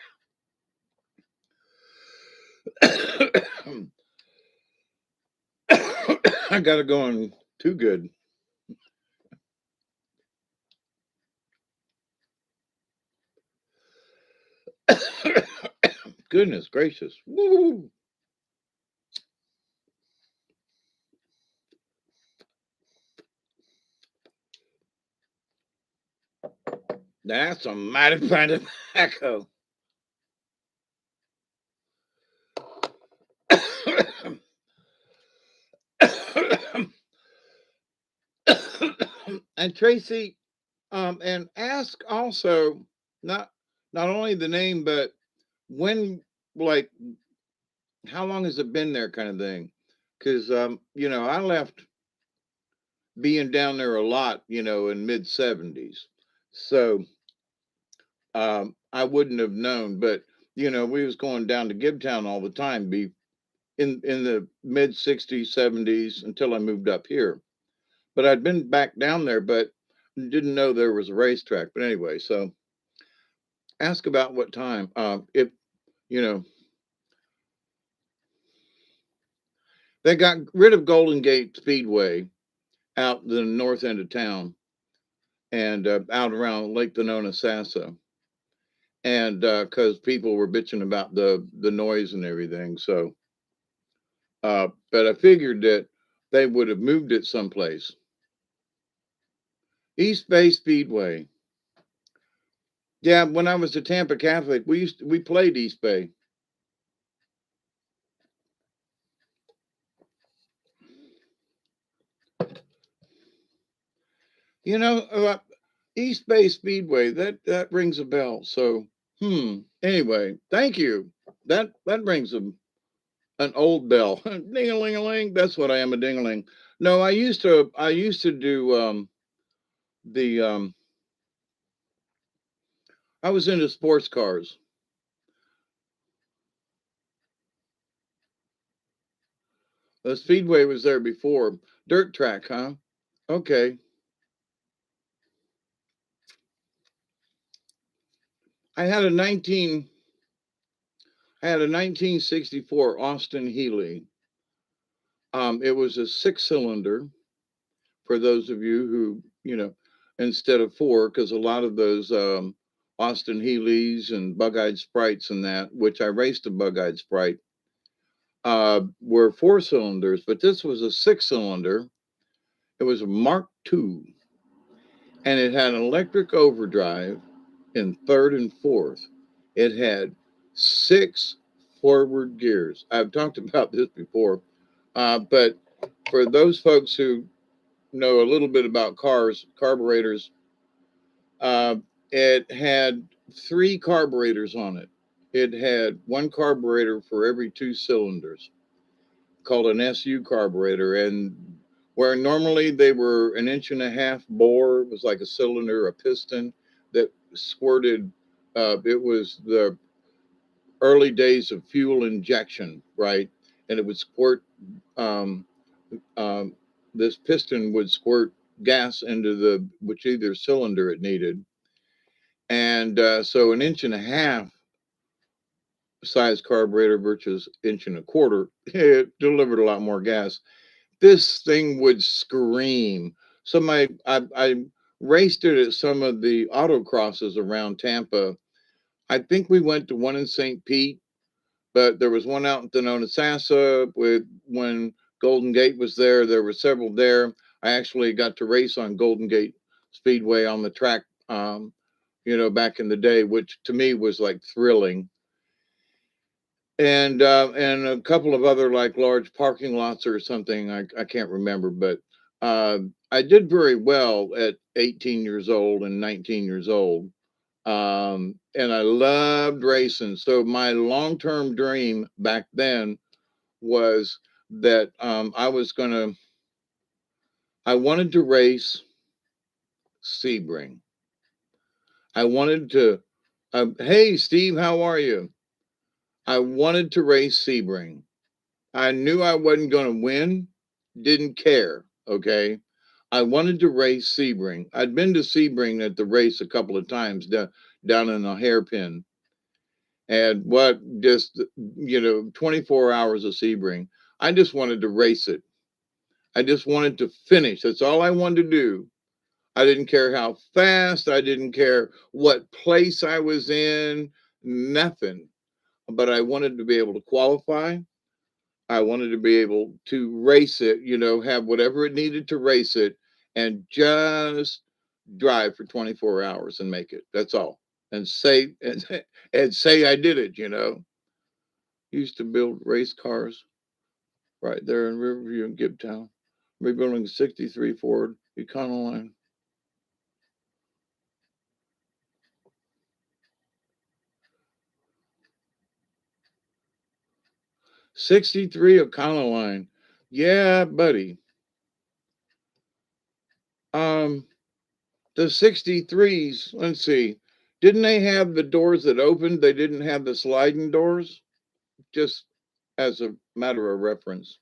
got it going too good. Goodness gracious. Woo. That's a mighty fine tobacco. And Tracy, and ask also not not only the name, but when, like, how long has it been there, kind of thing. Because I left being down there a lot, in mid 70s, so I wouldn't have known. But we was going down to Gibtown all the time, be in the mid 60s, 70s until I moved up here. But I'd been back down there, but didn't know there was a racetrack. But anyway, so ask about what time. If you know they got rid of Golden Gate Speedway out the north end of town, and out around Lake Sassa, and because people were bitching about the noise and everything. So, but I figured that they would have moved it someplace. East Bay Speedway. Yeah, when I was a Tampa Catholic, we played East Bay. You know, East Bay Speedway. That rings a bell. So, Anyway, thank you. That rings an old bell. Ding a ling a ling. That's what I am, a ding a ling. No, I used to do the I was into sports cars. The Speedway was there before. Dirt track, huh? Okay. I had a 19 I had a 1964 Austin Healey. It was a six-cylinder, for those of you who, instead of four, because a lot of those Austin Healey's and Bug-Eyed Sprites and that, which I raced a Bug-Eyed Sprite, were four cylinders, but this was a six-cylinder. It was a Mark II, and it had an electric overdrive in third and fourth. It had six forward gears. I've talked about this before, but for those folks who know a little bit about cars, carburetors, uh, it had three carburetors on it. It had one carburetor for every two cylinders, called an SU carburetor. And where normally they were an inch and a half bore, it was like a cylinder, a piston that squirted. It was the early days of fuel injection, right? And it would squirt, um, um, this piston would squirt gas into the which either cylinder it needed. And so an inch and a half size carburetor versus inch and a quarter, it delivered a lot more gas. This thing would scream. So I raced it at some of the autocrosses around Tampa. I think we went to one in St. Pete, but there was one out in Sassa with when Golden Gate was there. There were several there. I actually got to race on Golden Gate Speedway on the track, back in the day, which to me was like thrilling. And a couple of other like large parking lots or something. I can't remember, but I did very well at 18 years old and 19 years old. And I loved racing. So my long-term dream back then was that I wanted to race Sebring. I wanted to, hey, Steve, how are you? I wanted to race Sebring. I knew I wasn't going to win, didn't care. Okay. I wanted to race Sebring. I'd been to Sebring at the race a couple of times down in a hairpin. And 24 hours of Sebring. I just wanted to race it. I just wanted to finish. That's all I wanted to do. I didn't care how fast. I didn't care what place I was in. nothing. But I wanted to be able to qualify. I wanted to be able to race it, have whatever it needed to race it and just drive for 24 hours and make it. That's all. And say and say I did it. Used to build race cars right there in Riverview and Gibtown. Rebuilding 63 Ford Econoline. 63 Econoline. Yeah, buddy. Um, the 63s, let's see. Didn't they have the doors that opened? They didn't have the sliding doors? Just as a matter of reference.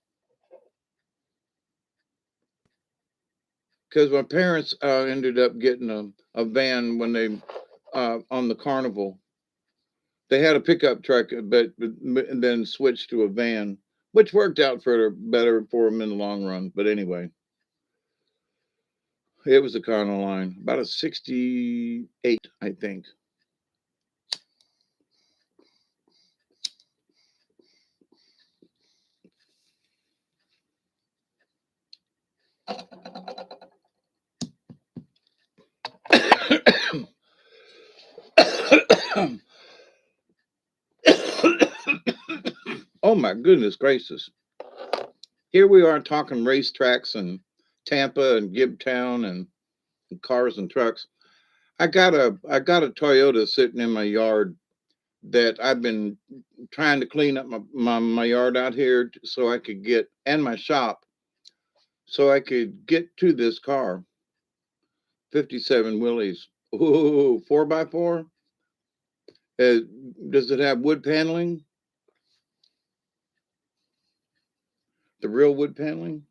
Because my parents ended up getting a van when they on the carnival. They had a pickup truck, but and then switched to a van, which worked out for better for them in the long run. But anyway, it was a Econoline, about a 68, I think. Oh my goodness gracious. Here we are talking racetracks and Tampa and Gibtown and cars and trucks. I got a Toyota sitting in my yard that I've been trying to clean up my yard out here so I could get and my shop so I could get to this car. 57 Willys. Ooh, 4x4. Uh, does it have wood paneling? The real wood paneling?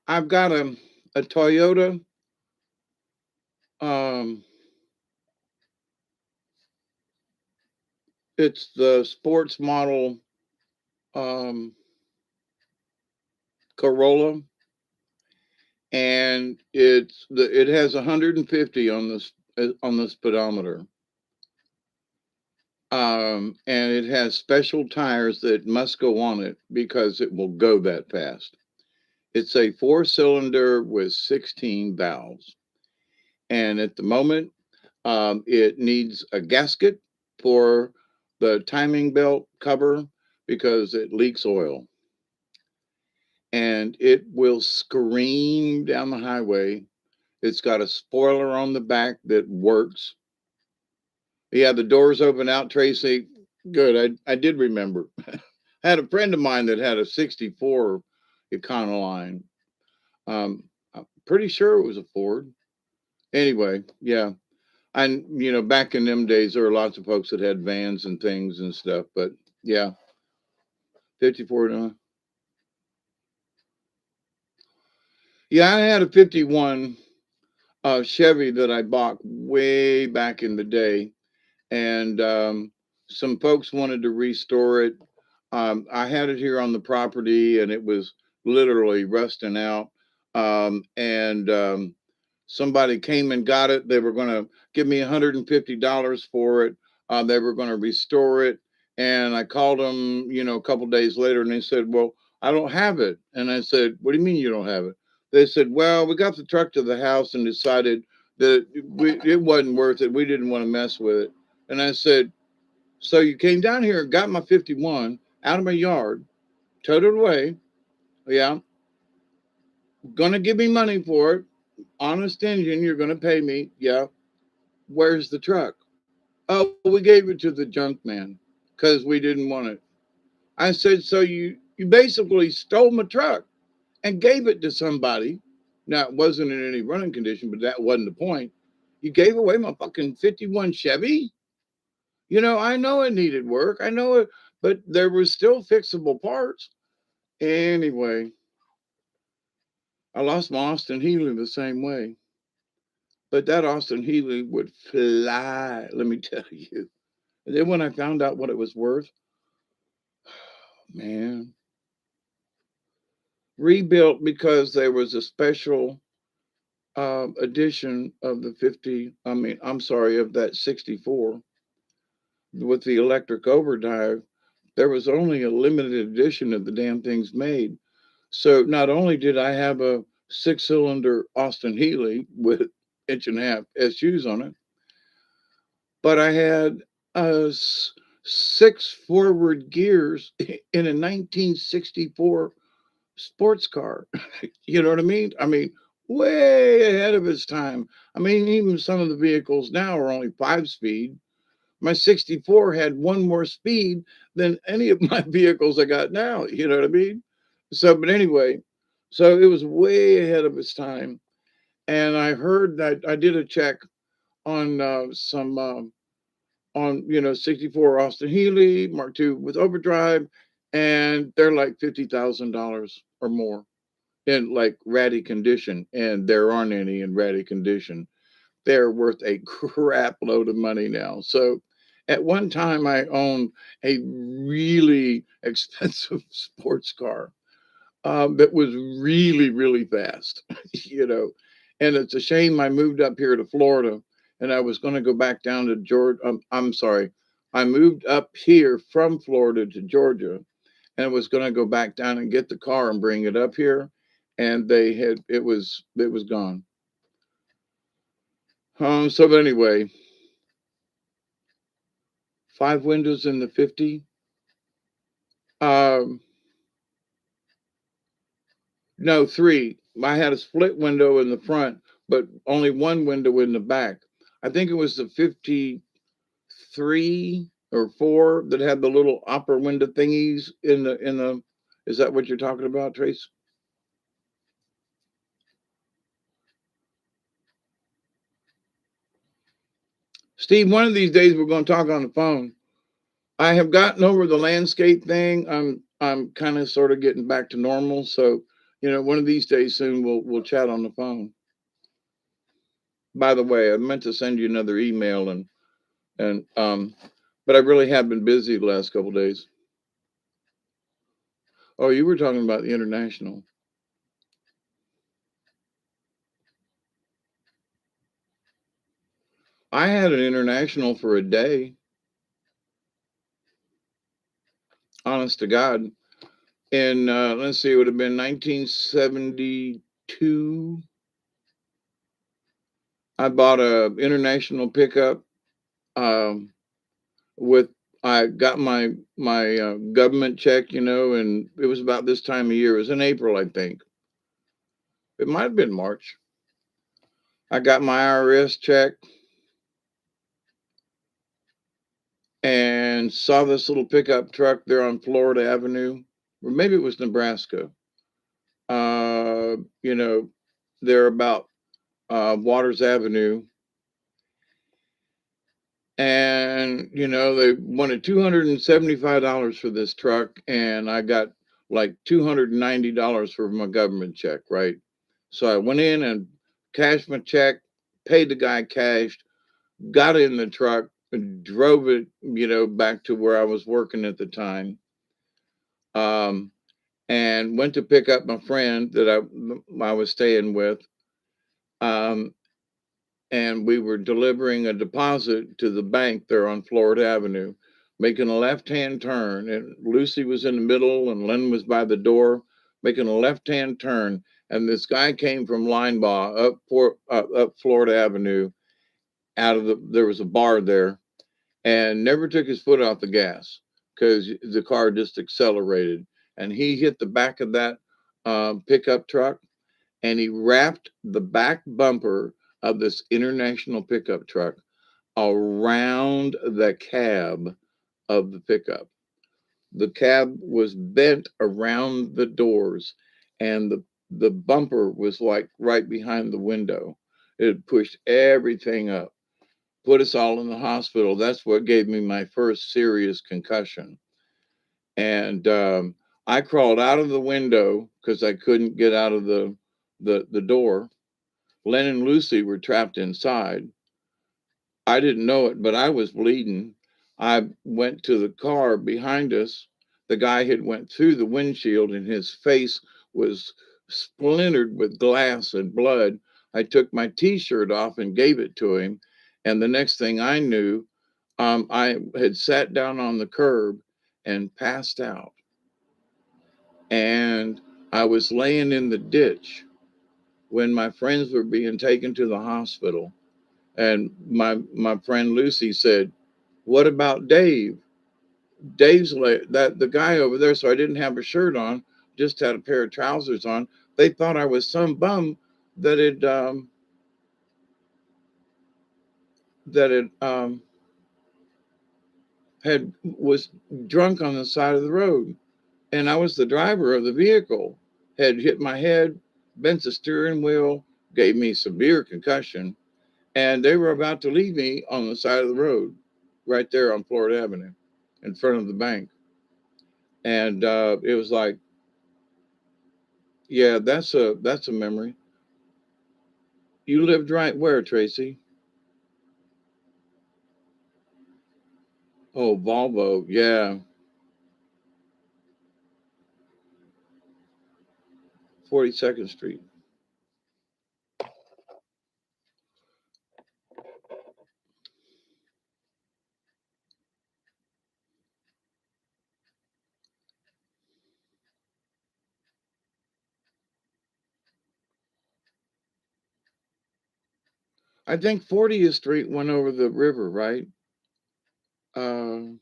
I've got a Toyota. Um, it's the sports model um, Corolla, and it has 150 on the speedometer. And it has special tires that must go on it because it will go that fast. It's a 4-cylinder with 16 valves. And at the moment, it needs a gasket for the timing belt cover because it leaks oil. And it will scream down the highway. It's got a spoiler on the back that works. Yeah, the doors open out, Tracy. Good. I did remember. I had a friend of mine that had a 64 Econoline. I'm pretty sure it was a Ford. Anyway, yeah. And, back in them days, there were lots of folks that had vans and things and stuff. But yeah, 54. Yeah, I had a 51 Chevy that I bought way back in the day. And some folks wanted to restore it. I had it here on the property and it was literally rusting out. And somebody came and got it. They were going to give me $150 for it. They were going to restore it. And I called them, a couple days later and they said, well, I don't have it. And I said, what do you mean you don't have it? They said, well, we got the truck to the house and decided that it wasn't worth it. We didn't want to mess with it. And I said, so you came down here and got my 51 out of my yard, towed it away. Yeah. Gonna give me money for it. Honest engine, you're gonna pay me. Yeah. Where's the truck? Oh, we gave it to the junk man because we didn't want it. I said, so you basically stole my truck and gave it to somebody. Now it wasn't in any running condition, but that wasn't the point. You gave away my fucking 51 Chevy. I know it needed work. I know it, but there was still fixable parts. Anyway, I lost my Austin Healy the same way. But that Austin Healy would fly, let me tell you. And then when I found out what it was worth, man, rebuilt because there was a special edition of the 50. I mean, I'm sorry, of that 64 with the electric overdrive. There was only a limited edition of the damn things made. So not only did I have a 6-cylinder Austin Healey with inch and a half SUs on it, but I had six forward gears in a 1964 sports car. You know what I mean? I mean, way ahead of its time. I mean, even some of the vehicles now are only 5 speed. My 64 had one more speed than any of my vehicles I got now. You know what I mean? So, but anyway, so it was way ahead of its time. And I heard that I did a check on some on 64 Austin Healey Mark II with overdrive, and they're like $50,000 or more in like ratty condition, and there aren't any in ratty condition. They're worth a crap load of money now. So at one time I owned a really expensive sports car that was really, really fast, you know. And it's a shame I moved up here to Florida and I was going to go back down to Georgia. I'm sorry. I moved up here from Florida to Georgia and was going to go back down and get the car and bring it up here. And they had, it was gone. So but anyway, 5 windows in the 50. Um, no, three. I had a split window in the front, but only one window in the back. I think it was the 53 or four that had the little upper window thingies in the. Is that what you're talking about, Trace? Steve, one of these days we're going to talk on the phone. I have gotten over the landscape thing. I'm kind of sort of getting back to normal. So, one of these days soon we'll chat on the phone. By the way, I meant to send you another email and but I really have been busy the last couple of days. Oh, you were talking about the international. I had an international for a day, honest to God. And let's see, it would have been 1972. I bought a international pickup um, with I got my government check, and it was about this time of year. It was in April, I think. It might have been March. I got my IRS check and saw this little pickup truck there on Florida Avenue, or maybe it was Nebraska. Uh, you know, they're about Waters Avenue, and they wanted $275 for this truck, and I got like $290 for my government check, right? So I went in and cashed my check, paid the guy cash, got in the truck, and drove it, back to where I was working at the time, um, and went to pick up my friend that I was staying with. Um, and we were delivering a deposit to the bank there on Florida Avenue, making a left-hand turn. And Lucy was in the middle, and Len was by the door, making a left-hand turn. And this guy came from Linebaugh up Florida Avenue. There was a bar there, and never took his foot off the gas because the car just accelerated. And he hit the back of that pickup truck, and he wrapped the back bumper of this international pickup truck around the cab of the pickup. The cab was bent around the doors, and the bumper was like right behind the window. It pushed everything up, put us all in the hospital. That's what gave me my first serious concussion. And I crawled out of the window because I couldn't get out of the door. Len and Lucy were trapped inside. I didn't know it, but I was bleeding. I went to the car behind us. The guy had went through the windshield and his face was splintered with glass and blood. I took my T-shirt off and gave it to him, and the next thing I knew, I had sat down on the curb and passed out, and I was laying in the ditch when my friends were being taken to the hospital. And my friend Lucy said, "What about Dave?" Dave's that the guy over there. So I didn't have a shirt on, just had a pair of trousers on. They thought I was some bum that had was drunk on the side of the road, and I was the driver of the vehicle. Had hit my head, bent the steering wheel, gave me severe concussion, and they were about to leave me on the side of the road, right there on Florida Avenue, in front of the bank. And it was like, yeah, that's a memory. You lived right where, Tracy? Oh, Volvo, yeah, 42nd Street. I think 40th Street went over the river, right? Uh,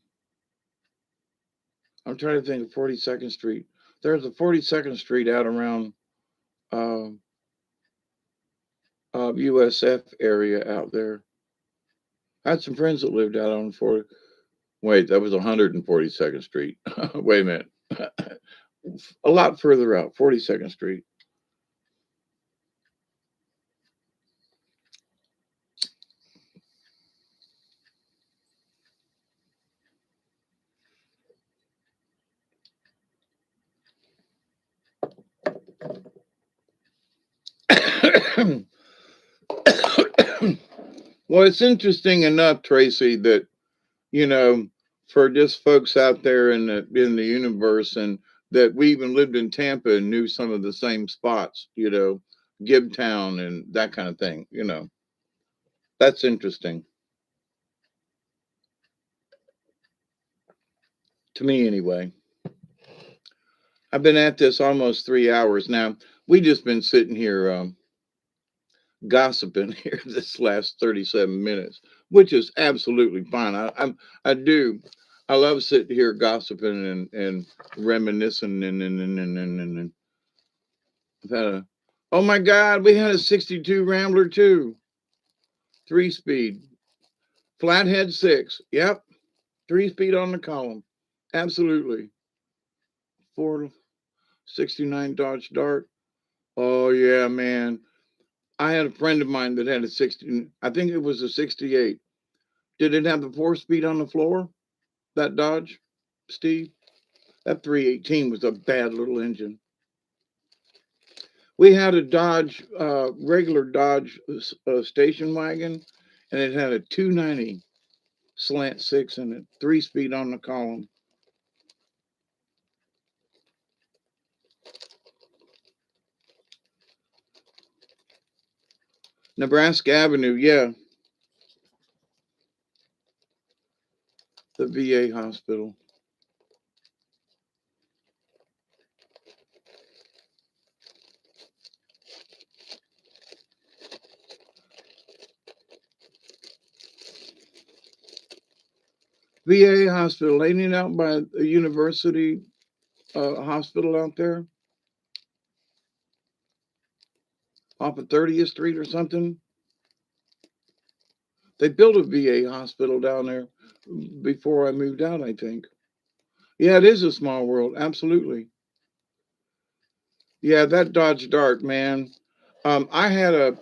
I'm trying to think of 42nd Street. There's a 42nd Street out around uh, USF area out there. I had some friends that lived out on 40. Wait, that was 142nd Street. Wait a minute. A lot further out, 42nd Street. Well, it's interesting enough, Tracy, that you know, for just folks out there in the universe, and that we even lived in Tampa and knew some of the same spots, Gibtown and that kind of thing. That's interesting to me, anyway. I've been at this almost 3 hours now. We just been sitting here gossiping here this last 37 minutes, which is absolutely fine. I do. I love sitting here gossiping and reminiscing and I've had a oh my God, we had a 62 Rambler too. 3-speed. Flathead 6. Yep. 3-speed on the column. Absolutely. 469 Dodge Dart. Oh yeah, man. I had a friend of mine that had a 60, I think it was a 68. Did it have the 4-speed on the floor? That Dodge, Steve? That 318 was a bad little engine. We had a Dodge, regular Dodge station wagon, and it had a 290 slant 6 in it, 3-speed on the column. Nebraska Avenue, yeah, the VA hospital. VA hospital, ain't it out by the university hospital out there off of 30th Street or something? They built a VA hospital down there before I moved out, I think. Yeah, it is a small world. Absolutely. Yeah, that Dodge Dart, man. I had a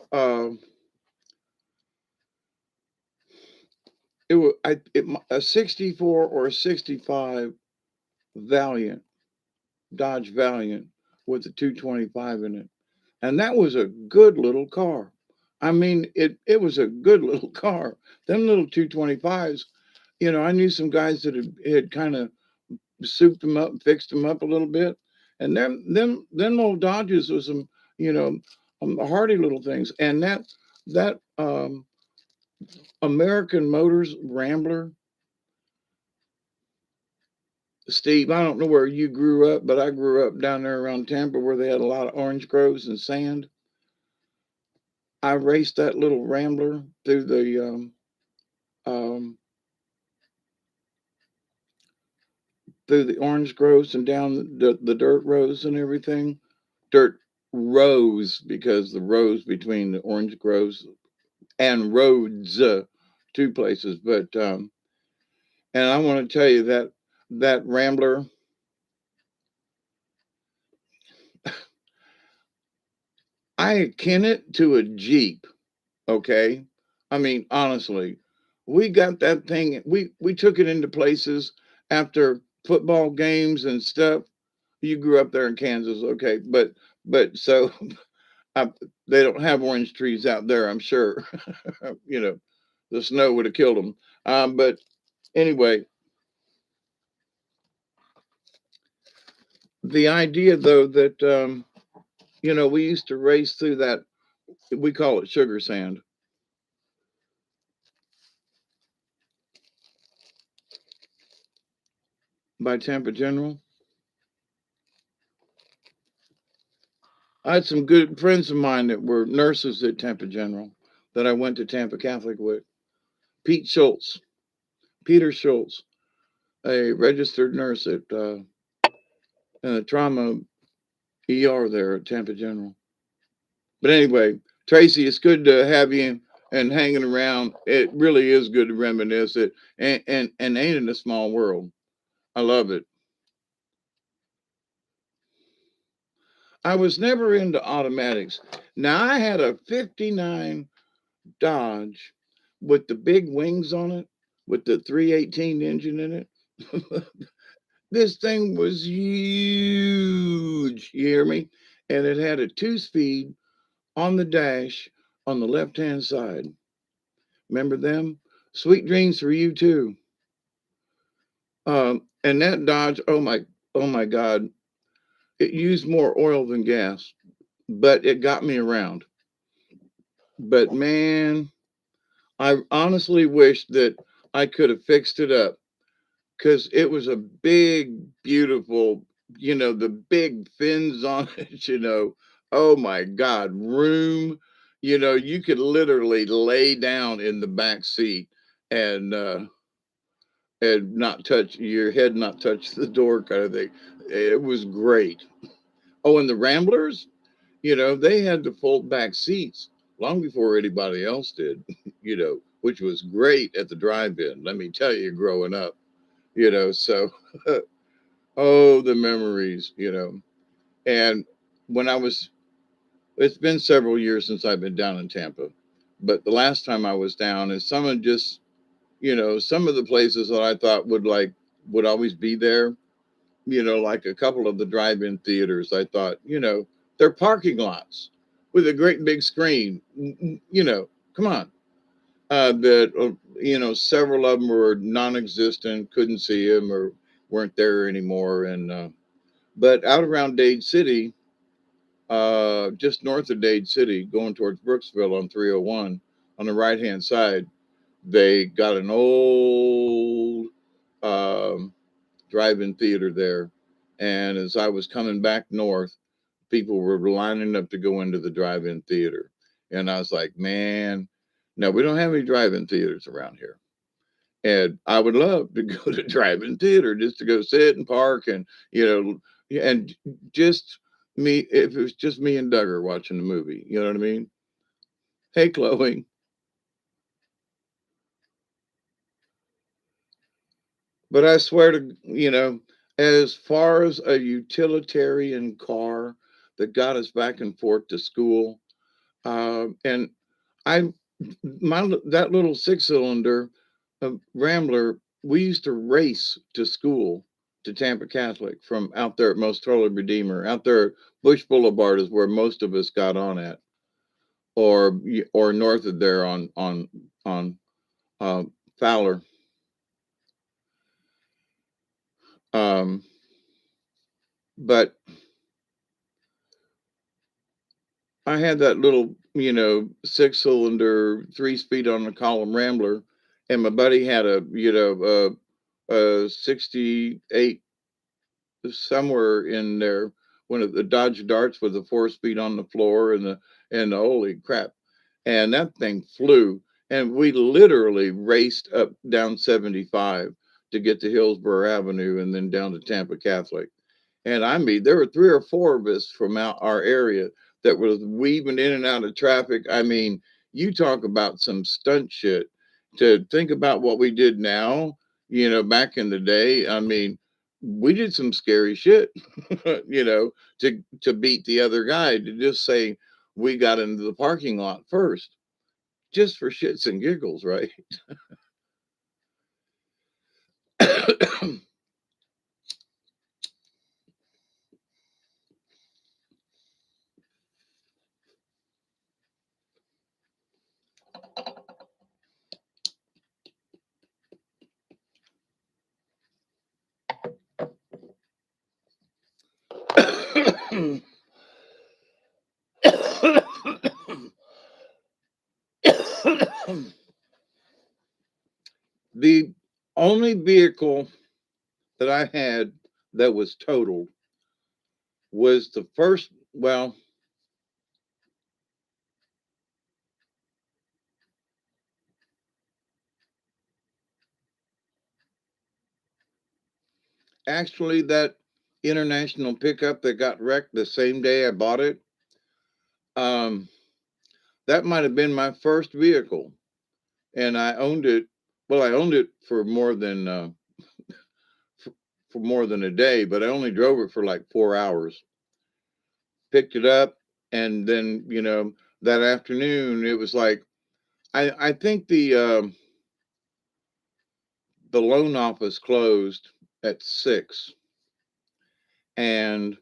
64 or a 65 Valiant, Dodge Valiant with a 225 in it. And that was a good little car. I mean, it was a good little car. Them little 225s, I knew some guys that had kind of souped them up and fixed them up a little bit. And them old Dodges was some, you know, hardy little things. And that American Motors Rambler, Steve, I don't know where you grew up, but I grew up down there around Tampa where they had a lot of orange groves and sand. I raced that little Rambler um, through the orange groves and down the dirt rows and everything. Dirt rows, because the rows between the orange groves and roads, two places. But and I want to tell you that that Rambler, I akin it to a Jeep. Okay, I mean honestly, we got that thing. We took it into places after football games and stuff. You grew up there in Kansas, okay? But so I, they don't have orange trees out there, I'm sure. You know, the snow would have killed them. But anyway, the idea though that we used to race through that, we call it sugar sand, by Tampa General. I had some good friends of mine that were nurses at Tampa General that I went to Tampa Catholic with. Pete Schultz, Peter Schultz, a registered nurse at in the trauma ER there at Tampa General. But anyway, Tracy, it's good to have you and hanging around. It really is good to reminisce it, and ain't it a small world? I love it. I was never into automatics. Now I had a '59 Dodge with the big wings on it, with the 318 engine in it. This thing was huge. You hear me? And it had a two-speed on the dash on the left-hand side. Remember them? Sweet dreams for you too. And that Dodge, oh my God, it used more oil than gas, but it got me around. But man, I honestly wish that I could have fixed it up because it was a big, beautiful, the big fins on it, Oh my God, room. You could literally lay down in the back seat and not touch your head, not touch the door kind of thing. It was great. Oh, and the Ramblers, they had the fold back seats long before anybody else did, which was great at the drive-in. Let me tell you, growing up, so oh, the memories, And when I was, it's been several years since I've been down in Tampa, but the last time I was down, and someone just, some of the places that I thought would always be there, like a couple of the drive-in theaters, I thought, they're parking lots with a great big screen. Come on. But several of them were non-existent, couldn't see them or weren't there anymore. And but out around Dade City, just north of Dade City, going towards Brooksville on 301, on the right-hand side, they got an old um, drive-in theater there. And as I was coming back north, people were lining up to go into the drive-in theater. And I was like, man, no, we don't have any drive-in theaters around here. And I would love to go to drive-in theater just to go sit and park and, and just me, if it was just me and Duggar watching the movie, you know what I mean? Hey, Chloe. But I swear to, as far as a utilitarian car that got us back and forth to school, and I, that little six-cylinder Rambler, we used to race to school to Tampa Catholic from out there at Most Holy Redeemer. Out there, at Bush Boulevard is where most of us got on at, or north of there on uh, Fowler. Um, but I had that little, 6-cylinder, 3-speed on the column Rambler, and my buddy had a 68 somewhere in there, one of the Dodge Darts with the 4-speed on the floor and the holy crap. And that thing flew. And we literally raced up down 75 to get to Hillsborough Avenue and then down to Tampa Catholic. And I mean, there were 3 or 4 of us from out our area that was weaving in and out of traffic. I mean, you talk about some stunt shit. To think about what we did now, back in the day. I mean, we did some scary shit, to beat the other guy. To just say we got into the parking lot first, just for shits and giggles, right? The only vehicle that I had that was totaled was the first, well, actually, that international pickup that got wrecked the same day I bought it, um, that might have been my first vehicle. And I owned it, well, I owned it for more than a day, but I only drove it for like 4 hours. Picked it up, and then, that afternoon, it was like, I think the loan office closed at 6, and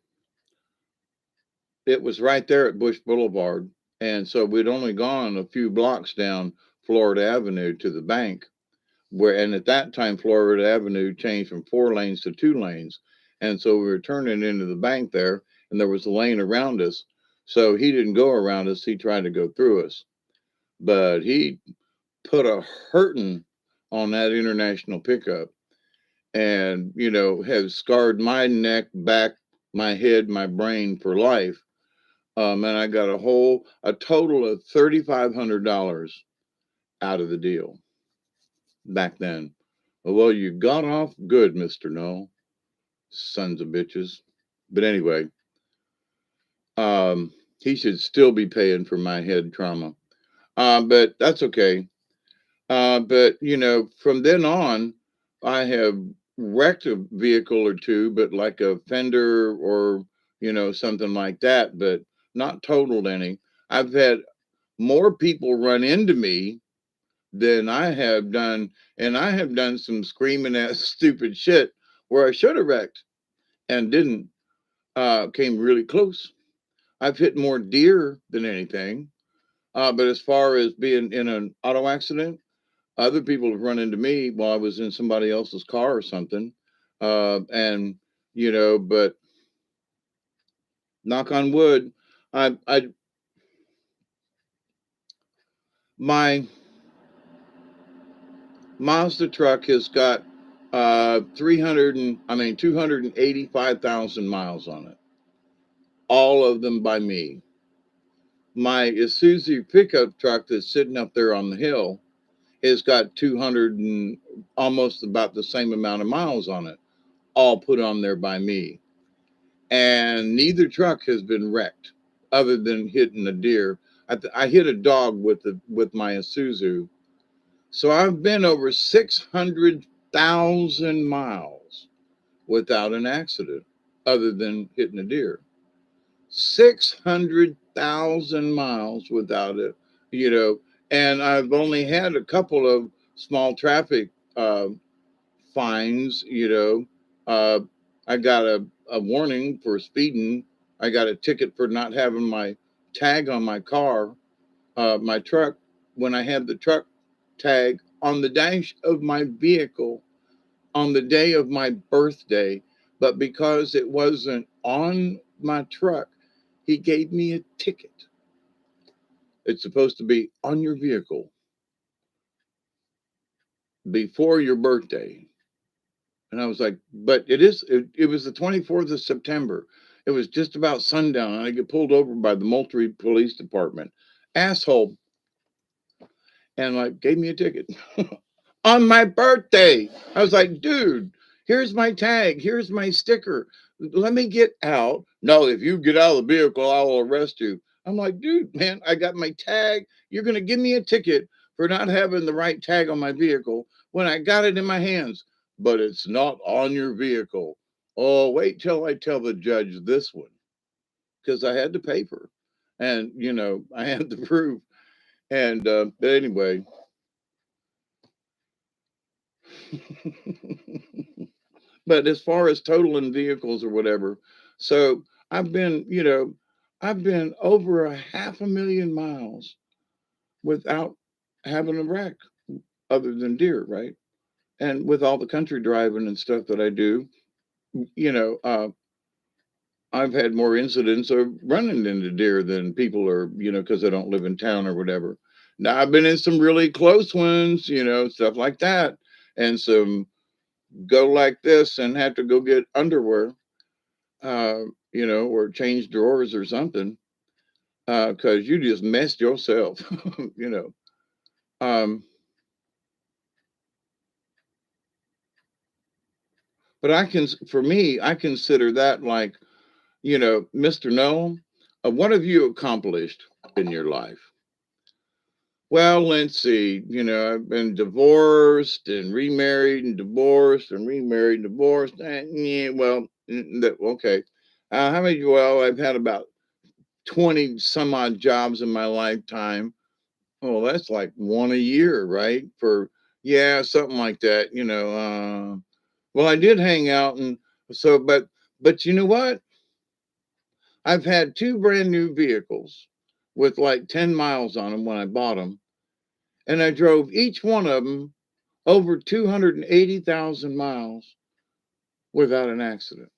it was right there at Bush Boulevard. And so we'd only gone a few blocks down Florida Avenue to the bank, and at that time, Florida Avenue changed from 4 lanes to 2 lanes. And so we were turning into the bank there, and there was a lane around us. So he didn't go around us, he tried to go through us. But he put a hurting on that international pickup, and has scarred my neck, back, my head, my brain for life. And I got a total of $3,500 out of the deal back then. Well, you got off good, Mr. No, sons of bitches. But anyway, he should still be paying for my head trauma. But that's okay. But from then on, I have wrecked a vehicle or two, but like a fender or something like that, but not totaled any. I've had more people run into me than I have done, and I have done some screaming ass stupid shit where I should have wrecked and didn't. Came really close. I've hit more deer than anything. But as far as being in an auto accident, other people have run into me while I was in somebody else's car or something. And but knock on wood, I my Mazda truck has got 285,000 miles on it. All of them by me. My Isuzu pickup truck that's sitting up there on the hill has got 200 and almost about the same amount of miles on it, all put on there by me. And neither truck has been wrecked other than hitting a deer. I hit a dog with my Isuzu. So I've been over 600,000 miles without an accident other than hitting a deer. 600,000 miles without it, you know, and I've only had a couple of small traffic fines, Uh, I got a warning for speeding. I got a ticket for not having my tag on my car, my truck, when I had the truck tag on the dash of my vehicle on the day of my birthday. But because it wasn't on my truck, he gave me a ticket. It's supposed to be on your vehicle before your birthday. And I was like, but it was the 24th of September. It was just about sundown, and I get pulled over by the Moultrie Police Department. Asshole, and like gave me a ticket on my birthday. I was like, dude, here's my tag, here's my sticker. Let me get out. No, if you get out of the vehicle, I will arrest you. I'm like, dude, man, I got my tag. You're gonna give me a ticket for not having the right tag on my vehicle when I got it in my hands, but it's not on your vehicle. Oh, wait till I tell the judge this one, because I had the paper, and I had the proof. And but anyway, but as far as totaling vehicles or whatever, so I've been, I've been over a 500,000 miles without having a wreck other than deer, right? And with all the country driving and stuff that I do, you know, uh, I've had more incidents of running into deer than people are, because I don't live in town or whatever. Now I've been in some really close ones, stuff like that, and some go like this and have to go get underwear, or change drawers or something, because you just messed yourself, you know. Um, but for me, I consider that like, Mr. Noel, what have you accomplished in your life? Well, let's see. I've been divorced and remarried and divorced and remarried and divorced. Yeah, well, okay. How many? Well, I've had about 20 some odd jobs in my lifetime. Oh, that's like one a year, right? Yeah, something like that, well, I did hang out, and so, but you know what? I've had two brand new vehicles with like 10 miles on them when I bought them, and I drove each one of them over 280,000 miles without an accident.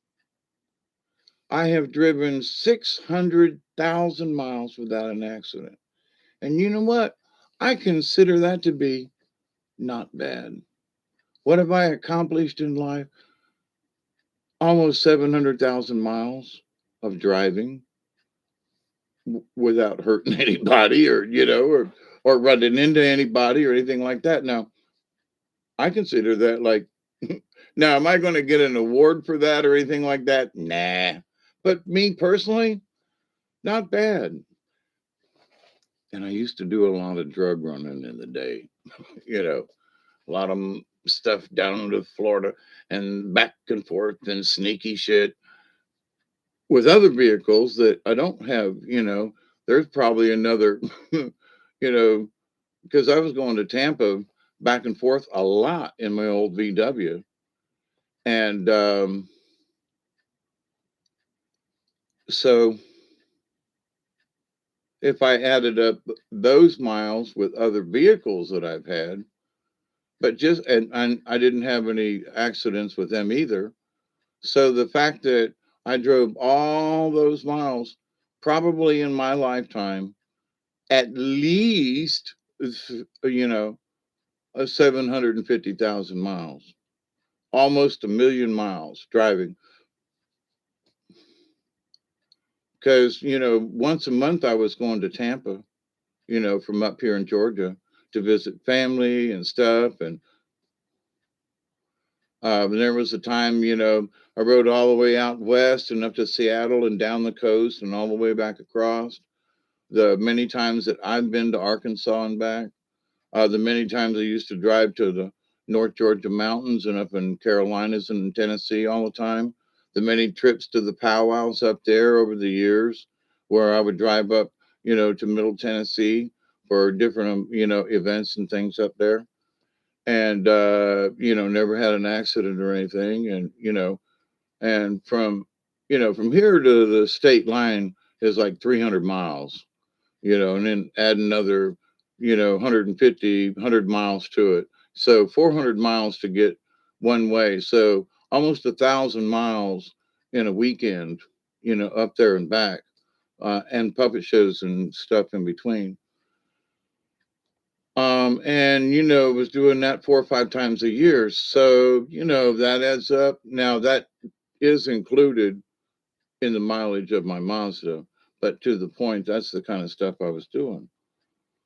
I have driven 600,000 miles without an accident. And you know what? I consider that to be not bad. What have I accomplished in life? Almost 700,000 miles of driving without hurting anybody, or running into anybody or anything like that. Now, I consider that like, now, am I going to get an award for that or anything like that? Nah. But me personally, not bad. And I used to do a lot of drug running in the day, you know, a lot of stuff down to Florida and back and forth and sneaky shit with other vehicles that I don't have, there's probably another, because I was going to Tampa back and forth a lot in my old VW. And so if I added up those miles with other vehicles that I've had, but and I didn't have any accidents with them either. So the fact that I drove all those miles, probably in my lifetime, at least, you know, 750,000 miles, almost a million miles driving. Because, once a month I was going to Tampa, from up here in Georgia to visit family and stuff. And there was a time, I rode all the way out west and up to Seattle and down the coast and all the way back across. The many times that I've been to Arkansas and back, the many times I used to drive to the North Georgia mountains and up in Carolinas and Tennessee all the time. The many trips to the powwows up there over the years, where I would drive up, to Middle Tennessee for different, events and things up there. And, never had an accident or anything. And, and from here to the state line is like 300 miles, and then add another, 150, 100 miles to it. So 400 miles to get one way. So almost 1,000 miles in a weekend, up there and back, and puppet shows and stuff in between. And was doing that 4 or 5 times a year. So, that adds up. Now that is included in the mileage of my Mazda, but to the point, that's the kind of stuff I was doing.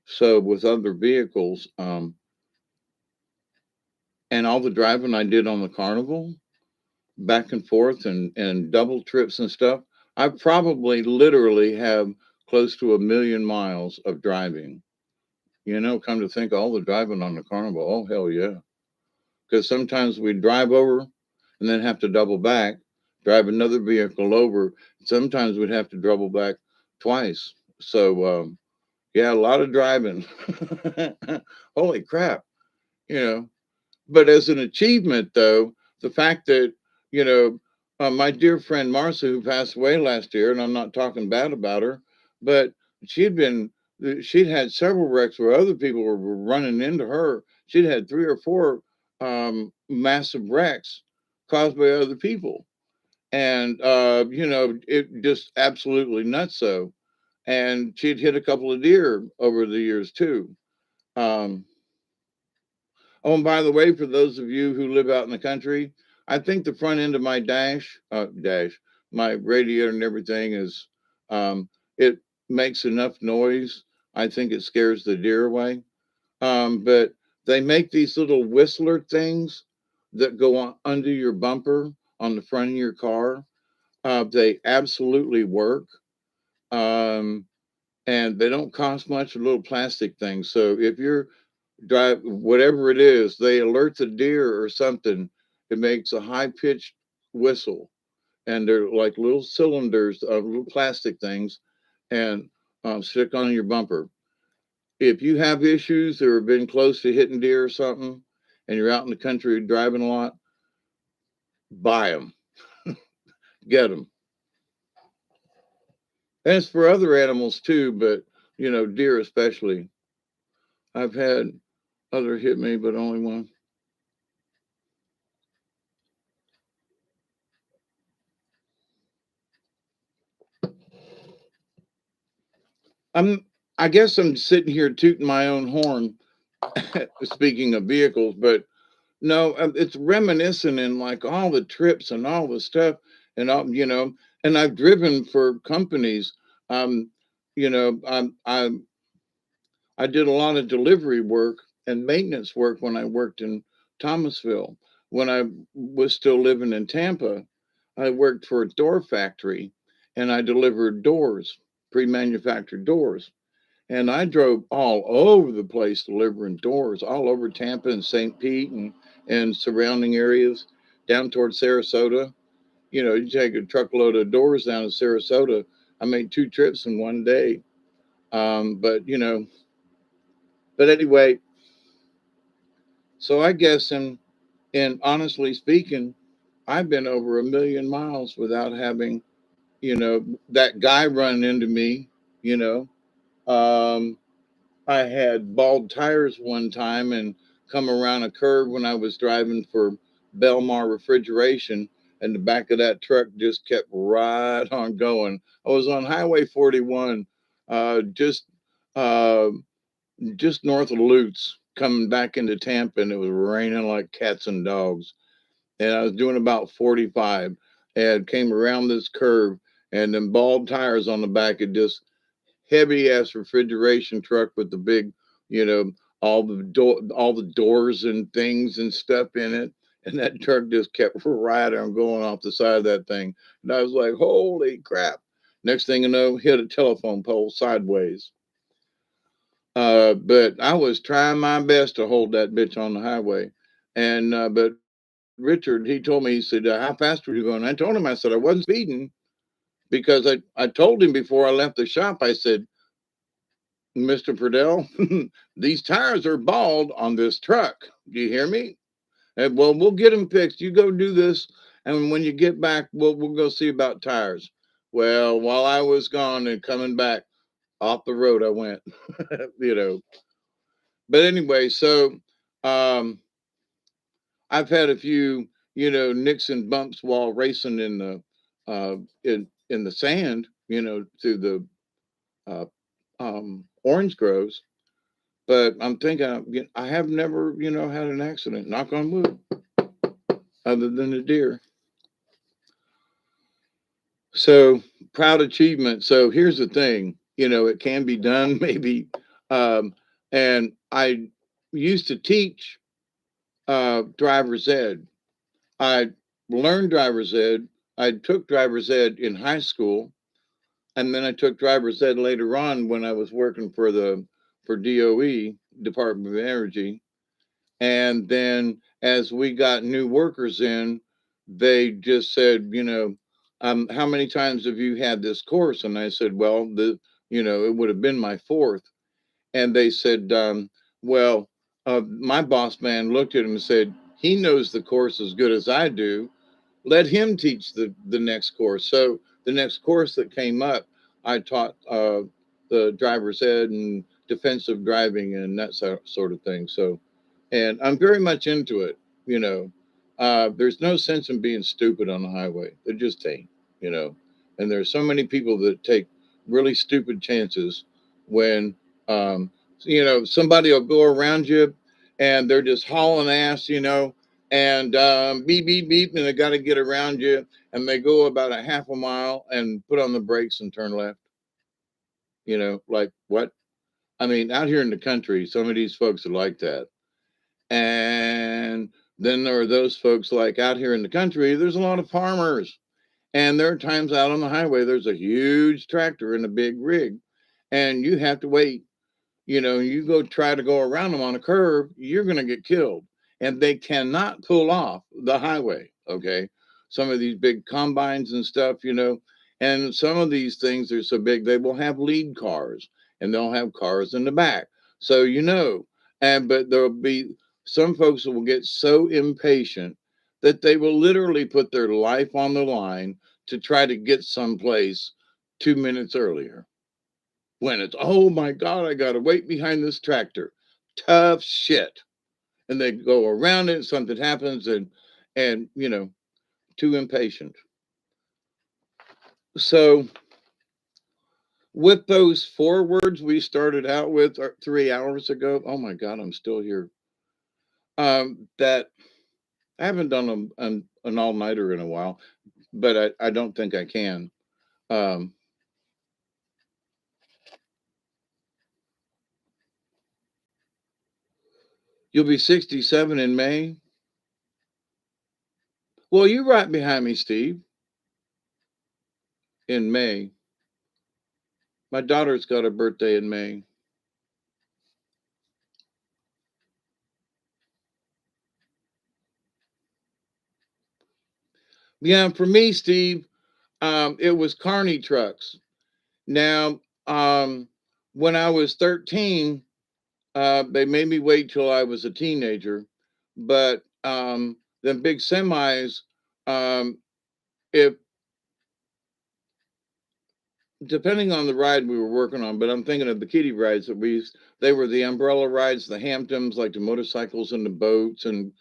So with other vehicles, and all the driving I did on the Carnival, back and forth and double trips and stuff, I probably literally have close to 1 million miles of driving. Come to think, all the driving on the Carnival, oh hell yeah! Because sometimes we drive over and then have to double back, drive another vehicle over. Sometimes we'd have to double back twice. So yeah, a lot of driving. Holy crap! You know, but as an achievement, though, the fact that, you know, my dear friend Marcia, who passed away last year, and I'm not talking bad about her, but she'd been, she'd had several wrecks where other people were running into her. She'd had 3 or 4 massive wrecks caused by other people. And, it just absolutely nuts so. And she'd hit a couple of deer over the years, too. Um, Oh, and by the way, for those of you who live out in the country, I think the front end of my my radiator and everything is, it makes enough noise. I think it scares the deer away. But they make these little whistler things that go on under your bumper on the front of your car. They absolutely work. Um, and they don't cost much, little plastic things. So if you're drive whatever it is, they alert the deer or something. It makes a high pitched whistle, and they're like little cylinders of little plastic things, and stick on your bumper. If you have issues or have been close to hitting deer or something, and you're out in the country driving a lot, buy them, get them. And it's for other animals too, but deer especially. I've had other hit me, but only one. I'm. I guess I'm sitting here tooting my own horn. Speaking of vehicles, but no, it's reminiscent in like all the trips and all the stuff, and all and I've driven for companies. Um, I did a lot of delivery work and maintenance work when I worked in Thomasville. When I was still living in Tampa, I worked for a door factory, and I delivered doors, pre-manufactured doors. And I drove all over the place delivering doors, all over Tampa and St. Pete and surrounding areas, down towards Sarasota. You take a truckload of doors down to Sarasota. I made 2 trips in one day. But but anyway, so I guess and honestly speaking, I've been over 1 million miles without having, that guy run into me, you know. Um, I had bald tires one time and come around a curve when I was driving for Belmar Refrigeration, and the back of that truck just kept right on going. I was on Highway 41, uh, just uh, just north of Lutz, coming back into Tampa, and it was raining like cats and dogs. And I was doing about 45, and came around this curve, and then bald tires on the back. It just heavy ass refrigeration truck with the big, you know, all the doors and things and stuff in it. And that truck just kept right on going off the side of that thing. And I was like, holy crap. Next thing you know, hit a telephone pole sideways. But I was trying my best to hold that bitch on the highway. And but Richard, he told me, he said, how fast were you going? I told him, I said, I wasn't speeding, because I told him before I left the shop, I said, Mr. Purdell, these tires are bald on this truck. Do you hear me? And, well, we'll get them fixed. You go do this, and when you get back, we'll go see about tires. Well, while I was gone and coming back off the road, I went, you know. But anyway, so um, I've had a few, nicks and bumps while racing in the uh, in the sand, through the orange groves. But I'm thinking, I have never, had an accident, knock on wood, other than a deer. So proud achievement. So here's the thing, it can be done, maybe. Um, and I used to teach driver's ed. I learned driver's ed. I took driver's ed in high school, and then I took driver's ed later on when I was working for DOE, Department of Energy. And then as we got new workers in, they just said, how many times have you had this course? And I said, well, it would have been my fourth. And they said, well, my boss man looked at him and said, he knows the course as good as I do. Let him teach the next course. So the next course that came up, I taught the driver's ed and defensive driving and that sort of thing. So, and I'm very much into it. You know, there's no sense in being stupid on the highway. There just ain't. You know, and there's so many people that take really stupid chances when, somebody will go around you and they're just hauling ass. And beep beep beep, and they got to get around you, and they go about a half a mile and put on the brakes and turn left. Like what? I mean, out here in the country, some of these folks are like that. And then there are those folks like out here in the country, there's a lot of farmers. And there are times out on the highway, there's a huge tractor and a big rig, and you have to wait. You go try to go around them on a curve, you're going to get killed. And they cannot pull off the highway. Okay. Some of these big combines and stuff, and some of these things are so big, they will have lead cars and they'll have cars in the back. So, but there'll be some folks who will get so impatient that they will literally put their life on the line to try to get someplace 2 minutes earlier when it's, oh my God, I got to wait behind this tractor. Tough shit. And they go around it, something happens, and too impatient. So with those forwards we started out with 3 hours ago, oh my God, I'm still here. That I haven't done an all-nighter in a while, but I don't think I can. Um, you'll be 67 in May. Well, you're right behind me, Steve, in May. My daughter's got a birthday in May. Yeah, for me, Steve, it was Carney trucks. Now, when I was 13, they made me wait till I was a teenager. But the big semis, um, if depending on the ride we were working on, but I'm thinking of the kiddie rides that they were the umbrella rides, the Hamptons, like the motorcycles and the boats. And,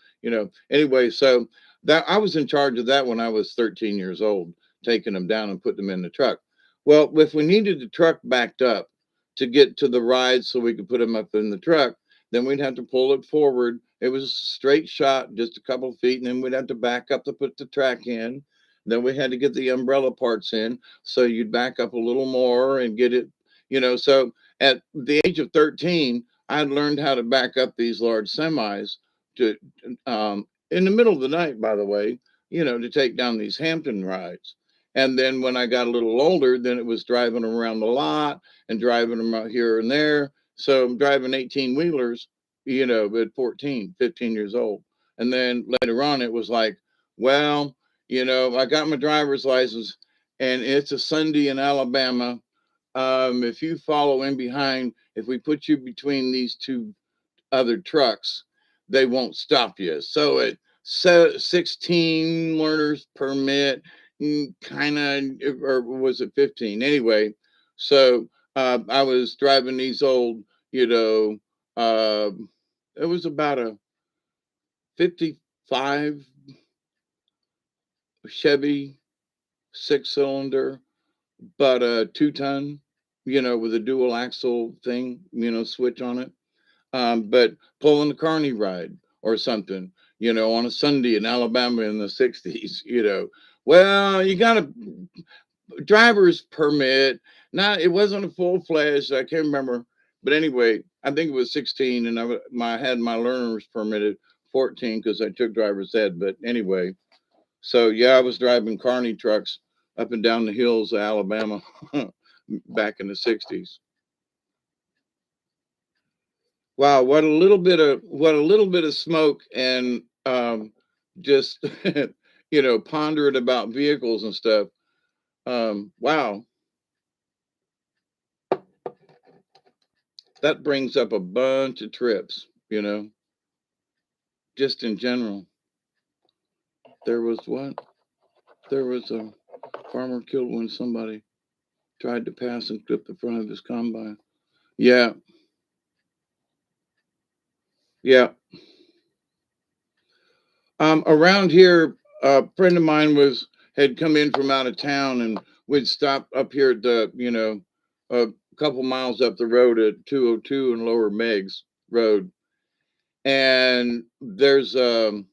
anyway, so that I was in charge of that when I was 13 years old, taking them down and putting them in the truck. Well, if we needed the truck backed up to get to the rides so we could put them up in the truck, then we'd have to pull it forward. It was a straight shot, just a couple of feet, and then we'd have to back up to put the track in. Then we had to get the umbrella parts in, so you'd back up a little more and get it, so at the age of 13, I had learned how to back up these large semis to in the middle of the night, by the way, to take down these Hampton rides. And then when I got a little older, then it was driving them around the lot and driving them out here and there. So I'm driving 18 wheelers, at 14, 15 years old. And then later on, it was like, well, I got my driver's license, and it's a Sunday in Alabama. If you follow in behind, if we put you between these two other trucks, they won't stop you. So at 16 learners permit, kind of, or was it 15? Anyway, so I was driving these old, uh, it was about a 55 Chevy 6 cylinder, but a 2 ton, with a dual axle thing, switch on it. but pulling a carny ride or something, on a Sunday in Alabama in the 60s, well, you got a driver's permit. Not, it wasn't a full fledged, I can't remember. But anyway, I think it was 16, and I had my learner's permit at 14 because I took driver's ed. But anyway, so yeah, I was driving carny trucks up and down the hills of Alabama back in the 60s. Wow, what a little bit of smoke and just pondering about vehicles and stuff. Wow, that brings up a bunch of trips, just in general. There was what? There was a farmer killed when somebody tried to pass and clipped the front of his combine. Yeah, yeah. Around here, a friend of mine had come in from out of town, and we'd stop up here at a couple miles up the road at 202 and Lower Meigs Road, and there's a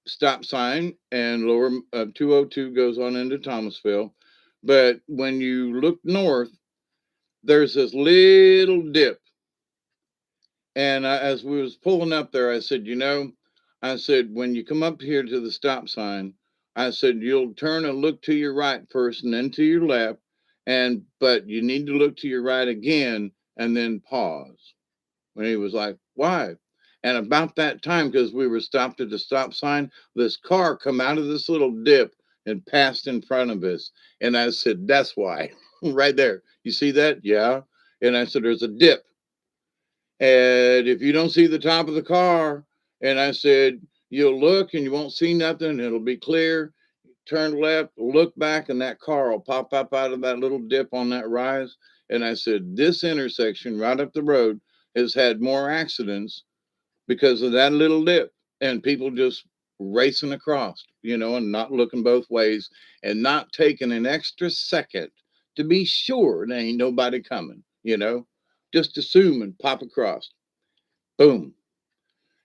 stop sign, and lower 202 goes on into Thomasville, but when you look north, there's this little dip. And as we was pulling up there, I said, I said, when you come up here to the stop sign, I said, you'll turn and look to your right first and then to your left. But you need to look to your right again and then pause. When he was like, why? And about that time, because we were stopped at the stop sign, this car come out of this little dip and passed in front of us. And I said, that's why. Right there. You see that? Yeah. And I said, there's a dip. And if you don't see the top of the car, and I said, you'll look and you won't see nothing, it'll be clear. Turn left, look back, and that car will pop up out of that little dip on that rise. And I said, this intersection right up the road has had more accidents because of that little dip and people just racing across, and not looking both ways and not taking an extra second to be sure there ain't nobody coming, just assume and pop across. Boom.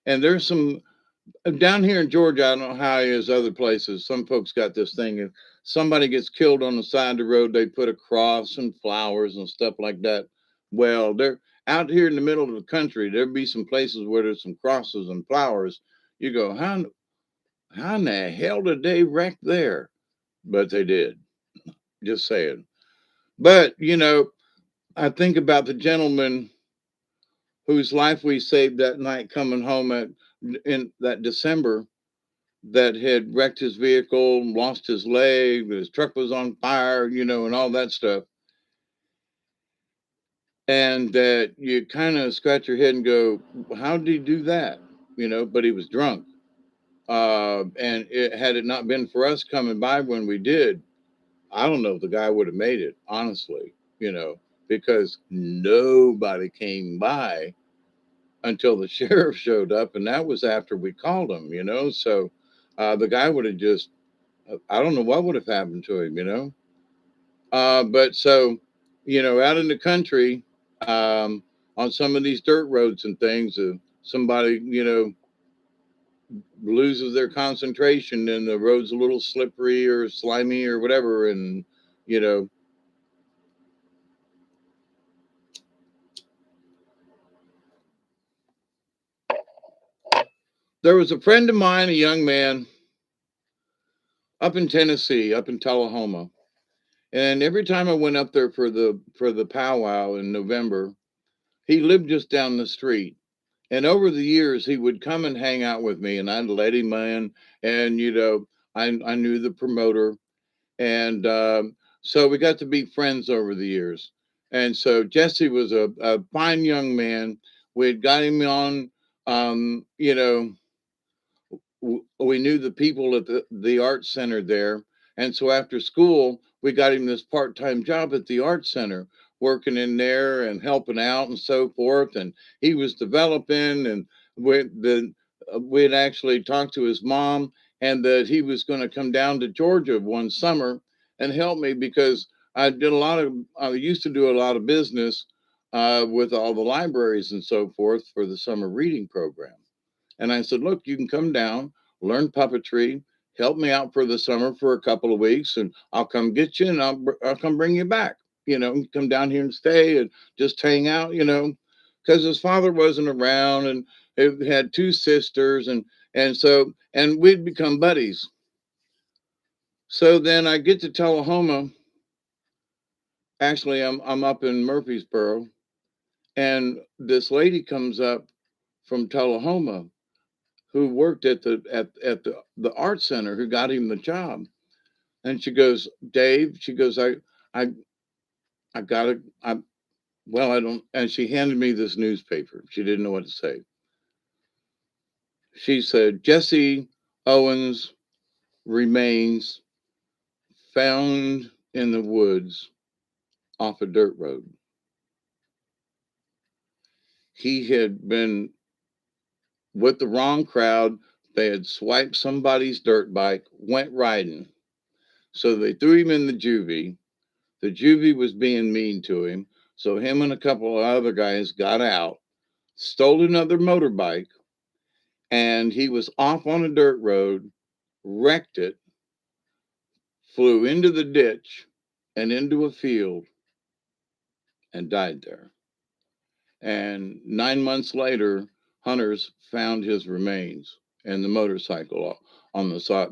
And there's some down here in Georgia. I don't know how it is other places. Some folks got this thing. If somebody gets killed on the side of the road, they put a cross and flowers and stuff like that. Well, they're out here in the middle of the country. There'd be some places where there's some crosses and flowers. You go, how in the hell did they wreck there? But they did. Just saying. But I think about the gentleman whose life we saved that night coming home in that December, that had wrecked his vehicle, lost his leg, his truck was on fire, and all that stuff. And that you kind of scratch your head and go, how did he do that? But he was drunk. And had it not been for us coming by when we did, I don't know if the guy would have made it, honestly, because nobody came by until the sheriff showed up. And that was after we called him, So the guy would have just, I don't know what would have happened to him. But so, out in the country, on some of these dirt roads and things, somebody, loses their concentration and the road's a little slippery or slimy or whatever. And, you know, there was a friend of mine, a young man up in Tennessee, up in Tullahoma. And every time I went up there for the powwow in November, he lived just down the street. And over the years, he would come and hang out with me, and I'd let him in. And I knew the promoter, and so we got to be friends over the years. And so Jesse was a fine young man. We had got him on. Um, you know, we knew the people at the art center there. And so after school, we got him this part time job at the art center, working in there and helping out and so forth. And he was developing, and we had actually talked to his mom, and that he was going to come down to Georgia one summer and help me because I used to do a lot of business with all the libraries and so forth for the summer reading program. And I said, look, you can come down, learn puppetry, help me out for the summer for a couple of weeks, and I'll come get you and I'll come bring you back. Come down here and stay and just hang out, because his father wasn't around and he had two sisters and we'd become buddies. So then I get to Tullahoma. Actually, I'm up in Murfreesboro, and this lady comes up from Tullahoma who worked at the art center who got him the job. And she goes, Dave, she goes, I I gotta I well, I don't, and she handed me this newspaper. She didn't know what to say. She said, Jesse Owens remains found in the woods off a dirt road. He had been with the wrong crowd. They had swiped somebody's dirt bike, went riding. So they threw him in the juvie. The juvie was being mean to him. So him and a couple of other guys got out, stole another motorbike, and he was off on a dirt road, wrecked it, flew into the ditch and into a field and died there. And 9 months later, hunters found his remains and the motorcycle on the side,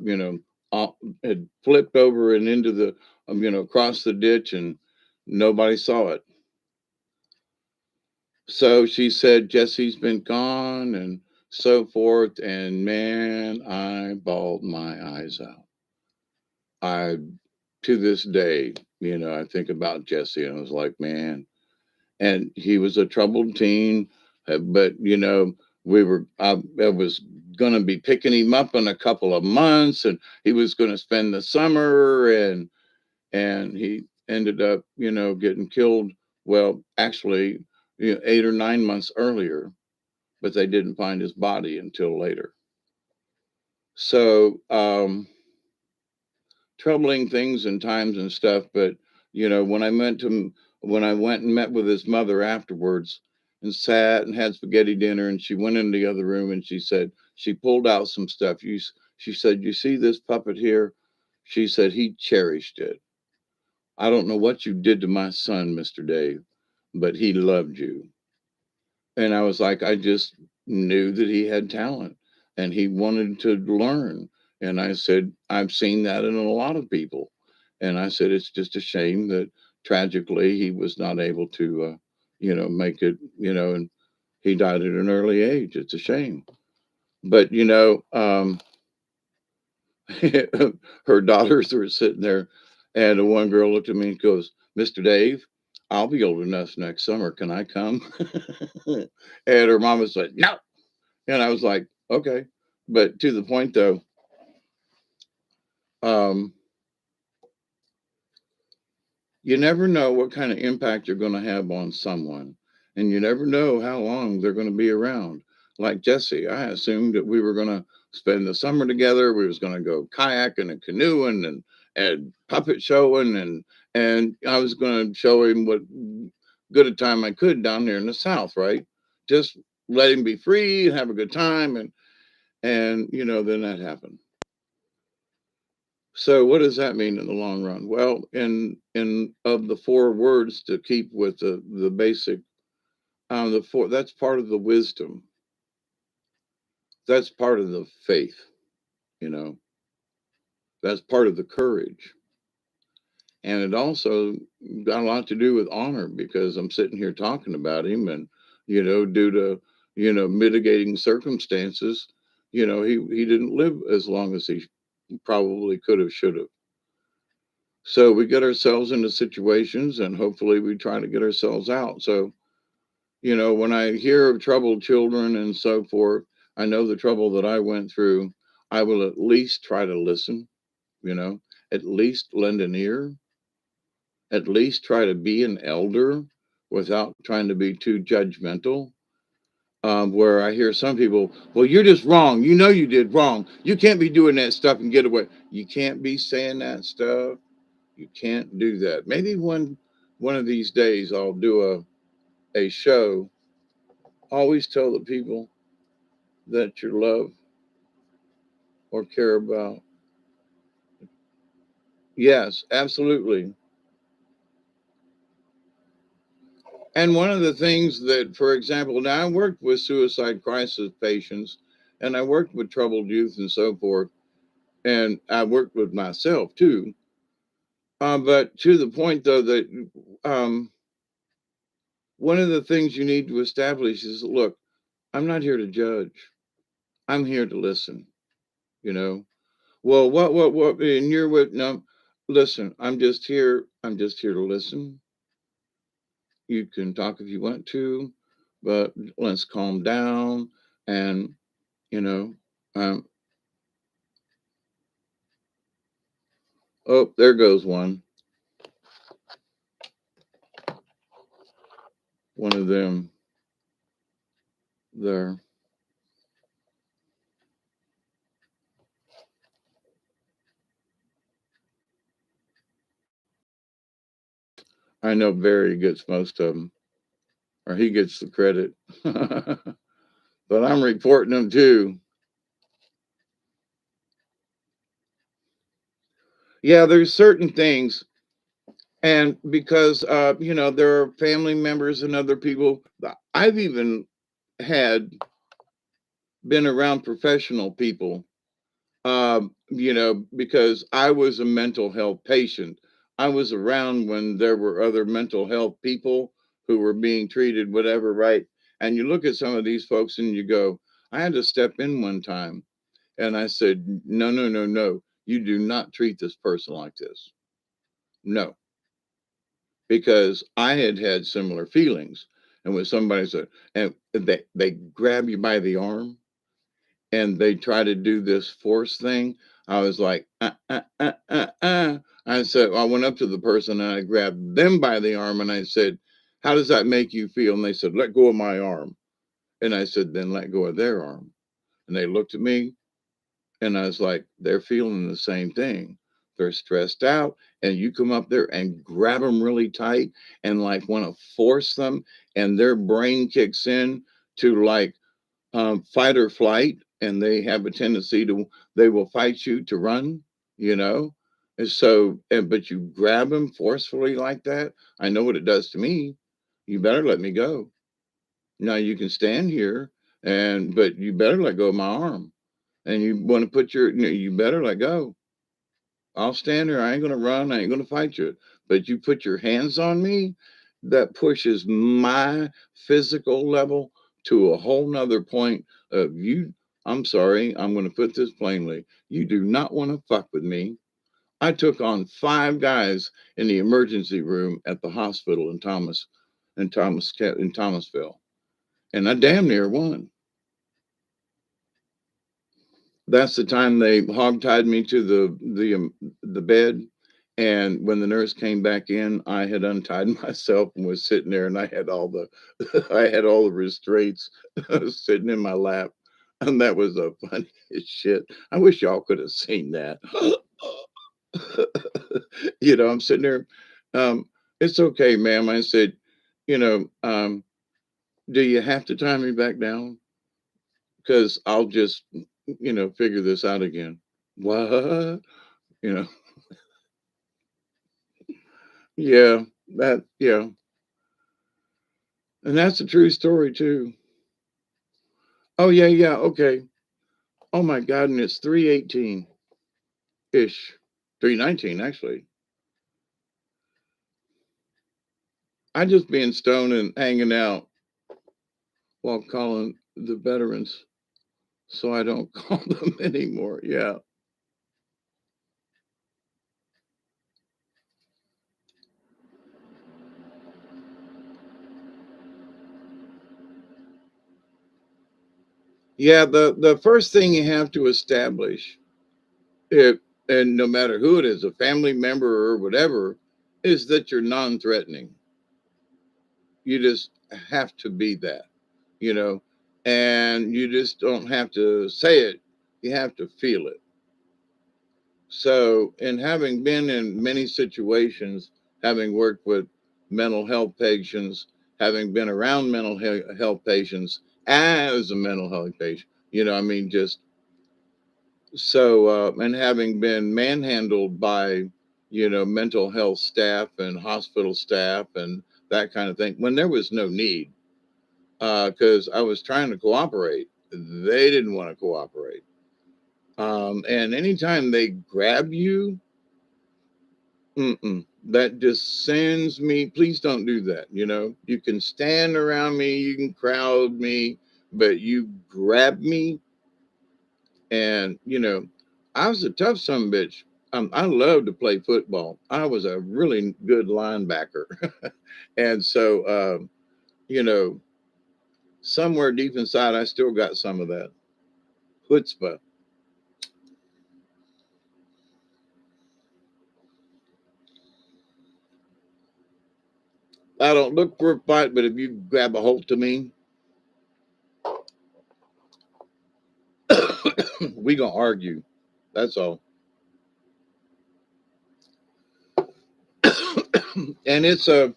had flipped over and into across the ditch, and nobody saw it. So she said, Jesse's been gone and so forth. And man, I bawled my eyes out. I, to this day, I think about Jesse and I was like, man, and he was a troubled teen, but I was going to be picking him up in a couple of months, and he was going to spend the summer, and he ended up, getting killed. Well, actually, 8 or 9 months earlier, but they didn't find his body until later. So, troubling things and times and stuff. But when I went and met with his mother afterwards and sat and had spaghetti dinner, and she went in the other room and she said she pulled out some stuff. She said, you see this puppet here? She said he cherished it. I don't know what you did to my son, Mr. Dave, but he loved you. And I was like, I just knew that he had talent and he wanted to learn. And I said, I've seen that in a lot of people. And I said, it's just a shame that tragically he was not able to, make it, and he died at an early age. It's a shame. But, her daughters were sitting there, and the one girl looked at me and goes, Mr. Dave, I'll be old enough next summer. Can I come? And her mama said, no. And I was like, okay. But to the point though, um, you never know what kind of impact you're going to have on someone. And you never know how long they're going to be around. Like Jesse, I assumed that we were going to spend the summer together. We was going to go kayaking and canoeing and puppet showing. And I was going to show him what good a time I could down there in the South, right? Just let him be free and have a good time. And then that happened. So what does that mean in the long run? Well, in of the four words to keep with the basic, the four, that's part of the wisdom. That's part of the faith, you know. That's part of the courage. And it also got a lot to do with honor, because I'm sitting here talking about him, and due to mitigating circumstances, he didn't live as long as he probably could have, should have. So we get ourselves into situations, and hopefully we try to get ourselves out. So, when I hear of troubled children and so forth, I know the trouble that I went through. I will at least try to listen, at least lend an ear, at least try to be an elder without trying to be too judgmental. Where I hear some people, well, you're just wrong. You did wrong. You can't be doing that stuff and get away. You can't be saying that stuff. You can't do that. Maybe one of these days I'll do a show, always tell the people that you love or care about. Yes, absolutely. And one of the things that, for example, now I worked with suicide crisis patients and I worked with troubled youth and so forth, and I worked with myself too. But to the point, though, that um, one of the things you need to establish is, look, I'm not here to judge. I'm here to listen. You know, well, what? And you're with no. Listen, I'm just here. I'm just here to listen. You can talk if you want to, but let's calm down. And you know, um, oh, there goes one. One of them there. I know Barry gets most of them, or he gets the credit. But I'm reporting them too. Yeah, there's certain things, and because there are family members and other people. I've even had been around professional people, because I was a mental health patient. I was around when there were other mental health people who were being treated, whatever, right? And you look at some of these folks and you go, I had to step in one time and I said, no, no, no, no. You do not treat this person like this. No, because I had had similar feelings. And when somebody said, and they grab you by the arm and they try to do this force thing, I was like, I said, I went up to the person and I grabbed them by the arm and I said, how does that make you feel? And they said, let go of my arm. And I said, then let go of their arm. And they looked at me and I was like, they're feeling the same thing. They're stressed out, and you come up there and grab them really tight and like want to force them, and their brain kicks in to like fight or flight, and they have a tendency to they will fight you to run, you know. And so, but you grab them forcefully like that. I know what it does to me. You better let me go. Now you can stand here, and but you better let go of my arm. And you want to put you better let go. I'll stand there. I ain't gonna run. I ain't gonna fight you. But you put your hands on me, that pushes my physical level to a whole nother point of you. I'm sorry. I'm gonna put this plainly. You do not want to fuck with me. I took on 5 guys in the emergency room at the hospital in Thomasville, and I damn near won. That's the time they hogtied me to the bed. And when the nurse came back in, I had untied myself and was sitting there, and I had all the I had all the restraints sitting in my lap, and that was a funny as shit. I wish y'all could have seen that. I'm sitting there. Um, it's okay, ma'am. I said, you know, um, do you have to tie me back down? Because I'll just, figure this out again. What? You know, yeah, yeah. And that's a true story too. Oh yeah, yeah, okay. Oh my God, and it's 3:18 ish. 3:19 actually. I just being stoned and hanging out while calling the veterans so I don't call them anymore. Yeah. Yeah, the first thing you have to establish, if and no matter who it is, a family member or whatever, is that you're non-threatening. You just have to be that, you know, and you just don't have to say it, you have to feel it. So, in having been in many situations, having worked with mental health patients having been around mental health patients as a mental health patient, I mean, just so, and having been manhandled by, mental health staff and hospital staff and that kind of thing when there was no need, because I was trying to cooperate. They didn't want to cooperate. And anytime they grab you, that just sends me, please don't do that. You can stand around me, you can crowd me, but you grab me. And, I was a tough son of a bitch. I loved to play football. I was a really good linebacker. And so, you know, somewhere deep inside, I still got some of that chutzpah. I don't look for a fight, but if you grab a hold to me, we gonna argue. That's all. And it's a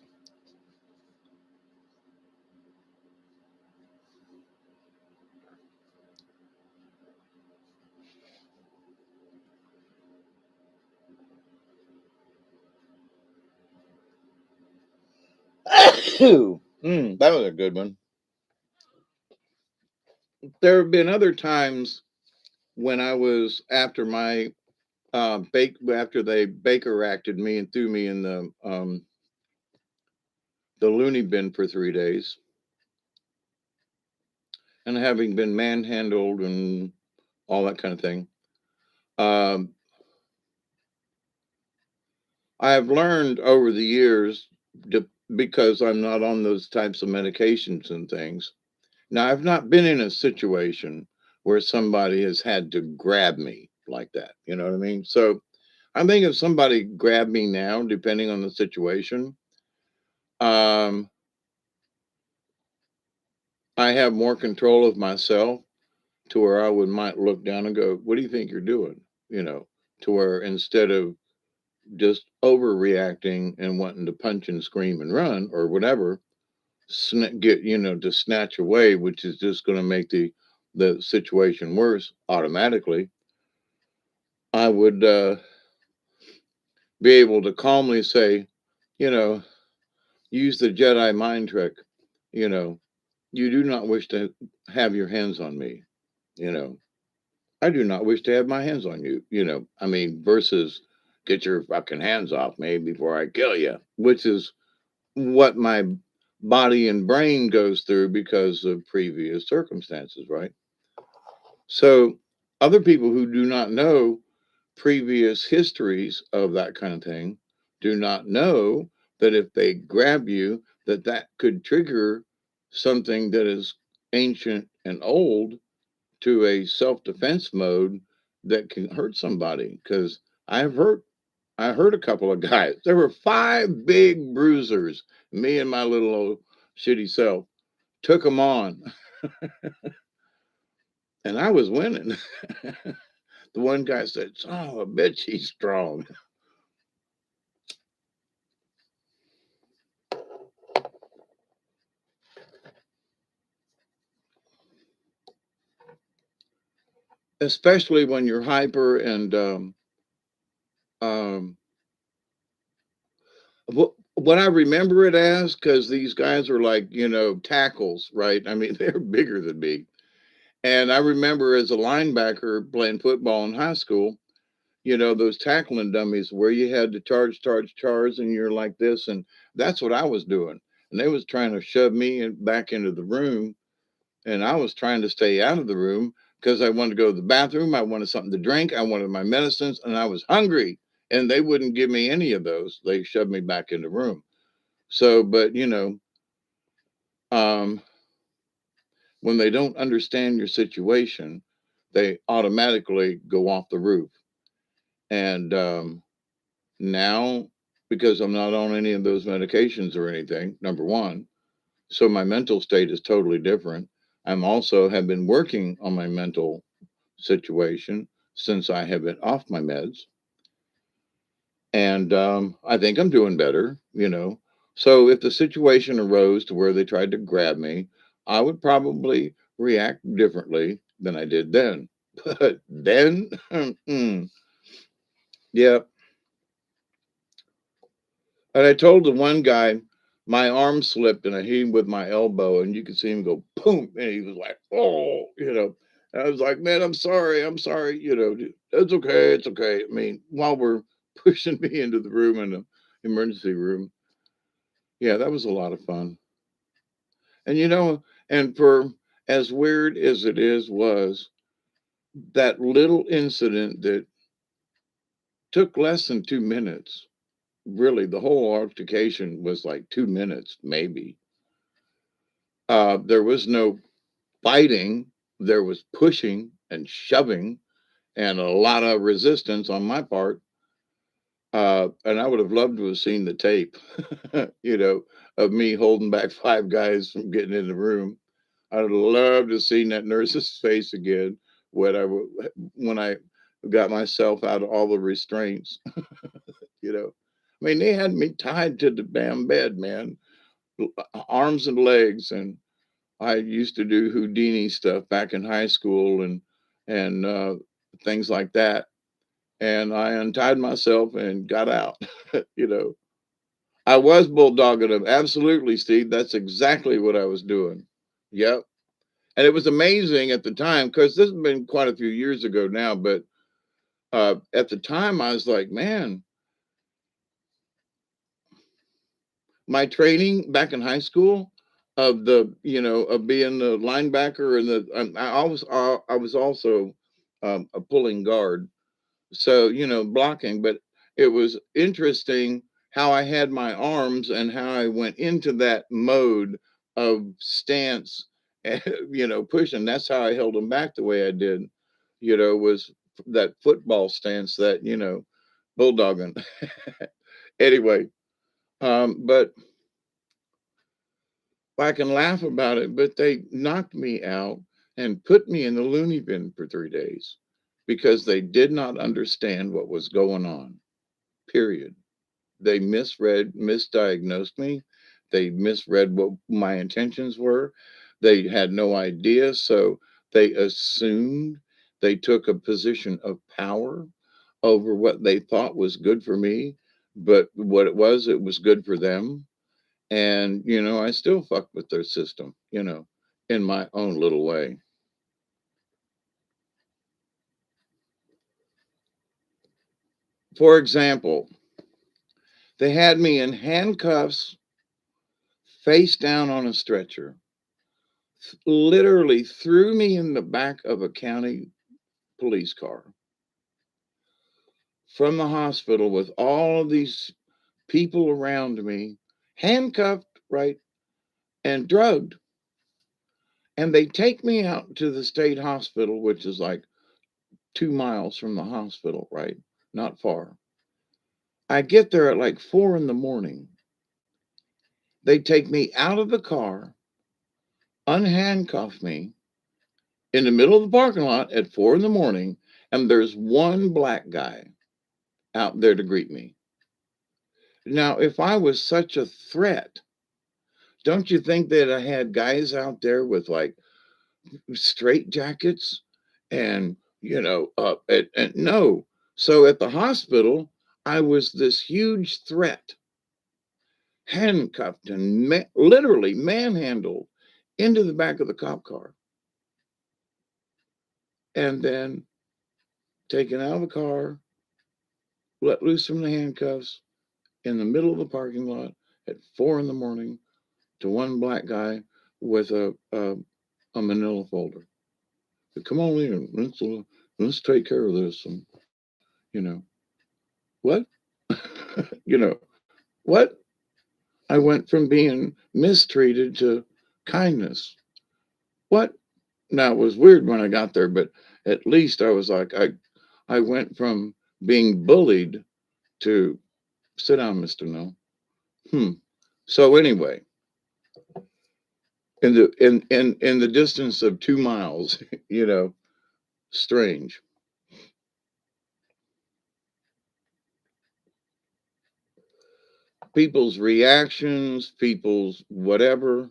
that was a good one. There have been other times when I was after my after they Baker acted me and threw me in the loony bin for 3 days, and having been manhandled and all that kind of thing. Um, I have learned over the years, because I'm not on those types of medications and things. Now, I've not been in a situation where somebody has had to grab me like that. You know what I mean? So I think if somebody grabbed me now, depending on the situation, um, I have more control of myself to where I would might look down and go, "What do you think you're doing?" You know, to where instead of just overreacting and wanting to punch and scream and run or whatever, get to snatch away, which is just going to make the situation worse automatically. I would be able to calmly say, you know, use the Jedi mind trick. You know, you do not wish to have your hands on me. You know, I do not wish to have my hands on you. I mean, versus get your fucking hands off me before I kill you, which is what my body and brain goes through because of previous circumstances, right? So, other people who do not know previous histories of that kind of thing do not know that if they grab you, that could trigger something that is ancient and old to a self-defense mode that can hurt somebody. Because I've hurt I hurt a couple of guys. There were five big bruisers. Me and my little old shitty self took them on, and I was winning. The one guy said, "Son of a bitch, he's strong." Especially when you're hyper and um, what I remember it as, because these guys are like tackles, right? I mean, they're bigger than me, and I remember as a linebacker playing football in high school, those tackling dummies where you had to charge, and you're like this, and that's what I was doing, and they was trying to shove me back into the room, and I was trying to stay out of the room because I wanted to go to the bathroom. I wanted something to drink. I wanted my medicines, and I was hungry. And they wouldn't give me any of those. They shoved me back in the room. So, but um, when they don't understand your situation, they automatically go off the roof. And now, because I'm not on any of those medications or anything, number one, so my mental state is totally different. I'm also have been working on my mental situation since I have been off my meds. And I think I'm doing better. So if the situation arose to where they tried to grab me, I would probably react differently than I did then. But then, yeah. And I told the one guy, my arm slipped and I hit him with my elbow, and you could see him go boom, and he was like, "Oh," you know. And I was like, "Man, I'm sorry, you know, it's okay, it's okay." I mean, while we're pushing me into the room in the emergency room, yeah, that was a lot of fun. And and for as weird as it is, was that little incident that took less than 2 minutes. Really, the whole altercation was like 2 minutes, maybe. There was no fighting, there was pushing and shoving and a lot of resistance on my part. And I would have loved to have seen the tape, you know, of me holding back five guys from getting in the room. I'd have loved to have seen that nurse's face again when I got myself out of all the restraints, you know. I mean, they had me tied to the damn bed, man, arms and legs, and I used to do Houdini stuff back in high school and things like that. And I untied myself and got out. you know, I was bulldogging them. Absolutely, Steve. That's exactly what I was doing. Yep. And it was amazing at the time because this has been quite a few years ago now. But at the time, I was like, man, my training back in high school of of being the linebacker and I was also a pulling guard, so blocking. But it was interesting how I had my arms and how I went into that mode of stance and pushing. That's how I held them back the way I did. Was that football stance, that bulldogging. Anyway, but I can laugh about it, but they knocked me out and put me in the loony bin for 3 days because they did not understand what was going on. Period. They misdiagnosed me. They misread what my intentions were. They had no idea. So they assumed, they took a position of power over what they thought was good for me. But what it was good for them. And, I still fuck with their system, in my own little way. For example, they had me in handcuffs, face down on a stretcher, literally threw me in the back of a county police car from the hospital with all of these people around me, handcuffed, right, and drugged. And they take me out to the state hospital, which is like 2 miles from the hospital, right? Not far. I get there at like 4 in the morning. They take me out of the car, unhandcuff me in the middle of the parking lot at 4 in the morning, and there's one black guy out there to greet me. Now, if I was such a threat, don't you think that I had guys out there with like straight jackets and, and no. So at the hospital, I was this huge threat, handcuffed and literally manhandled into the back of the cop car and then taken out of the car, let loose from the handcuffs in the middle of the parking lot at 4 in the morning to one black guy with a manila folder. Said, come on in, let's take care of this. And you know what? you know what? I went from being mistreated to kindness. What? Now it was weird when I got there, but at least I was like, I went from being bullied to sit down, Mr. No. Hmm. So anyway, in the distance of 2 miles, strange. people's reactions, people's whatever,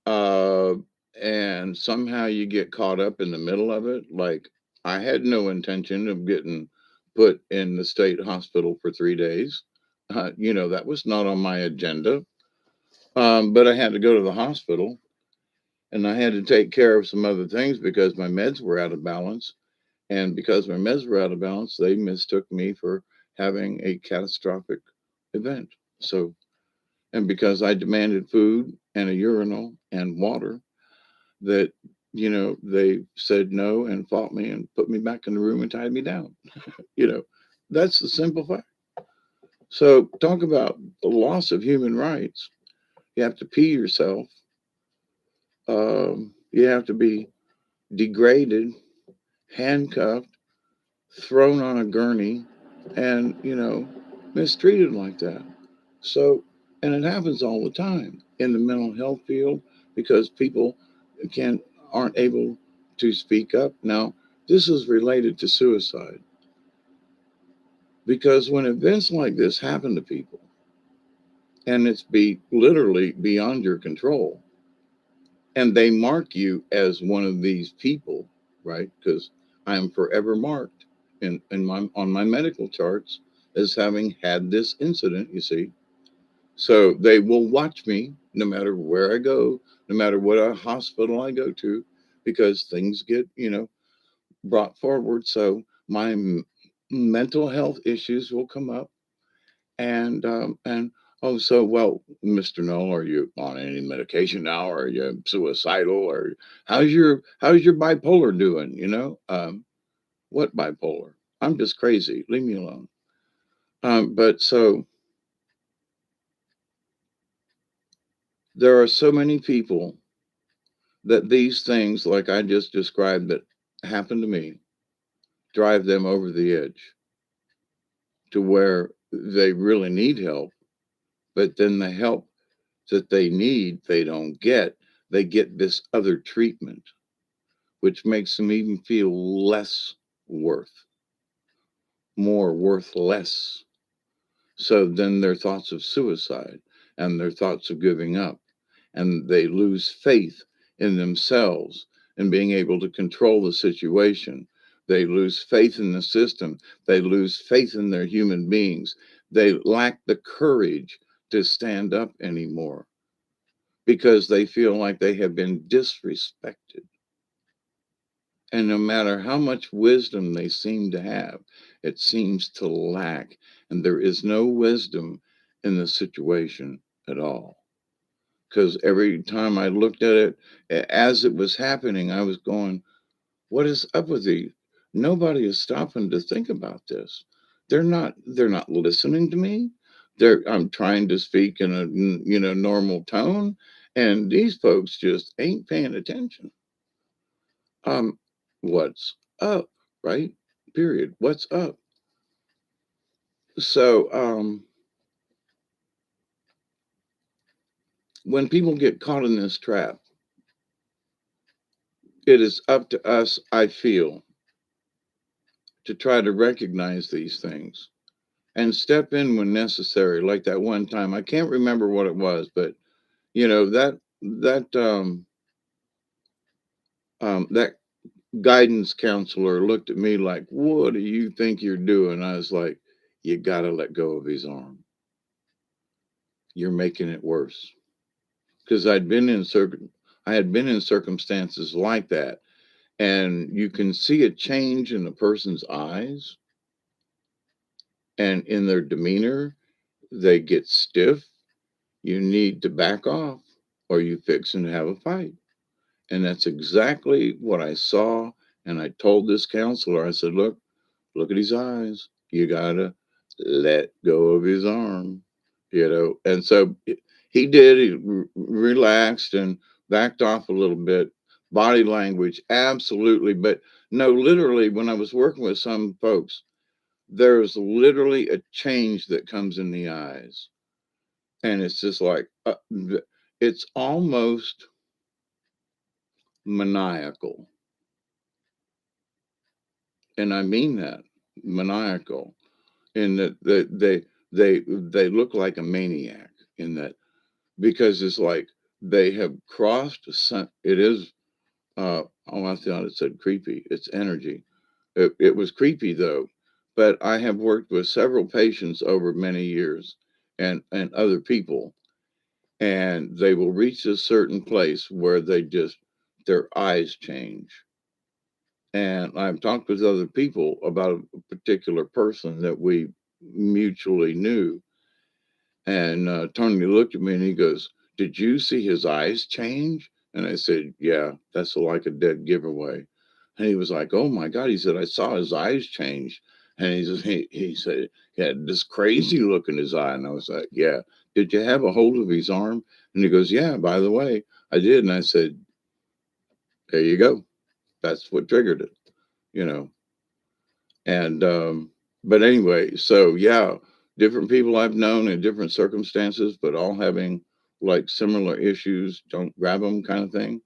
uh, and somehow you get caught up in the middle of it. Like, I had no intention of getting put in the state hospital for 3 days. That was not on my agenda. But I had to go to the hospital, and I had to take care of some other things because my meds were out of balance. And because my meds were out of balance, they mistook me for having a catastrophic event. So, and because I demanded food and a urinal and water, that, they said no and fought me and put me back in the room and tied me down. You know, that's the simple fact. So, talk about the loss of human rights. You have to pee yourself. You have to be degraded, handcuffed, thrown on a gurney, and, mistreated like that. So, and it happens all the time in the mental health field because people can aren't able to speak up. Now, this is related to suicide because when events like this happen to people and it's be literally beyond your control, and they mark you as one of these people, right? Because I am forever marked in my on my medical charts as having had this incident. You see, so they will watch me no matter where I go, no matter what hospital I go to, because things get brought forward. So my mental health issues will come up, and oh, so well, Mr. Knoll, are you on any medication now? Or are you suicidal? Or how's your bipolar doing? What bipolar? I'm just crazy. Leave me alone. But so there are so many people that these things, like I just described, that happen to me, drive them over the edge to where they really need help, but then the help that they need, they don't get. They get this other treatment, which makes them even feel less worth, more worthless. So then their thoughts of suicide and their thoughts of giving up, and they lose faith in themselves and being able to control the situation. They lose faith in the system. They lose faith in their human beings. They lack the courage to stand up anymore because they feel like they have been disrespected. And no matter how much wisdom they seem to have, it seems to lack. And there is no wisdom in the situation at all. Because every time I looked at it, as it was happening, I was going, what is up with these? Nobody is stopping to think about this. They're not listening to me. I'm trying to speak in a normal tone, and these folks just ain't paying attention. Um, what's up, right? Period. What's up? So, when people get caught in this trap, it is up to us, I feel, to try to recognize these things and step in when necessary. Like that one time, I can't remember what it was, but that guidance counselor looked at me like, "What do you think you're doing?" I was like, "You got to let go of his arm. You're making it worse." Because I had been in circumstances like that, and you can see a change in the person's eyes and in their demeanor. They get stiff. You need to back off, or you fix and have a fight. And that's exactly what I saw. And I told this counselor, I said, look at his eyes. You gotta let go of his arm. And so he did. He relaxed and backed off a little bit. Body language, absolutely. But no, literally, when I was working with some folks, there's literally a change that comes in the eyes. And it's just like, it's almost maniacal. And I mean that, maniacal, in that they look like a maniac in that, because it's like they have crossed it is oh, I thought it said creepy. It's energy. It was creepy though, but I have worked with several patients over many years, and other people, and they will reach a certain place where they just their eyes change. And I've talked with other people about a particular person that we mutually knew. And Tony looked at me and he goes, "Did you see his eyes change?" And I said, "Yeah, that's like a dead giveaway." And he was like, "Oh my God." He said, "I saw his eyes change." And he said, he had this crazy look in his eye. And I was like, "Yeah. Did you have a hold of his arm?" And he goes, "Yeah, by the way, I did." And I said, "There you go. That's what triggered it, you know." And but anyway, so yeah, different people I've known in different circumstances, but all having like similar issues, don't grab them kind of thing.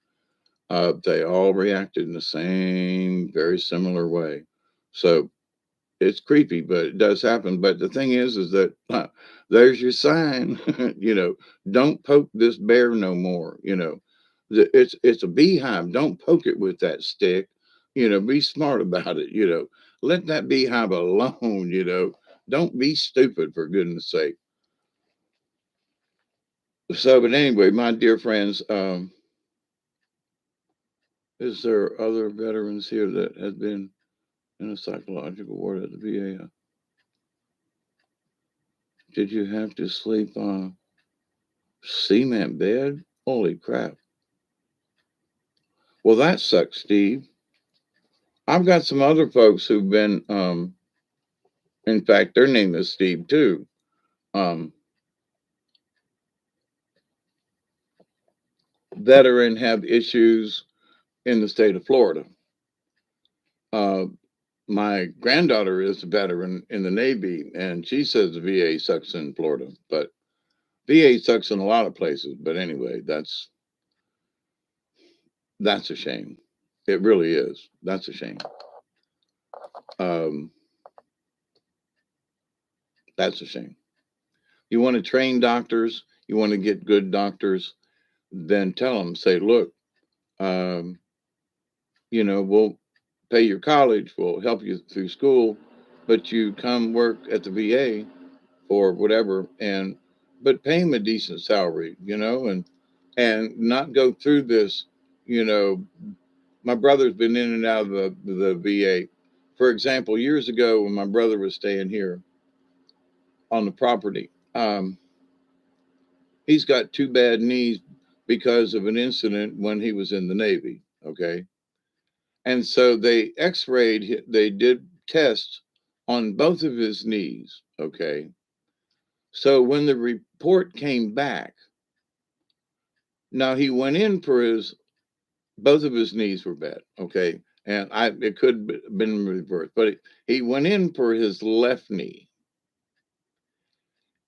They all reacted in the same very similar way. So it's creepy, but it does happen. But the thing is that there's your sign. Don't poke this bear no more. It's a beehive. Don't poke it with that stick. Be smart about it. Let that beehive alone. Don't be stupid, for goodness sake. So, but anyway, my dear friends, is there other veterans here that have been in a psychological ward at the VA? Did you have to sleep on cement bed? Holy crap. Well, that sucks, Steve. I've got some other folks who've been, in fact, their name is Steve too. Um, Veteran have issues in the state of Florida. Uh, my granddaughter is a veteran in the Navy, and she says the VA sucks in Florida, but VA sucks in a lot of places. But anyway, that's a shame. It really is. That's a shame. Um, that's a shame. You want to train doctors, you want to get good doctors, then tell them, say, look, um, we'll pay your college, we'll help you through school, but you come work at the VA or whatever, but pay them a decent salary, and not go through this, you know. My brother's been in and out of the VA. For example, years ago when my brother was staying here on the property, he's got two bad knees because of an incident when he was in the Navy. Okay. And so they x rayed, they did tests on both of his knees. Okay. So when the report came back, now he went in for both of his knees were bad. Okay. And it could have been reversed, but he went in for his left knee,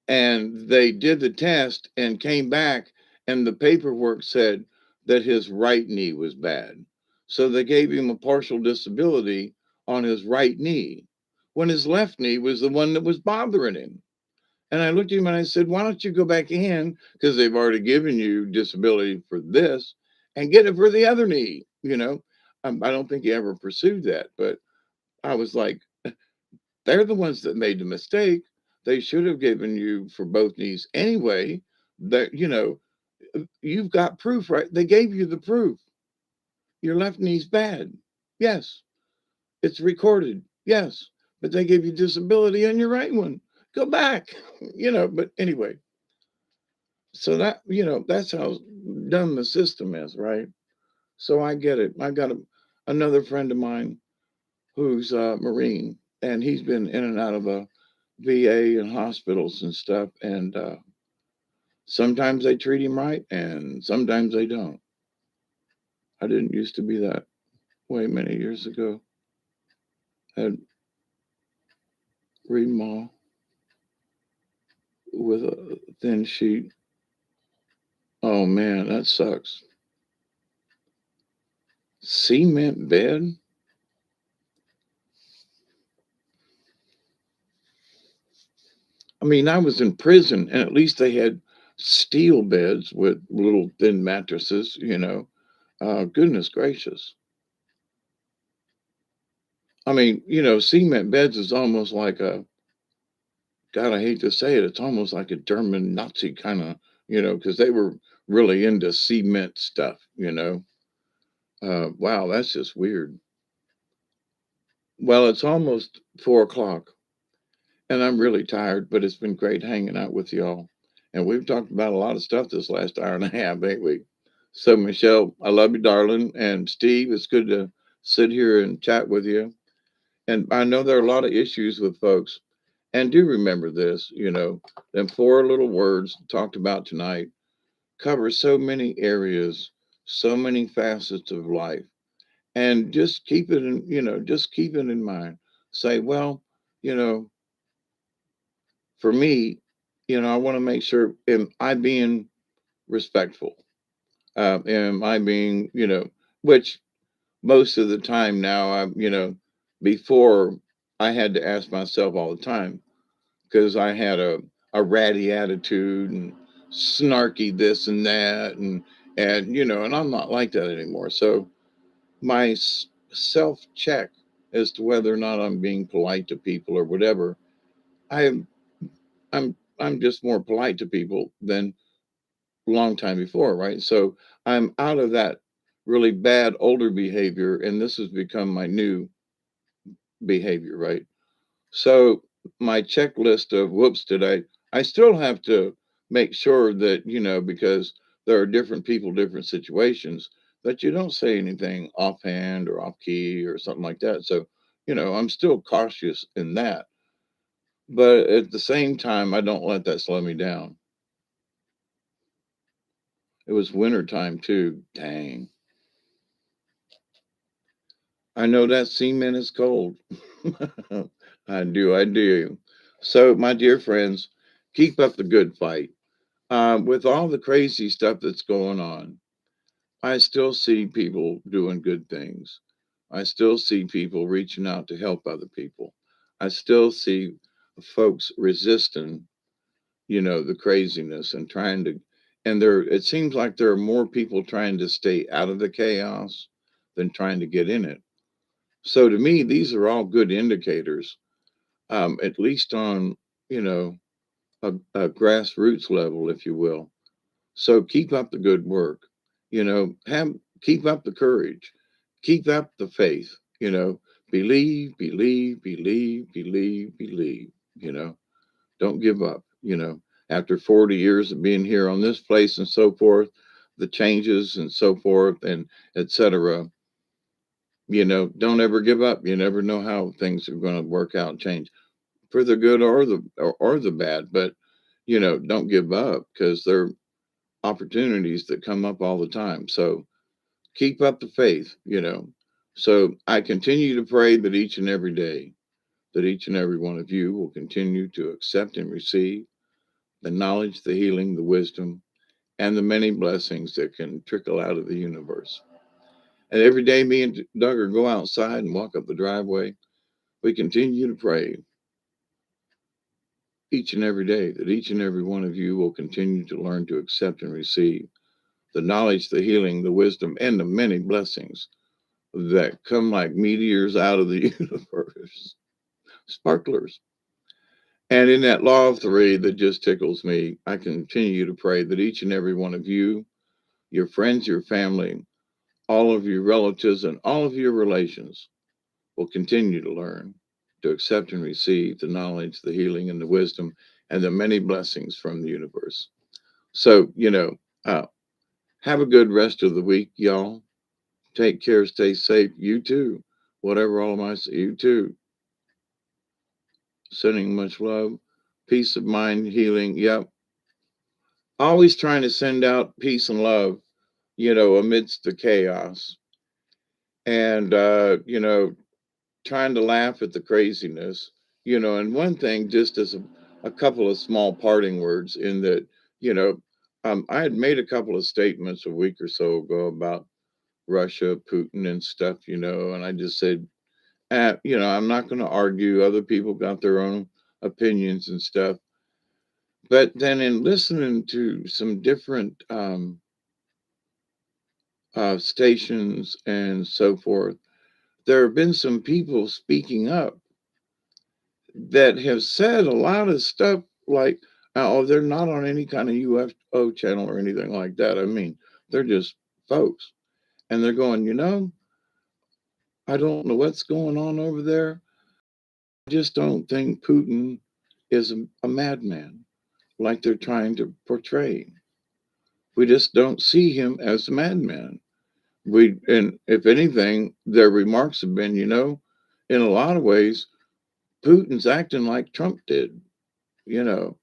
and they did the test and came back, and the paperwork said that his right knee was bad. So they gave him a partial disability on his right knee when his left knee was the one that was bothering him. And I looked at him and I said, "Why don't you go back in, because they've already given you disability for this, and get it for the other knee?" I don't think he ever pursued that, but I was like, they're the ones that made the mistake. They should have given you for both knees anyway. That you've got proof, right? They gave you the proof. Your left knee's bad. Yes. It's recorded. Yes. But they gave you disability on your right one. Go back. But anyway, so that's how dumb the system is, right? So I get it. I got another friend of mine who's a Marine, and he's been in and out of a VA and hospitals and stuff. And sometimes they treat him right, and sometimes they don't. I didn't used to be that way many years ago. Had remodel with a thin sheet. Oh man, that sucks. Cement bed? I mean, I was in prison and at least they had steel beds with little thin mattresses, you know. Goodness gracious. I mean, cement beds is almost like God, I hate to say it, it's almost like a German Nazi kind of, because they were really into cement stuff, you know. Wow, that's just weird. Well, it's almost 4 o'clock and I'm really tired, but it's been great hanging out with y'all. And we've talked about a lot of stuff this last hour and a half, ain't we? So, Michelle, I love you, darling. And Steve, it's good to sit here and chat with you. And I know there are a lot of issues with folks. And do remember this, them four little words talked about tonight cover so many areas, so many facets of life. And just keep it in, just keep it in mind. Say, well, you know, for me, I want to make sure, am I being respectful? Am I being, which most of the time now, before I had to ask myself all the time because I had a ratty attitude and snarky this and that. And I'm not like that anymore. So my self check as to whether or not I'm being polite to people or whatever, I I'm just more polite to people than a long time before, right? So I'm out of that really bad older behavior, and this has become my new behavior, right? So my checklist of whoops, I still have to make sure that, because there are different people, different situations, that you don't say anything offhand or off key or something like that. So, I'm still cautious in that. But at the same time, I don't let that slow me down. It was winter time too. Dang. I know that cement is cold. I do. So, my dear friends, keep up the good fight. With all the crazy stuff that's going on, I still see people doing good things. I still see people reaching out to help other people. I still see folks resisting, the craziness and trying to, and it seems like there are more people trying to stay out of the chaos than trying to get in it. So to me, these are all good indicators, at least on, you know, a grassroots level, if you will. So keep up the good work. Keep up the courage. Keep up the faith. Believe, believe, believe, believe, believe. Don't give up. After 40 years of being here on this place and so forth, the changes and so forth and etc. Don't ever give up. You never know how things are going to work out and change for the good or the bad. But don't give up because there are opportunities that come up all the time. So keep up the faith. So I continue to pray that each and every day, that each and every one of you will continue to accept and receive the knowledge, the healing, the wisdom, and the many blessings that can trickle out of the universe. And every day, me and Duggar go outside and walk up the driveway. We continue to pray each and every day that each and every one of you will continue to learn to accept and receive the knowledge, the healing, the wisdom, and the many blessings that come like meteors out of the universe, sparklers. And in that law of three that just tickles me, I continue to pray that each and every one of you, your friends, your family, all of your relatives, and all of your relations will continue to learn to accept and receive the knowledge, the healing, and the wisdom, and the many blessings from the universe. So, have a good rest of the week, y'all. Take care, stay safe. You too. Whatever all of my say, you too. Sending much love, peace of mind, healing. Yep. Always trying to send out peace and love, amidst the chaos. And, trying to laugh at the craziness, and one thing, just as a couple of small parting words, in that, you know, I had made a couple of statements a week or so ago about Russia, Putin, and stuff, and I just said, I'm not going to argue. Other people got their own opinions and stuff. But then in listening to some different stations and so forth, there have been some people speaking up that have said a lot of stuff like, oh, they're not on any kind of UFO channel or anything like that. I mean, they're just folks. And they're going, I don't know what's going on over there. I just don't think Putin is a madman like they're trying to portray. We just don't see him as a madman. And if anything, their remarks have been, in a lot of ways, Putin's acting like Trump did, you know,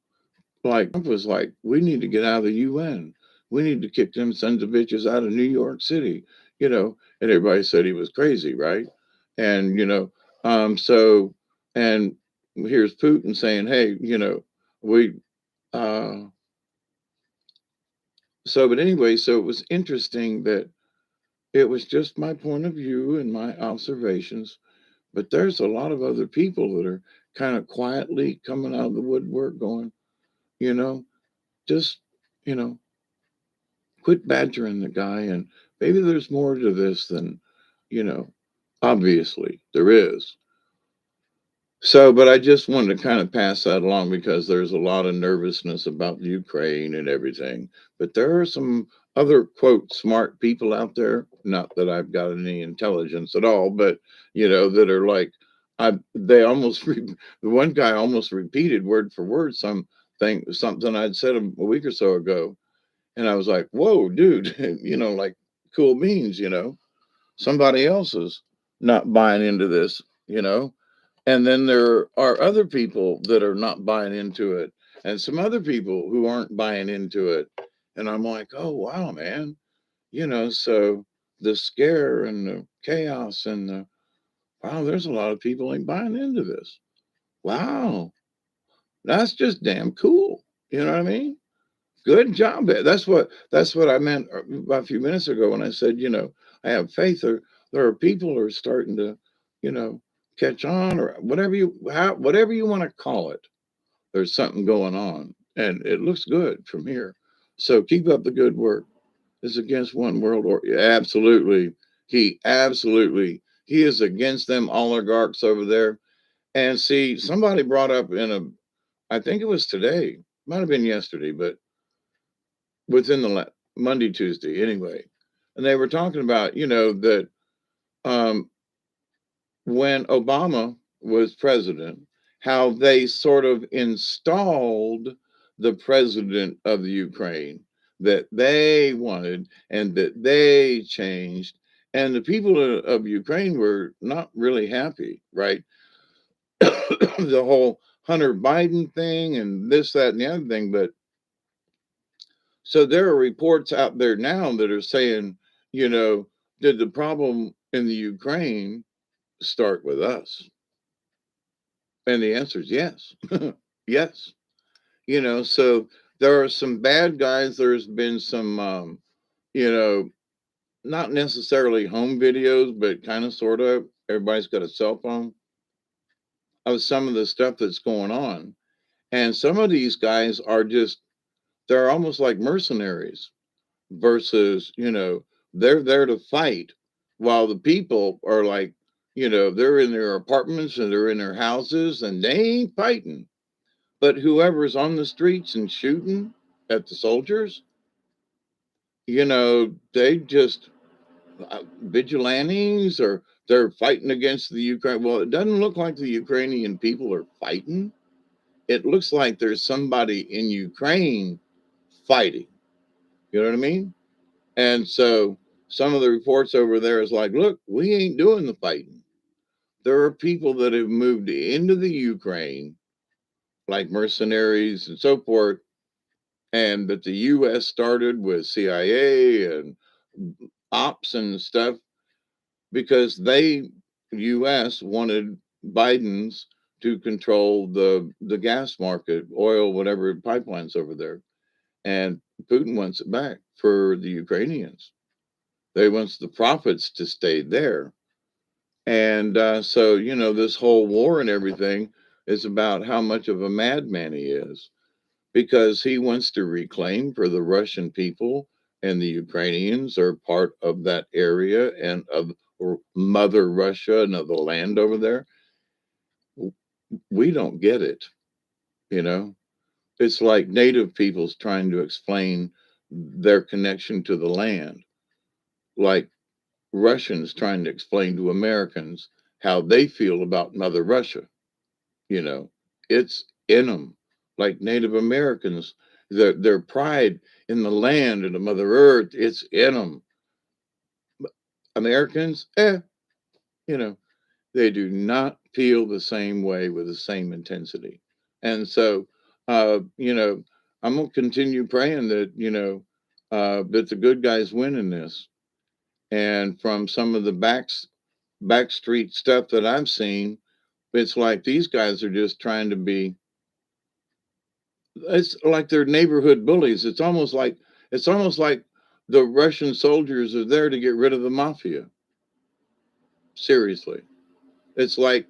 like Trump was like, we need to get out of the UN. We need to kick them sons of bitches out of New York City, and everybody said he was crazy, right? And, so, and here's Putin saying, hey, we, uh, but anyway, so it was interesting that it was just my point of view and my observations, but there's a lot of other people that are kind of quietly coming out of the woodwork going, you know, just, you know, quit badgering the guy. And maybe there's more to this than, you know, obviously there is. So, but I just wanted to kind of pass that along because there's a lot of nervousness about Ukraine and everything. But there are some other, quote, smart people out there, not that I've got any intelligence at all, but, that are like, they almost, the one guy almost repeated word for word something I'd said a week or so ago. And I was like, whoa, dude, like cool beans, somebody else is not buying into this, and then there are other people that are not buying into it, and some other people who aren't buying into it. And I'm like, oh, wow, man. So the scare and the chaos and wow, there's a lot of people ain't buying into this. Wow. That's just damn cool. You know what I mean? Good job. That's what I meant a few minutes ago when I said, I have faith. There are people who are starting to, you know, catch on or whatever you want to call it. There's something going on, and it looks good from here. So keep up the good work. It's against one world order. Yeah, absolutely. He is against them oligarchs over there. And see, somebody brought up I think it was today, might have been yesterday, but within the Monday, Tuesday, anyway. And they were talking about, that um, when Obama was president, how they sort of installed the president of the Ukraine that they wanted and that they changed. And the people of Ukraine were not really happy, right? The whole Hunter Biden thing and this, that, and the other thing. But so there are reports out there now that are saying, did the problem in the Ukraine start with us? And the answer is yes. Yes. So there are some bad guys. There's been some, you know, not necessarily home videos, but kind of sort of. Everybody's got a cell phone of some of the stuff that's going on. And some of these guys are they're almost like mercenaries versus, they're there to fight while the people are like, they're in their apartments and they're in their houses and they ain't fighting. But whoever's on the streets and shooting at the soldiers, they just vigilantes or they're fighting against the Ukraine. Well, it doesn't look like the Ukrainian people are fighting. It looks like there's somebody in Ukraine fighting. You know what I mean? And so some of the reports over there is like, look, we ain't doing the fighting. There are people that have moved into the Ukraine, like mercenaries and so forth, and that the US started with CIA and ops and stuff because US wanted Biden's to control the gas market, oil, whatever pipelines over there. And Putin wants it back for the Ukrainians. They wants the profits to stay there. And so, this whole war and everything is about how much of a madman he is. because he wants to reclaim for the Russian people, and the Ukrainians are part of that area and of or Mother Russia and of the land over there. We don't get it, you know. It's like native peoples trying to explain their connection to the land, like Russians trying to explain to Americans how they feel about Mother Russia. You know, it's in them. Like Native Americans, their pride in the land and the Mother Earth, it's in them. Americans, you know, they do not feel the same way with the same intensity. And so, you know, I'm gonna continue praying that that the good guys win in this. And from some of the backstreet stuff that I've seen, it's like these guys are just trying to be. It's like they're neighborhood bullies. It's almost like the Russian soldiers are there to get rid of the mafia. Seriously, it's like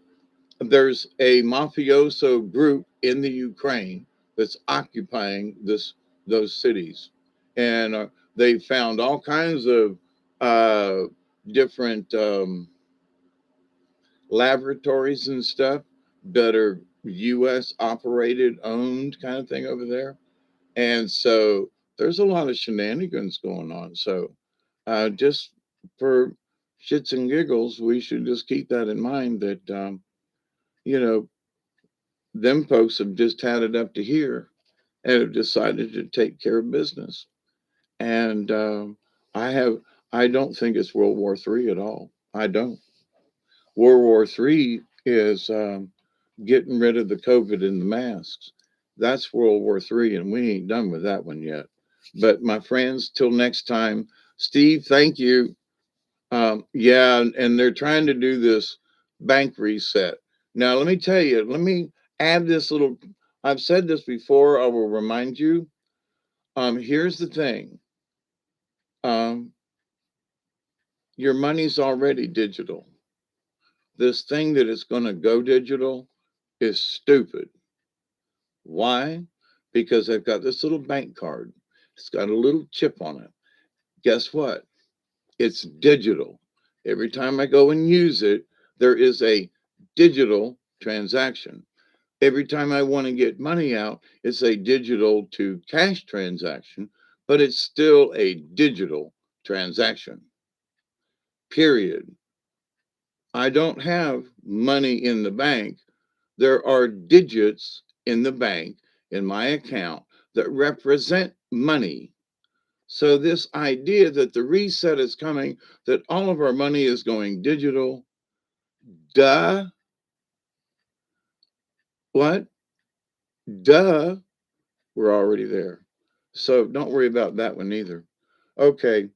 there's a mafioso group in the Ukraine that's occupying those cities, and they found all kinds of uh, different laboratories and stuff that are U.S. operated, owned kind of thing over there. And so there's a lot of shenanigans going on. So just for shits and giggles, we should just keep that in mind that, you know, them folks have just had it up to here and have decided to take care of business. And I have, I don't think it's World War III at all. I don't. World War III is getting rid of the COVID and the masks. That's World War III, and we ain't done with that one yet. But my friends, till next time, Steve, thank you. Yeah, and they're trying to do this bank reset. Now, let me tell you, let me add this little. I've said this before, I will remind you. Here's the thing, um, your money's already digital. This thing that is going to go digital is stupid. Why? Because I've got this little bank card. It's got a little chip on it. Guess what? It's digital. Every time I go and use it, there is a digital transaction. Every time I want to get money out, it's a digital to cash transaction, but it's still a digital transaction. Period. I don't have money in the bank. There are digits in the bank, in my account, that represent money. So, this idea that the reset is coming, that all of our money is going digital, duh, what? Duh, we're already there. So, don't worry about that one either. Okay,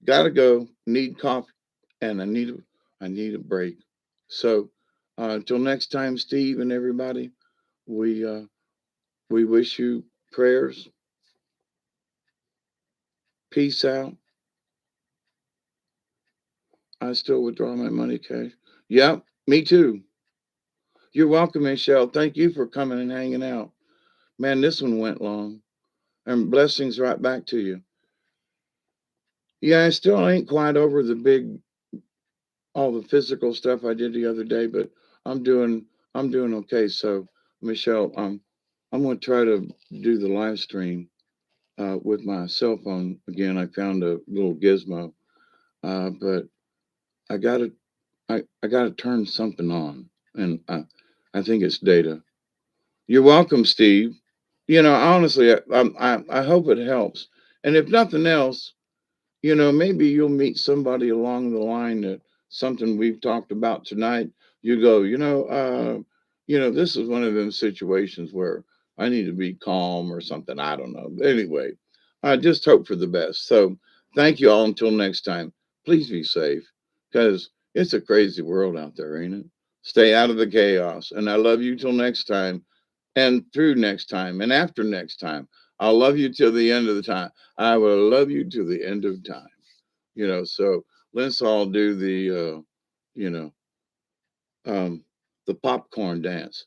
gotta go, need coffee, and I need a break. So, until next time, Steve and everybody, we, uh, we wish you prayers, peace out. I still withdraw my money cash. Yep, me too. You're welcome, Michelle. Thank you for coming and hanging out. Man, this one went long. And blessings right back to you. Yeah, I still ain't quite over all the physical stuff I did the other day, but I'm doing, I'm doing okay. So, Michelle, I'm gonna try to do the live stream with my cell phone again. I found a little gizmo, but I gotta, I gotta turn something on, and I think it's data. You're welcome, Steve. Honestly, I hope it helps. And if nothing else, maybe you'll meet somebody along the line that something we've talked about tonight. You go, this is one of them situations where I need to be calm or something. I don't know. Anyway, I just hope for the best. So thank you all until next time. Please be safe because it's a crazy world out there, ain't it? Stay out of the chaos. And I love you till next time and through next time and after next time. I'll love you till the end of the time. I will love you till the end of time. So let's all do you know, um, the popcorn dance.